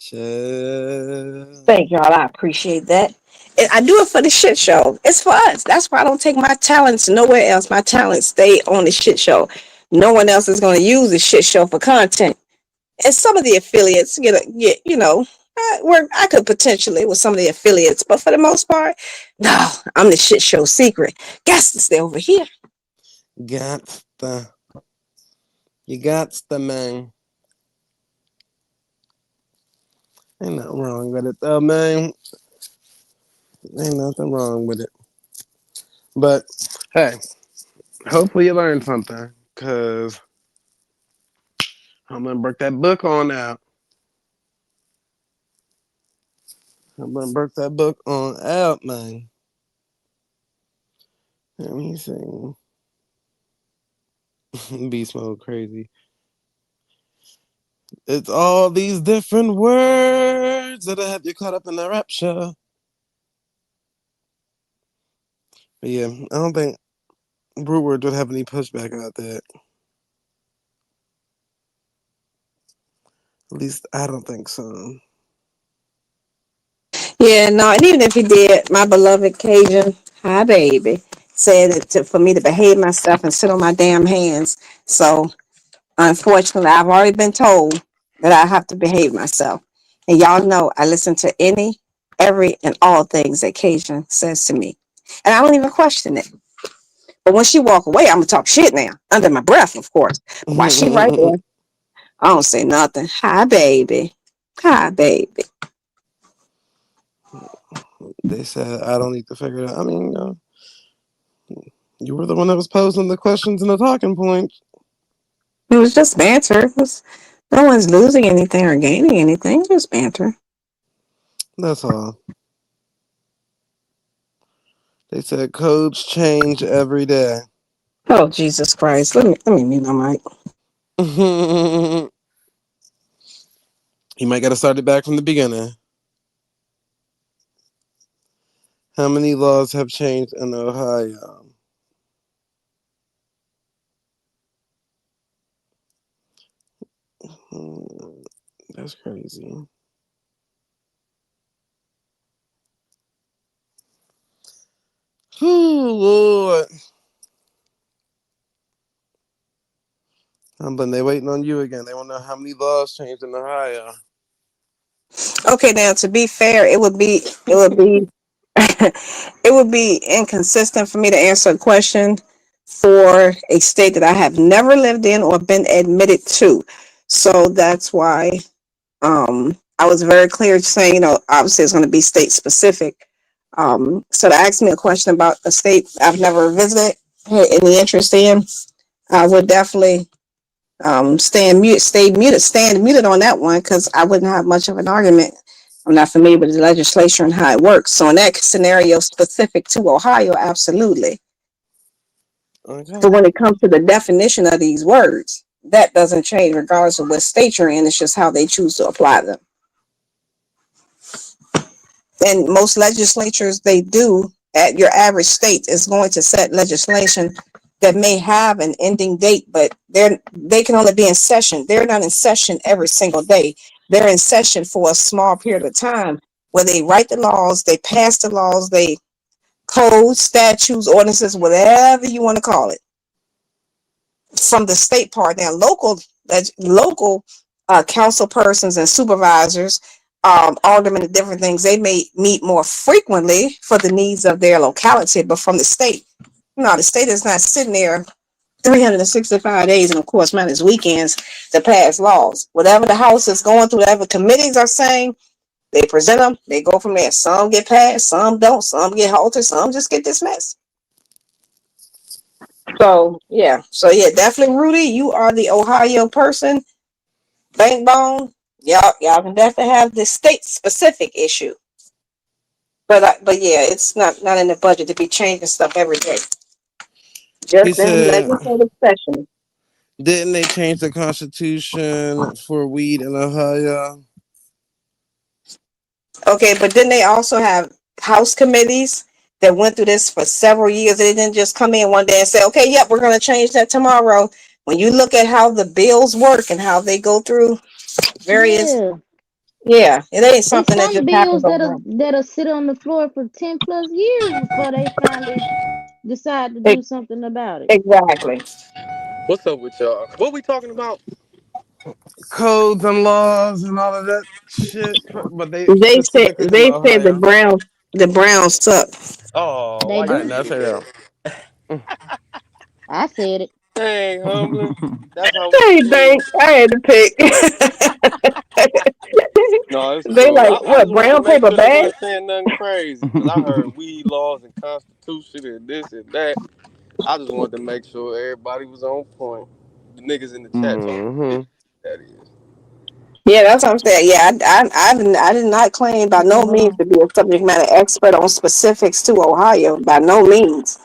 Thank y'all. I appreciate that. And I do it for the shit show. It's for us. That's why I don't take my talents nowhere else. My talents stay on the shit show. No one else is going to use the shit show for content. And some of the affiliates where I could potentially with some of the affiliates, but for the most part, no, I'm the shit show secret. Guess to stay over here. You got the man. Ain't nothing wrong with it though, man. Ain't nothing wrong with it. But hey, hopefully you learned something, cause I'm gonna break that book on out. I'm gonna break that book on out, man. Let me see. Beast mode crazy. It's all these different words that have you caught up in the rapture. But yeah, I don't think Breward would have any pushback about that. At least I don't think so. Yeah, no, and even if he did, my beloved Cajun, hi baby, said for me to behave myself and sit on my damn hands. So unfortunately, I've already been told that I have to behave myself. And y'all know I listen to any, every, and all things that Cajun says to me. And I don't even question it. But when she walk away, I'm gonna talk shit now. Under my breath, of course. But while she right there, I don't say nothing. Hi baby. Hi baby. They said I don't need to figure it out. I mean, you were the one that was posing the questions and the talking points. It was just banter. No one's losing anything or gaining anything. Just banter. That's all. They said codes change every day. Oh Jesus Christ! Let me mute my mic. You might got to start it back from the beginning. How many laws have changed in Ohio? That's crazy. Oh, Lord. But they waiting on you again. They want to know how many laws changed in Ohio. Okay, now to be fair, it would be it would be inconsistent for me to answer a question for a state that I have never lived in or been admitted to. So that's why I was very clear saying, obviously it's going to be state specific. So to ask me a question about a state I've never visited, had any interest in, I would definitely stand muted on that one because I wouldn't have much of an argument. I'm not familiar with the legislature and how it works. So in that scenario specific to Ohio, absolutely. So Okay. when it comes to the definition of these words, that doesn't change regardless of what state you're in. It's just how they choose to apply them. And most legislatures, they do, at your average state is going to set legislation that may have an ending date, but they can only be in session. They're not in session every single day. They're in session for a small period of time where they write the laws, they pass the laws, they code, statutes, ordinances, whatever you want to call it. From the state part. Now, local council persons and supervisors, aldermen and different things, they may meet more frequently for the needs of their locality, but from the state, no, the state is not sitting there 365 days, and of course, minus weekends, to pass laws. Whatever the House is going through, whatever committees are saying, they present them, they go from there. Some get passed, some don't, some get halted, some just get dismissed. So yeah, definitely, Rudy, you are the Ohio person. Bankbone, y'all can definitely have the state specific issue, but yeah, it's not in the budget to be changing stuff every day. He Just in said, legislative session. didn't they change the constitution for weed in Ohio? Okay, but then they also have House committees that went through this for several years. They didn't just come in one day and say, okay, yep, we're going to change that tomorrow. When you look at how the bills work and how they go through various, Yeah. yeah, it ain't It's something that some just happens bills overnight. that'll sit on the floor for 10 plus years before they finally decide to do something about it. Exactly. What's up with y'all? What we talking about? Codes and laws and all of that shit, but they They said specifically from the Ohio. Browns suck. Oh, They why you I did do. not say say that? that. I said it. Dang, humbling. That's how we Hey, feel. thanks. I had to pick. No, it's They cool. like I what, just wanted to brown make paper sure they bag? wasn't saying nothing crazy because I heard weed laws and constitution and this and that. I just wanted to make sure everybody was on point. The niggas in the chat talking shit. Mm-hmm. That is. Yeah, that's what I'm saying. Yeah, I did not claim by no means to be a subject matter expert on specifics to Ohio. By no means.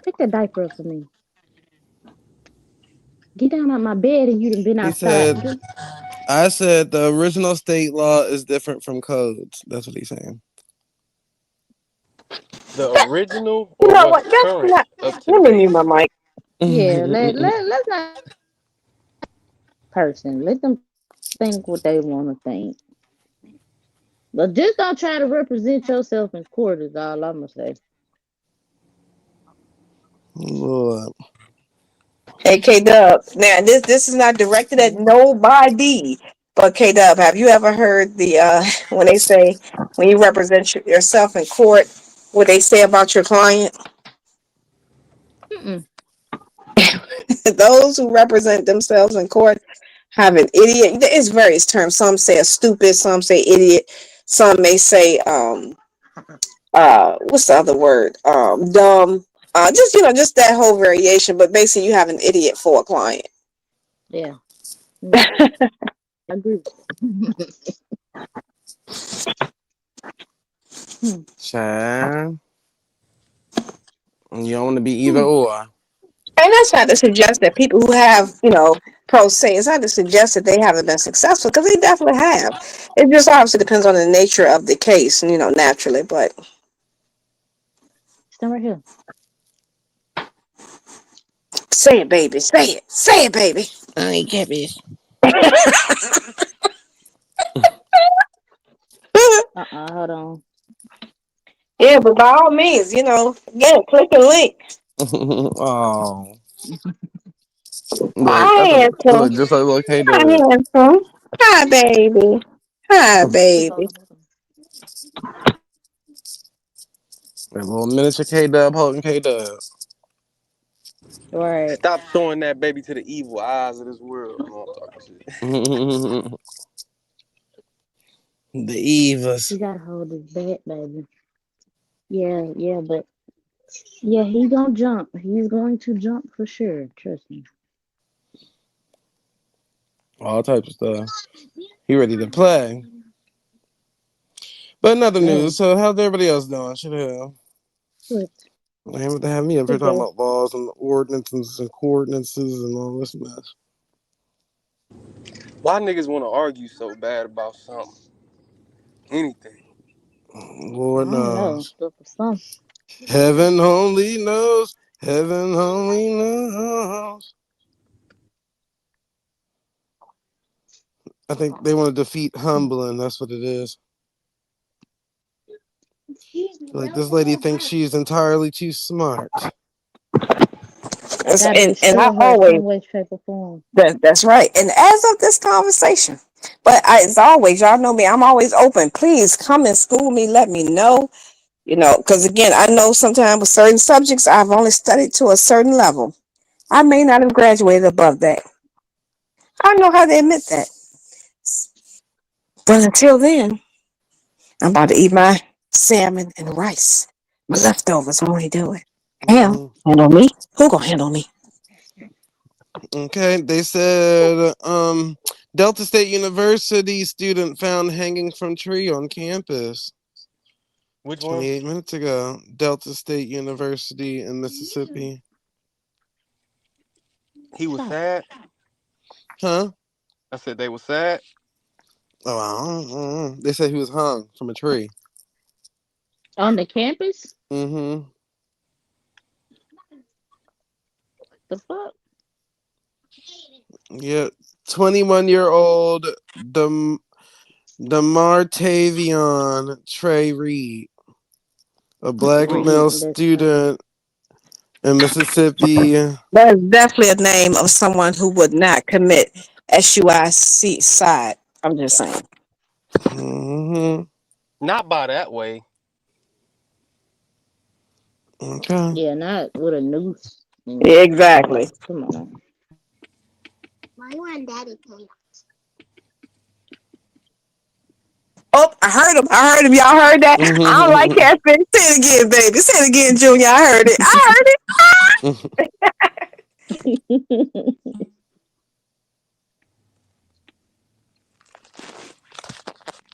Pick that diaper up for me. Get down on my bed and you done been He outside. said, I said the original state law is different from codes. That's what he's saying. The original You or know what's what? That's current not. up to Let me date? mute my mic. Yeah, let's not person. Let them think what they want to think. But just don't try to represent yourself in court is all I'm gonna say. Lord. Hey, K Dub. Now this is not directed at nobody. But K Dub, have you ever heard the when they say when you represent yourself in court, what they say about your client? Mm-mm. Those who represent themselves in court have an idiot. It's various terms. Some say a stupid, some say idiot, some may say what's the other word? Dumb. Just just that whole variation. But basically, you have an idiot for a client. Yeah. I agree. Child. You don't want to be either or. And that's not to suggest that people who have, pro se, it's not to suggest that they haven't been successful, because they definitely have. It just obviously depends on the nature of the case, naturally. But Stand right here. say it, baby. Say it, baby. I ain't cabbage. Hold on. Yeah, but by all means, again, click a link. Oh. Look, Hi, handsome. look, just like little K Hi, Dub. handsome. Hi, baby. Hi, baby. That little miniature K Dub holding K Dub. Right. Stop showing that baby to the evil eyes of this world. No, I'm talking shit. The Evas. You gotta hold his back, baby. Yeah, but yeah, he gonna jump. He's going to jump for sure. Trust me. All types of stuff. He ready to play. But in other Yeah. news, so how's everybody else doing? Shit hell. What? They have to have me up here talking Okay. about laws and ordinances and coordinates and all this mess. Why niggas want to argue so bad about something? Anything. I Lord don't know, knows. but for some, Heaven only knows. Heaven only knows. I think they want to defeat humbling. That's what it is. Like this lady thinks she's entirely too smart. gotta And I destroy her always, some way, shape, or form. that's right. And as of this conversation, as always, y'all know me, I'm always open. Please come and school me. Let me know. Because again, I know sometimes with certain subjects, I've only studied to a certain level. I may not have graduated above that. I know how to admit that. But until then, I'm about to eat my salmon and rice. My leftovers, I only do it. Hell, Mm. handle me? Who gonna handle me? Okay, they said Delta State University student found hanging from tree on campus Which one? 28 minutes ago. Delta State University in Mississippi. He was sad. Huh? I said they was sad. Oh, I don't know. They said he was hung from a tree. On the campus? Mm-hmm. The fuck? Yeah. 21-year-old Demartavion Trey Reed, a black Reed, male that's crazy. student in Mississippi. That is definitely a name of someone who would not commit suicide. I'm just saying. Mm-hmm. Not by that way. Okay. Yeah, not with a noose. Yeah, exactly. Come on now. Oh, I heard him. I heard him. Y'all heard that? I don't like catfish. Say it again, baby. Say it again, Junior. I heard it. I heard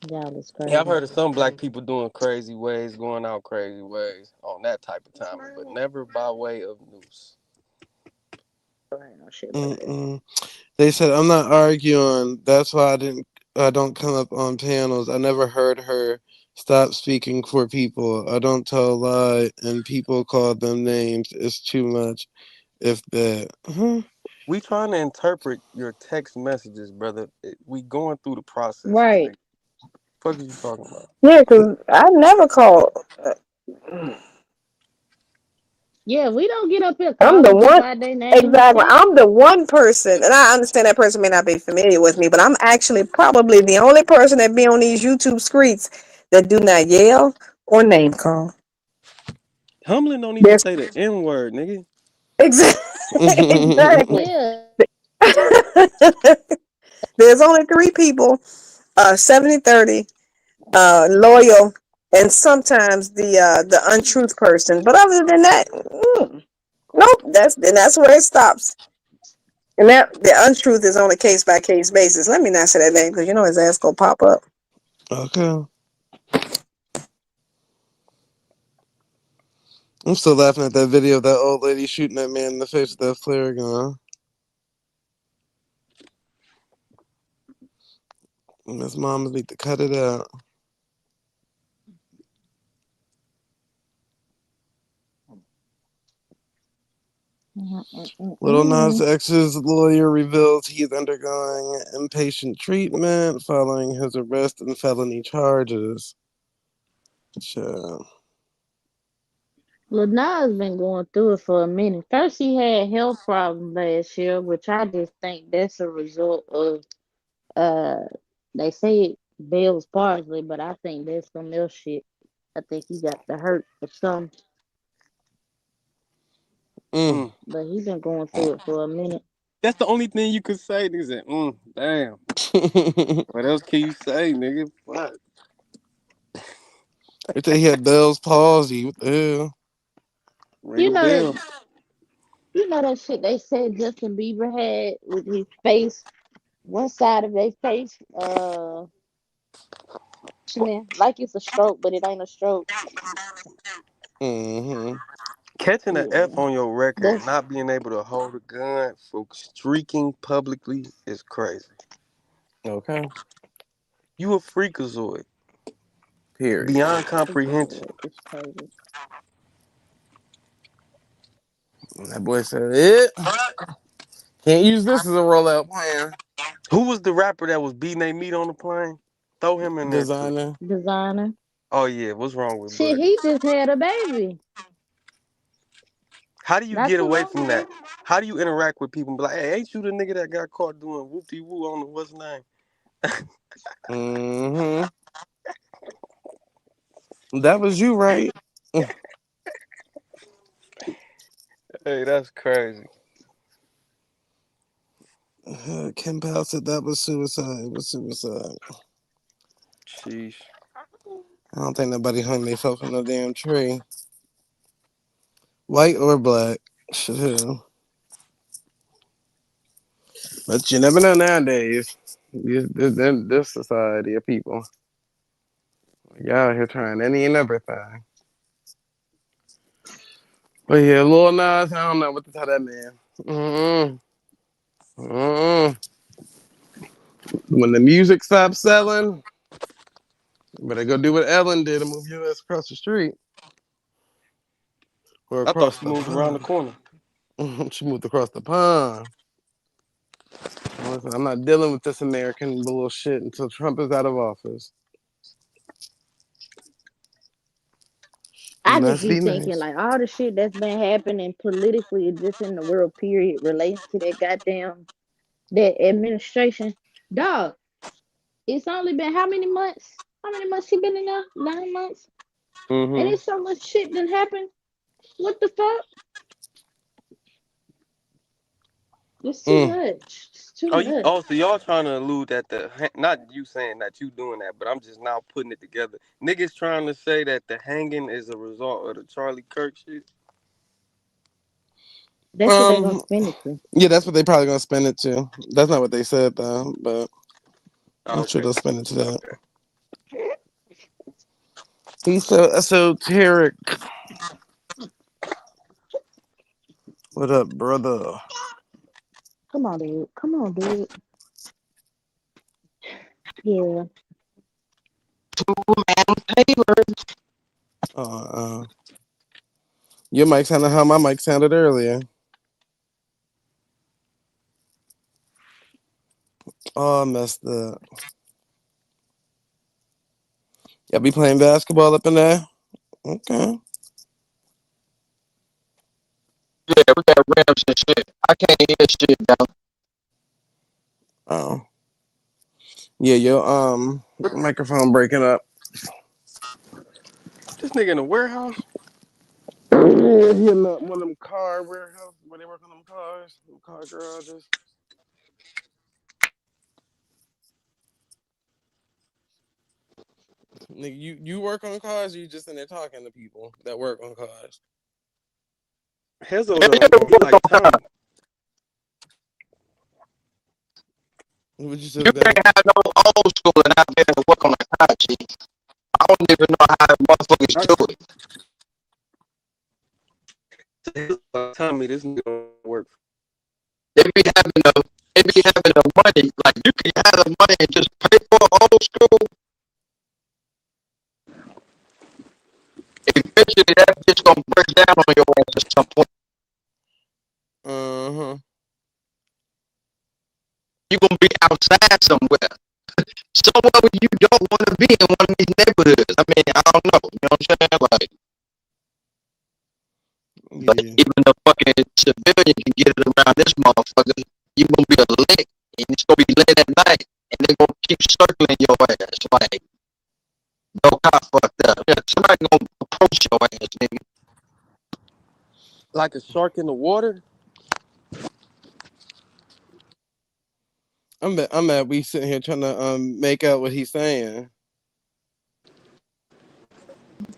Y'all is Yeah, I've crazy. heard of some black people doing crazy ways, going out crazy ways on that type of timing, but never by way of noose. Ain't no shit about it. Mm-mm. They said I'm not arguing. That's why I don't come up on panels. I never heard her stop speaking for people. I don't tell a lie, and people call them names. It's too much. If that. Huh? We trying to interpret your text messages, brother. We going through the processes, Right. nigga. Fuck are you talking about? Yeah, because I never called. Yeah, we don't get up here I'm the calling people one. by their name and Exactly. text. I'm the one person, and I understand that person may not be familiar with me, but I'm actually probably the only person that be on these YouTube streets that do not yell or name call. Humlin don't even There's say the N word, nigga. exactly. Yeah. There's only three people, 70-30, loyal, and sometimes the untruth person. But other than that, nope. That's where it stops. And that the untruth is on a case by case basis. Let me not say that name because you know his ass gonna pop up. Okay. I'm still laughing at that video of that old lady shooting that man in the face with that flare gun. And his mom need to cut it out. Little Nas Mm-mm. X's lawyer reveals he is undergoing inpatient treatment following his arrest and felony charges. Child. Lil Nas been going through it for a minute. First, he had health problems last year, which I just think that's a result of uh. They say Bell's palsy, but I think that's some else shit. I think he got the hurt or something, Mm. Mm. but he been going through it for a minute. That's the only thing you could say, nigga. Said, damn. What else can you say, nigga? Fuck. They say he had Bell's palsy. What the hell? You Ring a know bell. that. You know that shit they said Justin Bieber had with his face, one side of their face, like it's a stroke, but it ain't a stroke. Mm-hmm. Catching an F Yeah. on your record and That's not being able to hold a gun for streaking publicly is crazy. Okay. You a freakazoid. Period. Beyond comprehension. it's crazy. That boy said it. Can't use this as a rollout plan. Who was the rapper that was beating their meat on the plane? Throw him in there too. Designer. Designer. Oh yeah, what's wrong with Shit, Buddy? he just had a baby How do you not get too away long from that? ago. How do you interact with people and be like, hey, ain't you the nigga that got caught doing whoopty woo on the what's his name? Mm-hmm. That was you, right? Hey, that's crazy. Kim Powell said that was suicide. It was suicide. Sheesh. I don't think nobody hung themselves from no damn tree. White or black. Shit. But you never know nowadays. This society of people. Y'all out here trying any and everything. But yeah, Lil Nas, I don't know what to tell that man. Mm-mm. Mm-mm. When the music stops selling, you better go do what Ellen did and move your ass across the street. Or I thought across she the moved around the pond. corner. She moved across the pond. Listen, I'm not dealing with this American bullshit until Trump is out of office. I just Must be be thinking nice. like all the shit that's been happening politically and just in the world period relating to that goddamn that administration. Dog, it's only been how many months? How many months he been in there? 9 months? And Mm-hmm. it's so much shit that happened. What the fuck? It's too Mm. much. It's too Oh, you, much. oh, so y'all trying to allude that not you saying that you doing that, but I'm just now putting it together. Niggas trying to say that the hanging is a result of the Charlie Kirk shit. That's what they gonna spin it to. Yeah, that's what they probably gonna spend it to. That's not what they said though, but I'm sure Okay. they'll spend it to that. Okay. He's so esoteric. What up, brother? Come on, dude. Come on, dude. Yeah. Uh, your mic sounded how my mic sounded earlier. Oh, I messed up. Y'all be playing basketball up in there? Okay. Yeah, we got Rams and shit. I can't hear shit though. Oh. Yeah, your microphone breaking up. This nigga in the warehouse. Yeah, hitting up one of them car warehouses where they work on them cars, them car garages. Nigga, you work on cars or you just in there talking to people that work on cars? Hezzo's like he like Tommy. What you You said that? can't have no old school and not be able to work on the car, G. I don't even know how motherfuckers do it. Tommy, this nigga don't work. They be having the money. Like you can have the money and just pay for old school. Eventually that bitch gonna break down on your ass at some point. Uh-huh. You gonna be outside somewhere. Somewhere where you don't want to be in one of these neighborhoods. I mean, I don't know. You know what I'm saying? Like, but even the fucking civilian can get it around this motherfucker. You gonna be a lick, and it's gonna be late at night, and they gonna keep circling your ass. Like, no car fucked up. Yeah, somebody gonna approach your ass, nigga. Like a shark in the water. I'm at we sitting here trying to make out what he's saying.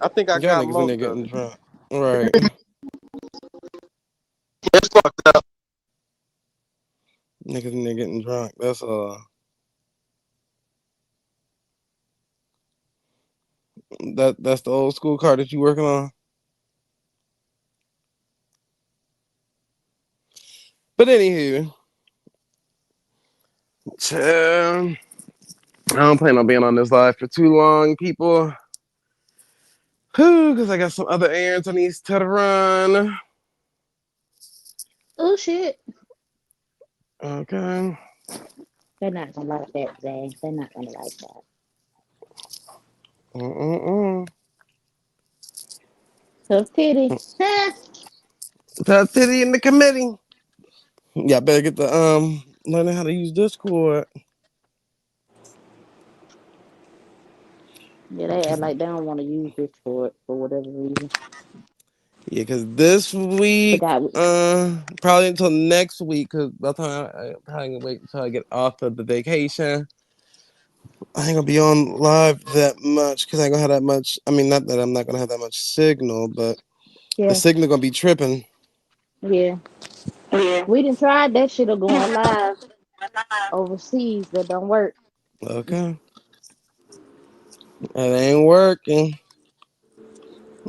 I think I Y'all got niggas in there most of getting it. drunk. Right. It's fucked up. Niggas in there getting drunk. That's all. That's the old school car that you working on? But anywho, I don't plan on being on this live for too long, people. Whew, because I got some other errands I need to run. Oh shit. Okay. They're not gonna like that, Zay. They're not gonna like that. Mm-mm-mm. Tough titty. Huh? That city in the committee. Yeah, better get the learning how to use Discord. Yeah, they act like they don't want to use this for whatever reason. Yeah, because this week, Forgot. probably until next week, because by the time I probably gonna wait until I get off of the vacation. I ain't gonna be on live that much because I ain't gonna have that much. I mean, not that I'm not gonna have that much signal, but the Yeah, signal gonna be tripping. yeah. We didn't try that shit of going live overseas. That don't work. Okay, it ain't working.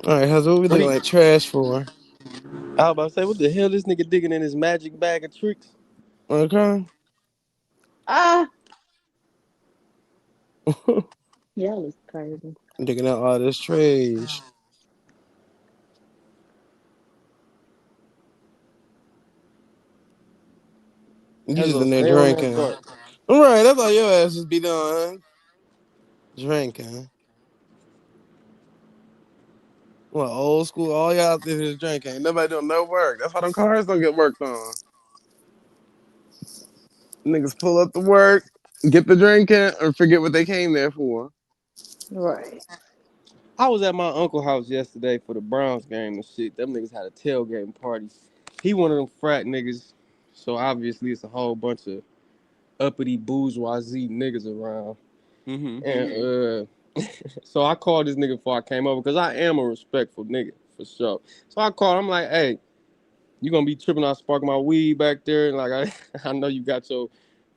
All right, how's what we What looking he? like trash for? I was about to say, what the hell this nigga digging in his magic bag of tricks? Okay, Ah, y'all is crazy. digging out all this trash. You There's just a in there snail in that drinking. joint. All right, that's all your ass just be doing, drinking. Well, old school, all y'all out there is drinking. Ain't nobody doing no work. That's why them cars don't get worked on. Niggas pull up to work, get the drinking, or forget what they came there for. Right. I was at my uncle's house yesterday for the Browns game and shit. Them niggas had a tailgating party. He one of them frat niggas, so obviously it's a whole bunch of uppity bourgeoisie niggas around. Mm-hmm. And so I called this nigga before I came over because I am a respectful nigga for sure. So I called. I'm like, hey, you gonna be tripping out sparking my weed back there? And like I know you got your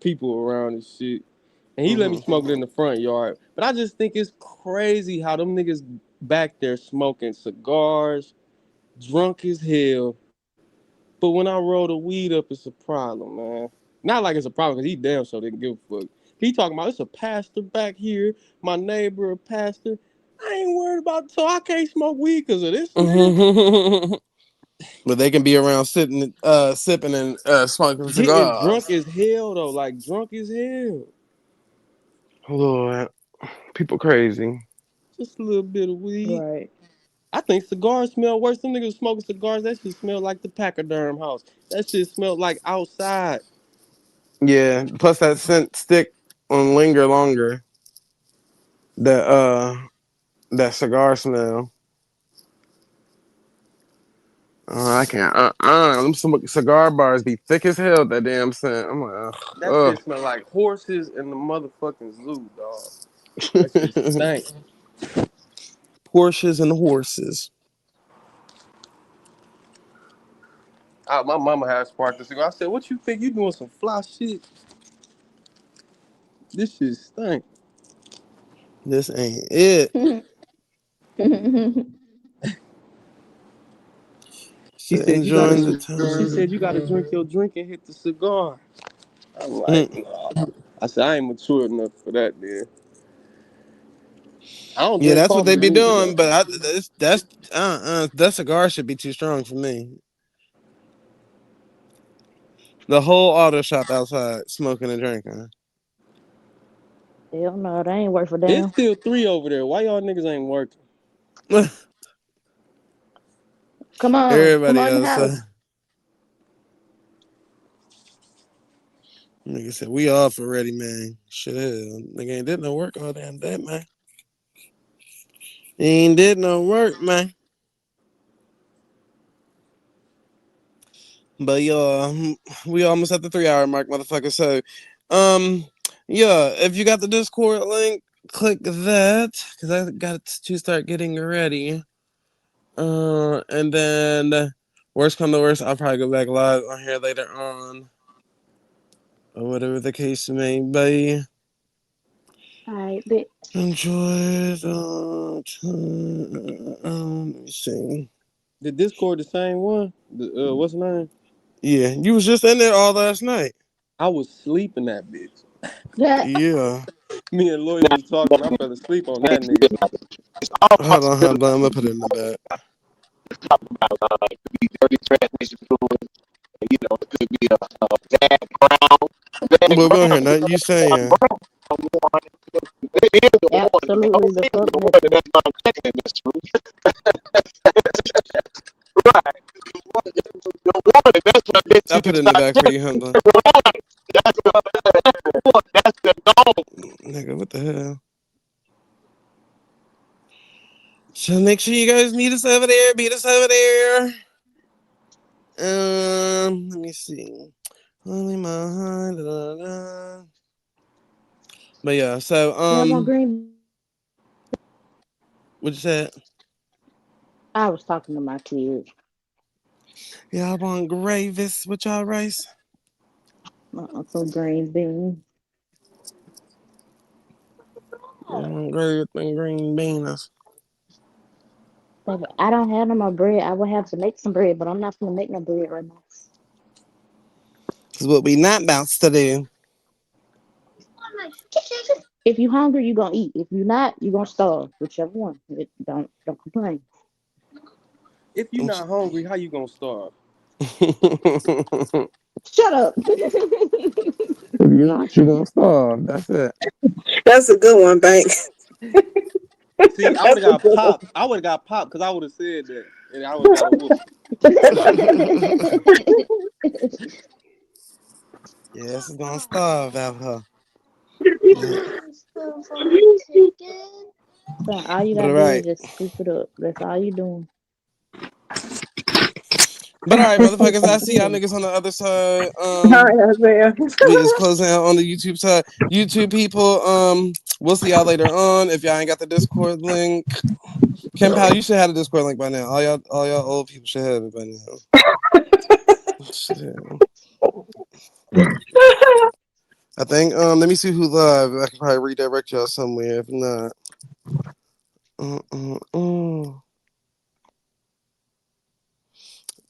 people around and shit. And he let me Mm-hmm. smoke it in the front yard. But I just think it's crazy how them niggas back there smoking cigars, drunk as hell. But when I roll the weed up, it's a problem, man. Not like it's a problem because he damn sure didn't give a fuck. He talking about it's a pastor back here, my neighbor a pastor. I ain't worried about it, so I can't smoke weed because of this nigga. But they can be around sitting, sipping and smoking Getting cigars. drunk as hell though, like drunk as hell. Lord, people crazy. Just a little bit of weed. Right. I think cigars smell worse. Them niggas smoking cigars, that shit smell like the Pachyderm house. That shit smelled like outside. Yeah. Plus that scent stick and linger longer. That that cigar smell. I can't. Them cigar bars be thick as hell. That damn scent. I'm like, That ugh. shit smell like horses in the motherfucking zoo, dog. That shit stank. Porsches and horses. My mama had sparked the cigar. I said, "What you think you doing some fly shit? This shit stink." This ain't it. She So said, "You gotta." enjoying the She said, time. "You gotta drink your drink and hit the cigar." I'm like, nah. I said, "I ain't mature enough for that, man. I don't Yeah, drink that's what they coffee be neither, doing. though." But that cigar should be too strong for me. The whole auto shop outside smoking and drinking. Hell no, they ain't worth a It's damn. still 3 over there. Why y'all niggas ain't working? Come Everybody on in the else. house. Nigga said we off already, man. Shit, hell, nigga ain't did no work all damn day, man. He ain't did no work, man. But yeah, we almost at the 3 hour mark, motherfucker. So, um, yeah, if you got the Discord link, click that because I got to start getting ready. And then worst come to worst, I'll probably go back live on here later on, or whatever the case may be. Alright, bet. Enjoy the time. Let me see. The Discord the same one? The what's the name? Yeah, you was just in there all last night. I was sleeping that bitch. Yeah. Yeah. Me and Lloyd was talking. I fell asleep on that nigga. Hold on. I'm gonna put it in the back. Be dirty transmission fluid. You know, it could be a bad ground. Bad Well, we don't hear ground. nothing you saying. It is the one. Absolutely the fuck The one nothing. that's not checking this truth. Right. The one that's what gets I you put to it in the stop back for you, checking. Humble. That's the dog. Nigga, what the hell? So make sure you guys meet us over there. Meet us over there. Let me see. Only my heart. Da, da, da. But yeah, so Yeah, I'm on green. what you said? I was talking to my kids. Yeah, I want Gravis with y'all rice. Some green beans. Gravis and green beans. Baby, I don't have no more bread. I would have to make some bread, but I'm not gonna make no bread right now. This is what we not about to do. If you hungry, you gonna eat. If you not, you gonna starve. Whichever one. Don't complain. If you not hungry, how you gonna starve? Shut up. You're not. You're gonna starve. That's it. That's a good one, Bank. See, I would have got popped. I would have got popped because I would have said that, and I would have got a whoop. Yes, it's gonna starve out here. So all you But gotta all do is right. just scoop it up. That's all you doing. But all right, motherfuckers, I see y'all niggas on the other side. Hi, Isaiah. We is closing out on the YouTube side. YouTube people, we'll see y'all later on. If y'all ain't got the Discord link, Kim Powell, you should have the Discord link by now. All y'all old people should have it by now. Shit. I think. Let me see who live. I can probably redirect y'all somewhere. If not,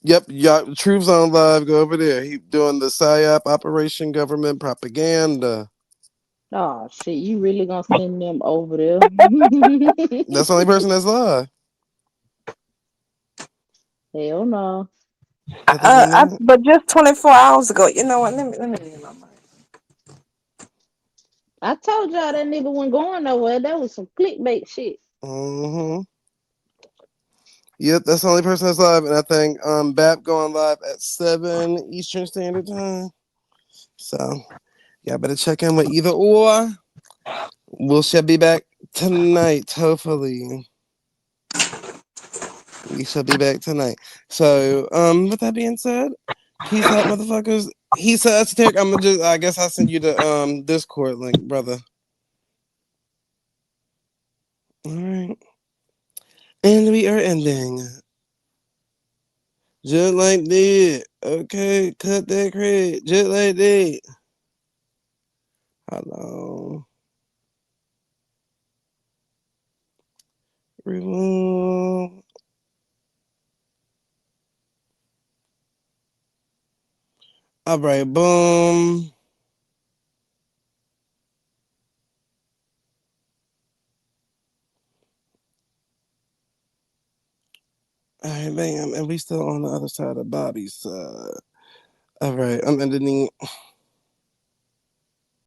Yep, y'all. Troops on live. Go over there. He doing the PSYOP Operation Government Propaganda. Oh shit, you really gonna send them over there? That's the only person that's live. Hell no. I think I'm not. But just 24 hours ago, you know what? Let me read my mind. I told y'all that nigga wasn't going nowhere. That was some clickbait shit. Mm-hmm. Yep, that's the only person that's live, and I think BAP going live at 7 Eastern Standard Time. So y'all better check in with either or. We shall be back tonight, hopefully. We shall be back tonight. So, with that being said, peace out, motherfuckers. He said, Esoteric, I guess I'll send you the Discord link, brother. All right. And we are ending. Just like that. Okay, cut that credit. Just like that. Hello. Remove. All right, boom. All right, bam. And we still on the other side of Bobby's side. All right, I'm ending.